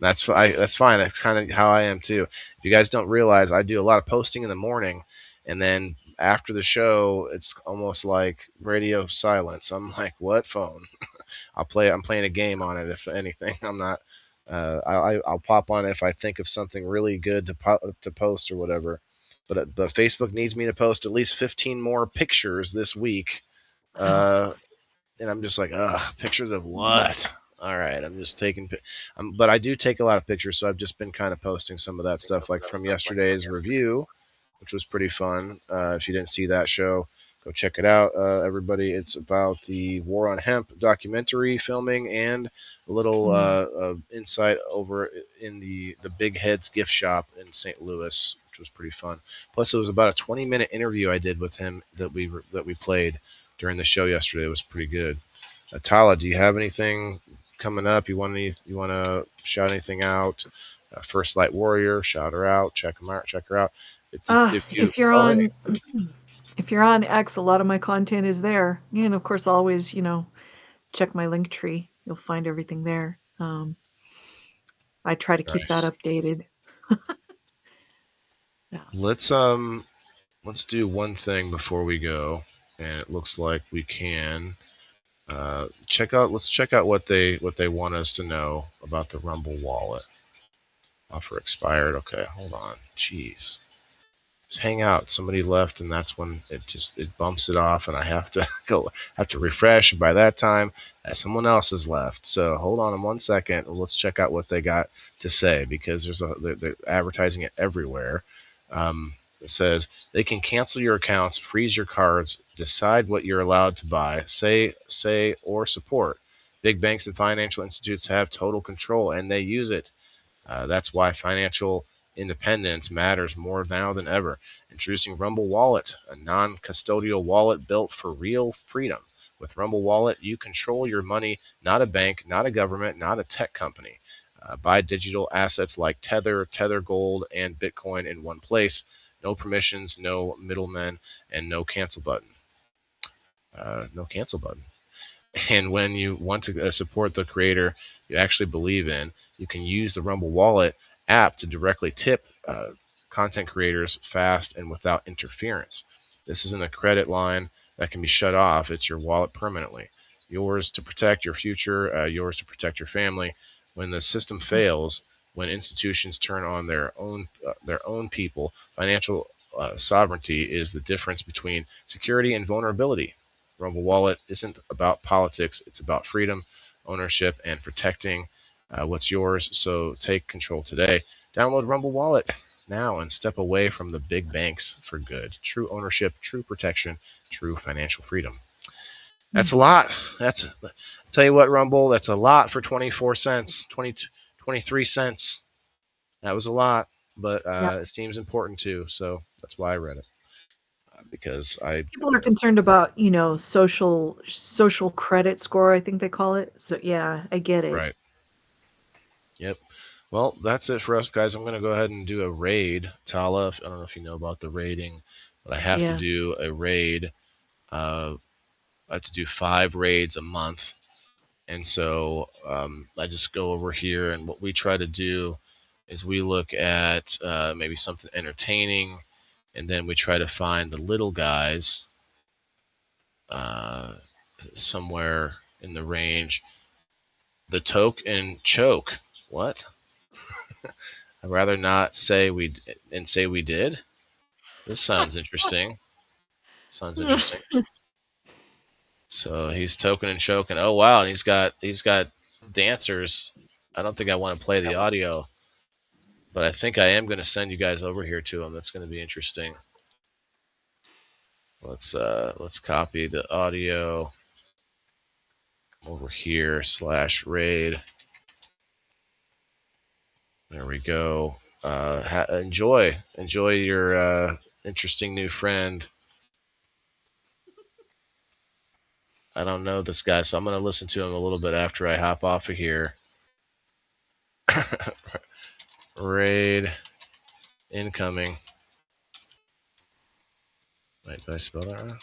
That's fine. That's kind of how I am too. If you guys don't realize, I do a lot of posting in the morning, and then after the show, it's almost like radio silence. I'm like, what phone? I'm playing a game on it. If anything, I'm not. I'll pop on if I think of something really good to post or whatever. But Facebook needs me to post at least 15 more pictures this week. And I'm just like, pictures of what? All right, I'm just taking, but I do take a lot of pictures, so I've just been kind of posting some of that stuff, like from yesterday's review, which was pretty fun. If you didn't see that show, go check it out, everybody. It's about the War on Hemp documentary filming and a little insight over in the Big Heads gift shop in St. Louis, which was pretty fun. Plus, it was about a 20-minute interview I did with him that we played during the show yesterday. It was pretty good. Tala, do you have anything coming up? You want to shout anything out? First Light Warrior, shout her out. Check her out. If you're on X, a lot of my content is there, and of course, always check my link tree. You'll find everything there. I try to keep that updated. Yeah. Let's do one thing before we go, and it looks like we can. Let's check out what they want us to know about the Rumble wallet. Offer expired. Okay, hold on. Jeez. Just hang out. Somebody left, and that's when it bumps it off, and I have to refresh. And by that time, someone else has left. So hold on 1 second. Let's check out what they got to say, because they're advertising it everywhere. It says they can cancel your accounts, freeze your cards, decide what you're allowed to buy, say, or support. Big banks and financial institutes have total control, and they use it. That's why financial independence matters more now than ever. Introducing Rumble Wallet, a non-custodial wallet built for real freedom. With Rumble Wallet, you control your money, not a bank, not a government, not a tech company. Buy digital assets like Tether Gold, and Bitcoin in one place. No permissions, no middlemen, and no cancel button. And when you want to support the creator you actually believe in, you can use the Rumble Wallet app to directly tip content creators fast and without interference. This isn't a credit line that can be shut off. It's your wallet permanently. Yours to protect your future, yours to protect your family. When the system fails, when institutions turn on their own people, financial sovereignty is the difference between security and vulnerability. Rumble Wallet isn't about politics. It's about freedom, ownership, and protecting what's yours. So take control today. Download Rumble Wallet now and step away from the big banks for good. True ownership, true protection, true financial freedom. That's a lot. I'll tell you what, Rumble, that's a lot for 24 cents, 23 cents. That was a lot, but it seems important too. So that's why I read it. Because people are concerned about, social credit score, I think they call it. So yeah, I get it. Right. Yep. Well, that's it for us, guys. I'm going to go ahead and do a raid. Tala, I don't know if you know about the raiding, but I have to do a raid. I have to do 5 raids a month. And so I just go over here, and what we try to do is we look at maybe something entertaining, and then we try to find the little guys somewhere in the range. The toke and choke. What? I'd rather not say we did. This sounds interesting. So he's token and choking. Oh wow, and he's got dancers. I don't think I want to play the audio, but I think I am going to send you guys over here to him. That's going to be interesting. Let's copy the audio over here /raid. There we go. Enjoy your interesting new friend. I don't know this guy, so I'm going to listen to him a little bit after I hop off of here. Raid incoming. Wait, did I spell that wrong?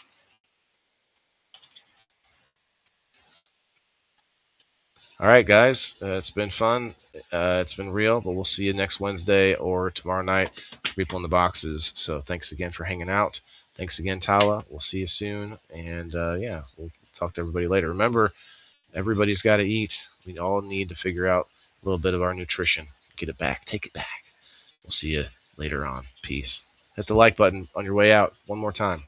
All right, guys. It's been fun. It's been real, but we'll see you next Wednesday or tomorrow night. People in the boxes. So thanks again for hanging out. Thanks again, Tala. We'll see you soon. And we'll talk to everybody later. Remember, everybody's got to eat. We all need to figure out a little bit of our nutrition. Get it back. Take it back. We'll see you later on. Peace. Hit the like button on your way out one more time.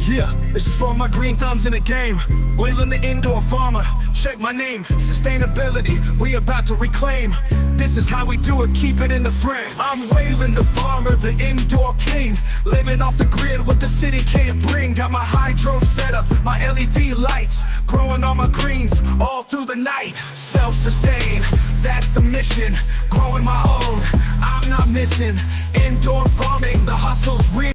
Yeah, this is for my green thumbs in the game. Wailing the indoor farmer, check my name. Sustainability, we about to reclaim. This is how we do it, keep it in the frame. I'm wailing the farmer, the indoor king. Living off the grid, what the city can't bring. Got my hydro set up, my LED lights. Growing all my greens, all through the night. Self-sustain, that's the mission. Growing my own, I'm not missing. Indoor farming, the hustle's real.